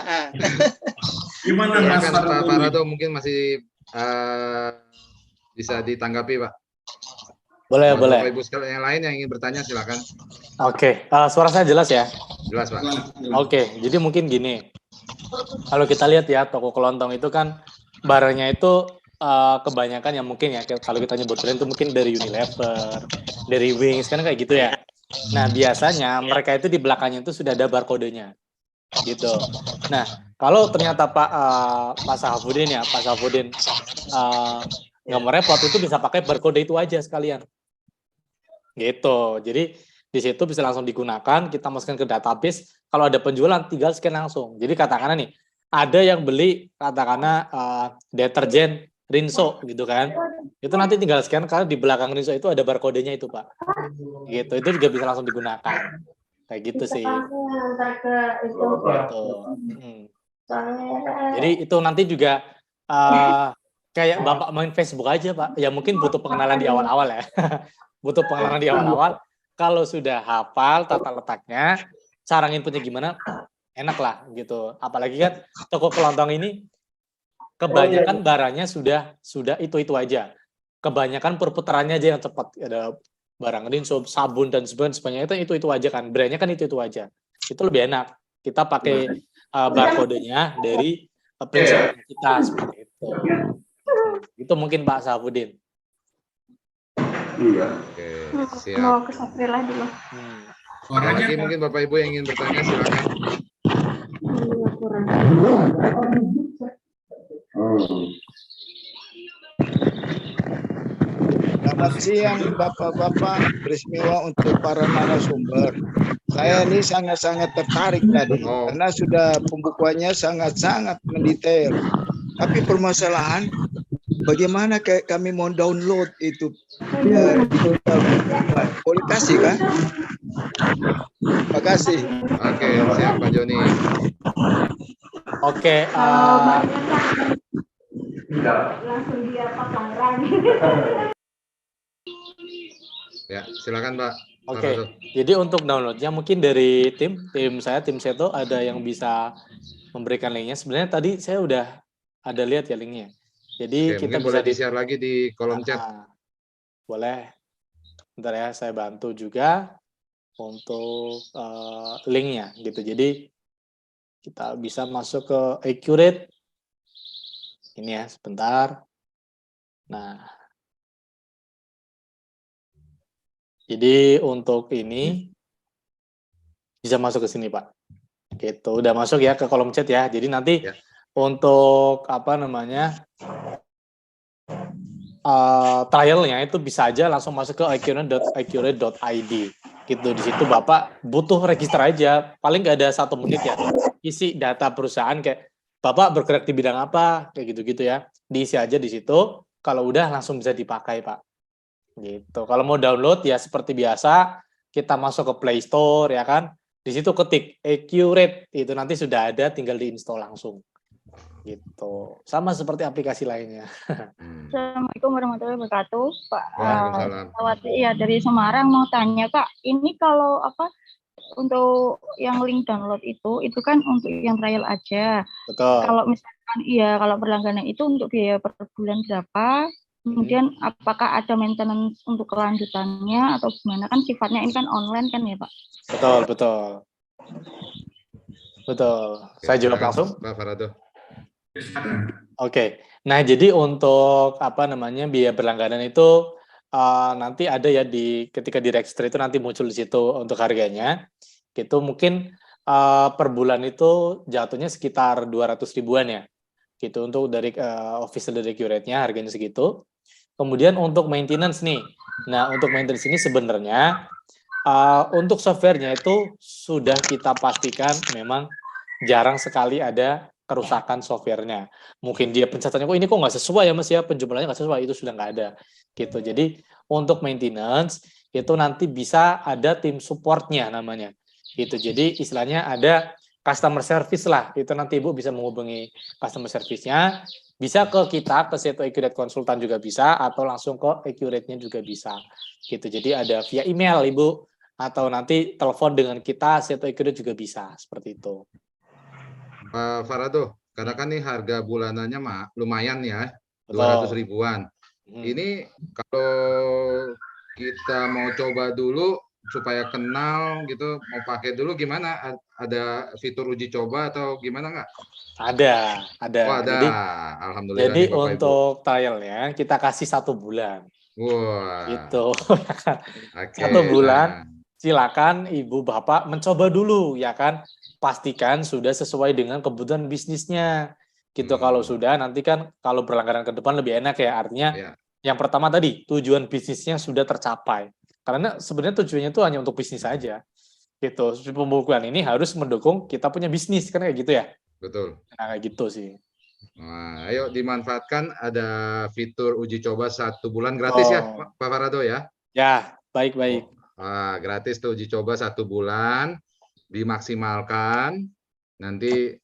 Gimana Mas Pak Rado mungkin masih bisa ditanggapi Pak. Boleh. Bapak Ibu sekalian yang lain yang ingin bertanya silakan. Oke, suara saya jelas ya? Jelas Pak. Oke, jadi mungkin gini, kalau kita lihat ya toko kelontong itu kan barangnya itu kebanyakan yang mungkin ya kalau kita nyebut brand itu mungkin dari Unilever, dari Wings kan kayak gitu ya. Nah biasanya mereka itu di belakangnya itu sudah ada barcode-nya, gitu. Nah kalau ternyata Pak Safudin nggak mau repot, itu bisa pakai barcode itu aja sekalian, gitu. Jadi di situ bisa langsung digunakan, kita masukkan ke database. Kalau ada penjualan, tinggal scan langsung. Jadi katakanlah nih, ada yang beli katakanlah deterjen Rinso gitu kan, itu nanti tinggal scan karena di belakang Rinso itu ada barcode-nya itu Pak, gitu. Itu juga bisa langsung digunakan, kayak gitu sih. Gitu. Jadi itu nanti juga kayak Bapak main Facebook aja Pak, ya mungkin butuh pengenalan di awal-awal ya. Butuh pengenalan di awal-awal. Kalau sudah hafal tata letaknya, cara inputnya gimana, enak lah gitu. Apalagi kan toko kelontong ini kebanyakan barangnya sudah itu aja. Kebanyakan perputarannya aja yang cepat. Ada barang Rinso, sabun dan sebagainya itu aja kan. Brandnya kan itu aja. Itu lebih enak. Kita pakai barcode-nya dari prinsip kita seperti itu. Itu mungkin Pak Safudin. Oke, siap. Mau ke Saprila dulu. Lagi mungkin Bapak Ibu yang ingin bertanya silakan. Selamat siang Bapak-Bapak, berismewah untuk para narasumber. Saya ini sangat-sangat tertarik tadi karena sudah pembukuannya sangat-sangat mendetail. Tapi permasalahan bagaimana kami mau download itu kualitasnya kan? Terima kasih. Oke, siap Pak Joni. Oke. Langsung dia pasaran. Ya, silakan Pak. Oke. Jadi untuk downloadnya mungkin dari tim Seto ada yang bisa memberikan linknya. Sebenarnya tadi saya udah ada lihat ya linknya. Jadi kita bisa boleh di-share lagi di kolom chat. Boleh. Bentar ya, saya bantu juga untuk linknya gitu. Jadi kita bisa masuk ke Accurate. Ini ya, sebentar. Nah, jadi untuk ini bisa masuk ke sini Pak. Gitu, udah masuk ya ke kolom chat ya. Jadi nanti untuk trialnya itu bisa aja langsung masuk ke accurate.id gitu. Di situ Bapak butuh register aja, paling nggak ada 1 menit ya, isi data perusahaan kayak Bapak bergerak di bidang apa kayak gitu-gitu ya, diisi aja di situ. Kalau udah langsung bisa dipakai Pak gitu. Kalau mau download ya seperti biasa kita masuk ke Play Store ya kan, di situ ketik Accurate, itu nanti sudah ada, tinggal diinstal langsung gitu, sama seperti aplikasi lainnya. Assalamualaikum warahmatullahi wabarakatuh, Pak. Waalaikumsalam. Iya, dari Semarang mau tanya Pak, ini kalau untuk yang link download itu kan untuk yang trial aja. Betul. Kalau misalkan kalau berlangganan itu untuk biaya per bulan berapa? Kemudian apakah ada maintenance untuk kelanjutannya atau gimana? Kan sifatnya ini kan online kan ya, Pak? Betul, betul. Betul. Saya jawab langsung. Pak Farado. Oke. Nah, jadi untuk biaya berlangganan itu nanti ada ya ketika di register itu nanti muncul di situ untuk harganya. Gitu mungkin per bulan itu jatuhnya sekitar 200 ribuan ya. Gitu untuk dari official rate-nya harganya segitu. Kemudian untuk maintenance nih. Nah, untuk maintenance ini sebenarnya untuk softwarenya itu sudah kita pastikan memang jarang sekali ada kerusakan softwarenya. Mungkin dia pencatatnya kok ini kok nggak sesuai ya Mas ya, penjumlahannya nggak sesuai, itu sudah nggak ada. Gitu. Jadi untuk maintenance itu nanti bisa ada tim supportnya namanya. Gitu. Jadi istilahnya ada customer service lah, itu nanti Ibu bisa menghubungi customer service-nya, bisa ke kita, ke Seto Accurate Konsultan juga bisa, atau langsung ke Accurate-nya juga bisa. Gitu. Jadi ada via email Ibu, atau nanti telepon dengan kita, Seto Accurate juga bisa, seperti itu. Pak Farado, karena kan nih harga bulanannya lumayan ya, Betul. 200 ribuan. Ini kalau kita mau coba dulu, supaya kenal gitu, mau pakai dulu gimana? Ada fitur uji coba atau gimana nggak? Ada. Oh, ada. Jadi, alhamdulillah. Jadi nih, Bapak, untuk trialnya kita kasih 1 bulan. Wah. Gitu. Oke, 1 bulan. Silakan Ibu Bapak mencoba dulu ya kan. Pastikan sudah sesuai dengan kebutuhan bisnisnya. Gitu. Kalau sudah nanti kan kalau berlangganan ke depan lebih enak ya. Artinya yang pertama tadi tujuan bisnisnya sudah tercapai. Karena sebenarnya tujuannya itu hanya untuk bisnis saja. Gitu. Pembukuan ini harus mendukung kita punya bisnis kan kayak gitu ya. Betul. Nah, kayak gitu sih. Nah, ayo dimanfaatkan, ada fitur uji coba 1 bulan gratis ya Pak Farado ya? Ya, baik-baik. Gratis tuh uji coba 1 bulan, dimaksimalkan, nanti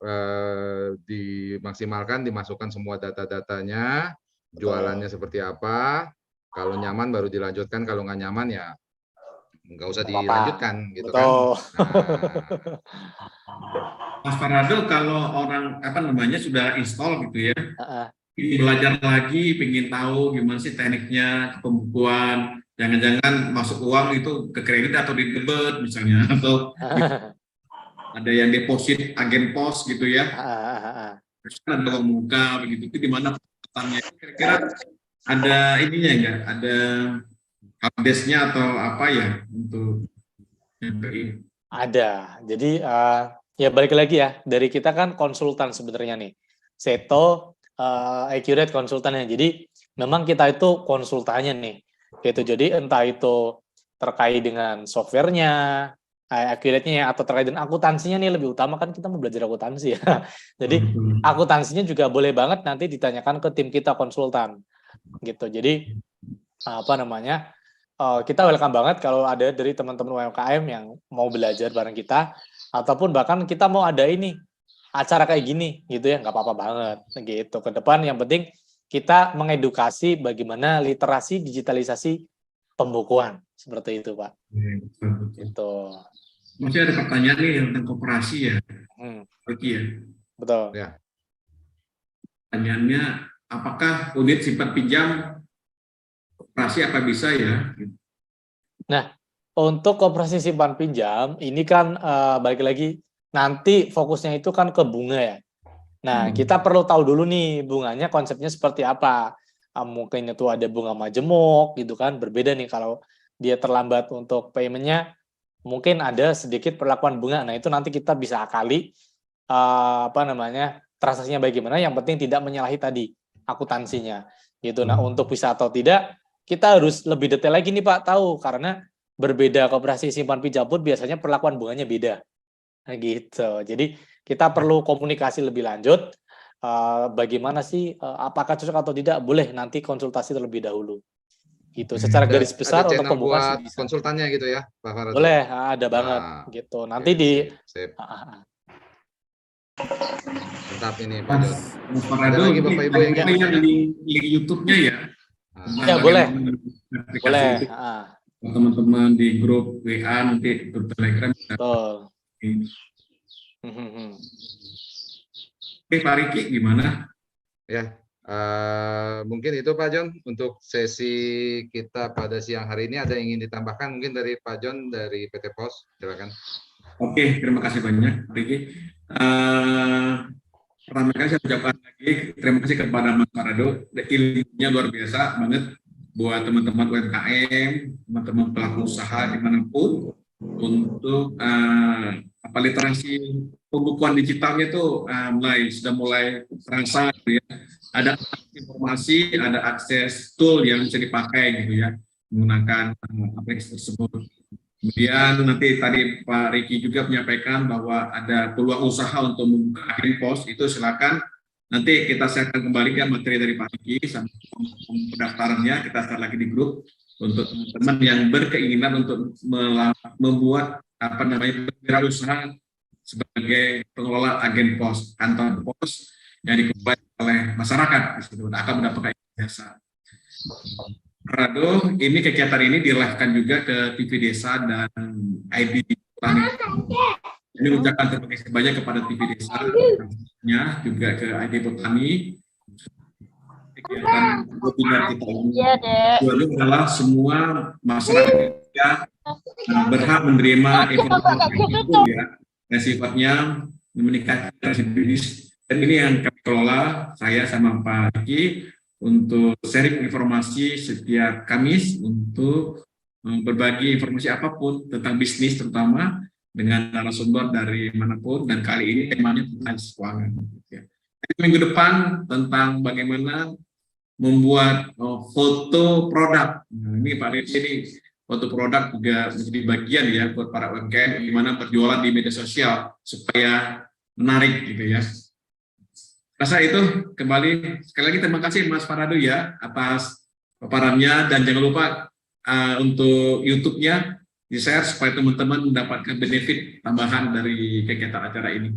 dimaksimalkan, dimasukkan semua data-datanya, jualannya seperti apa, kalau nyaman baru dilanjutkan, kalau nggak nyaman ya nggak usah dilanjutkan gitu kan. Mas Farado, kalau orang sudah install gitu ya, belajar lagi, pengen tahu gimana sih tekniknya pembukuan, jangan-jangan masuk uang itu ke kredit atau di debit misalnya, atau ada yang deposit agen pos gitu ya, terus kan ada uang muka begitu, itu di mana petannya? Kira-kira ada ininya enggak? Ada update-nya atau apa ya untuk ini? Ada. Jadi ya balik lagi ya, dari kita kan konsultan sebenarnya nih. Seto Accurate konsultannya. Jadi memang kita itu konsultannya nih. Gitu. Jadi entah itu terkait dengan softwarenya, Accurate-nya atau terkait dengan akuntansinya nih, lebih utama kan kita mau belajar akuntansi ya. Jadi akuntansinya juga boleh banget nanti ditanyakan ke tim kita konsultan. Gitu. Jadi kita welcome banget kalau ada dari teman-teman UMKM yang mau belajar bareng kita, ataupun bahkan kita mau ada ini acara kayak gini gitu ya, nggak apa-apa banget gitu. Ke depan yang penting kita mengedukasi bagaimana literasi digitalisasi pembukuan, seperti itu Pak. Itu. Masih ada pertanyaan nih tentang koperasi ya, Oke ya. Betul. Ya. Pertanyaannya, apakah unit simpan pinjam koperasi apa bisa ya? Nah, untuk koperasi simpan pinjam ini kan balik lagi nanti fokusnya itu kan ke bunga ya. Nah, kita perlu tahu dulu nih bunganya konsepnya seperti apa. Mungkin itu ada bunga majemuk gitu kan, berbeda nih kalau dia terlambat untuk payment-nya, mungkin ada sedikit perlakuan bunga. Nah, itu nanti kita bisa akali transaksinya bagaimana, yang penting tidak menyalahi tadi akuntansinya. Gitu. Nah, untuk bisa atau tidak kita harus lebih detail lagi nih Pak, tahu karena berbeda koperasi simpan pinjam pun biasanya perlakuan bunganya beda. Nah, gitu. Jadi kita perlu komunikasi lebih lanjut. Bagaimana sih, apakah cocok atau tidak? Boleh nanti konsultasi terlebih dahulu. Gitu. Secara garis besar untuk pembukaan buat konsultannya gitu ya, Pak Farado. Boleh, ada banget. Gitu. Nanti Mantap ini Pak Jon. Ada lagi Bapak Ibu yang link YouTube-nya ya. Ya boleh. Boleh. teman-teman di grup WA, nanti grup Telegram. Betul. Oke, Pak Riki gimana? Ya, mungkin itu Pak John untuk sesi kita pada siang hari ini. Ada yang ingin ditambahkan mungkin dari Pak John dari PT Pos, silakan. Oke, terima kasih banyak Pak Riki. Pertama kali saya ucapkan lagi terima kasih kepada Mas Parado, ilmunya luar biasa banget buat teman-teman UMKM, teman-teman pelaku usaha dimanapun untuk literasi pembukuan digitalnya itu sudah mulai terasa gitu ya. Ada informasi, ada akses tool yang bisa dipakai gitu ya menggunakan aplikasi tersebut. Kemudian nanti tadi Pak Riki juga menyampaikan bahwa ada peluang usaha untuk membuka agen pos, itu silakan nanti kita siapkan kembali ya materi dari Pak Riki sama pendaftarannya, kita start lagi di grup untuk teman-teman yang berkeinginan untuk membuat berwirausaha sebagai pengelola agen pos, kantor pos yang dikelola oleh masyarakat di situ akan mendapatkan jasa. Rado, ini kegiatan ini di-live-kan juga ke TV Desa dan ID Petani. Ini ucapkan terima kasih banyak kepada TV Desa, juga ke ID Petani. Kegiatan webinar kita ini adalah semua masyarakat berhak menerima informasi itu ya, yang sifatnya meningkatkan bisnis. Dan ini yang kami kelola, saya sama Pak Riki, untuk sharing informasi setiap Kamis untuk berbagi informasi apapun tentang bisnis, terutama dengan narasumber dari manapun, dan kali ini temanya tentang keuangan. Minggu depan tentang bagaimana membuat foto produk. Nah, ini Pak Riki, ini foto produk juga menjadi bagian ya buat para UMKM gimana berjualan di media sosial supaya menarik gitu ya. Rasa itu kembali sekali lagi terima kasih Mas Parado ya atas paparannya, dan jangan lupa untuk YouTube-nya di-share supaya teman-teman mendapatkan benefit tambahan dari kegiatan acara ini.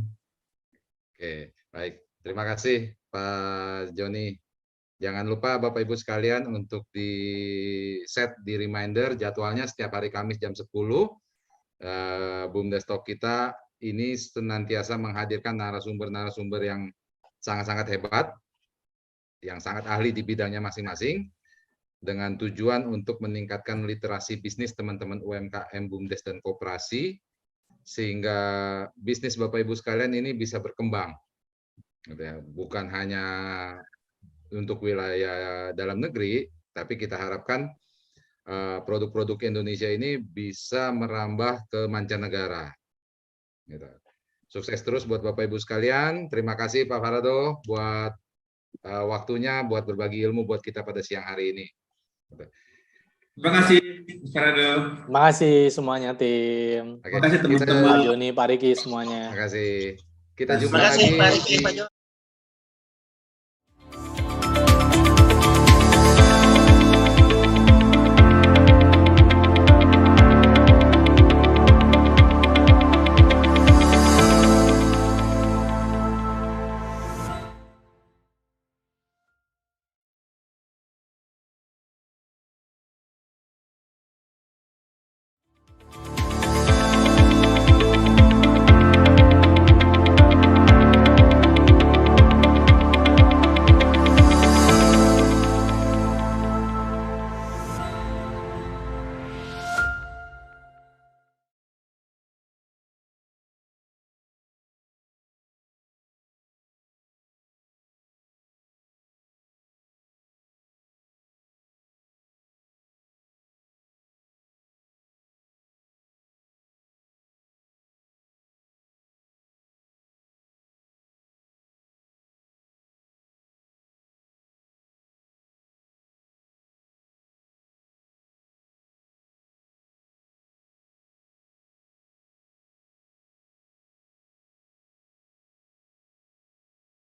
Oke, baik. Terima kasih Pak Joni. Jangan lupa Bapak Ibu sekalian untuk di set di reminder jadwalnya setiap hari Kamis jam 10. BUMDes Talk kita ini senantiasa menghadirkan narasumber-narasumber yang sangat-sangat hebat, yang sangat ahli di bidangnya masing-masing, dengan tujuan untuk meningkatkan literasi bisnis teman-teman UMKM, BUMDes, dan koperasi, sehingga bisnis Bapak Ibu sekalian ini bisa berkembang. Bukan hanya untuk wilayah dalam negeri, tapi kita harapkan produk-produk Indonesia ini bisa merambah ke mancanegara. Sukses terus buat Bapak Ibu sekalian. Terima kasih Pak Parado buat waktunya, buat berbagi ilmu buat kita pada siang hari ini. Terima kasih Pak Parado. Terima kasih semuanya tim. Terima kasih teman-teman. Pak Joni, Pak Riki semuanya. Terima kasih. Kita jumpa Terima kasih lagi. Pak Riki, Pak Joni.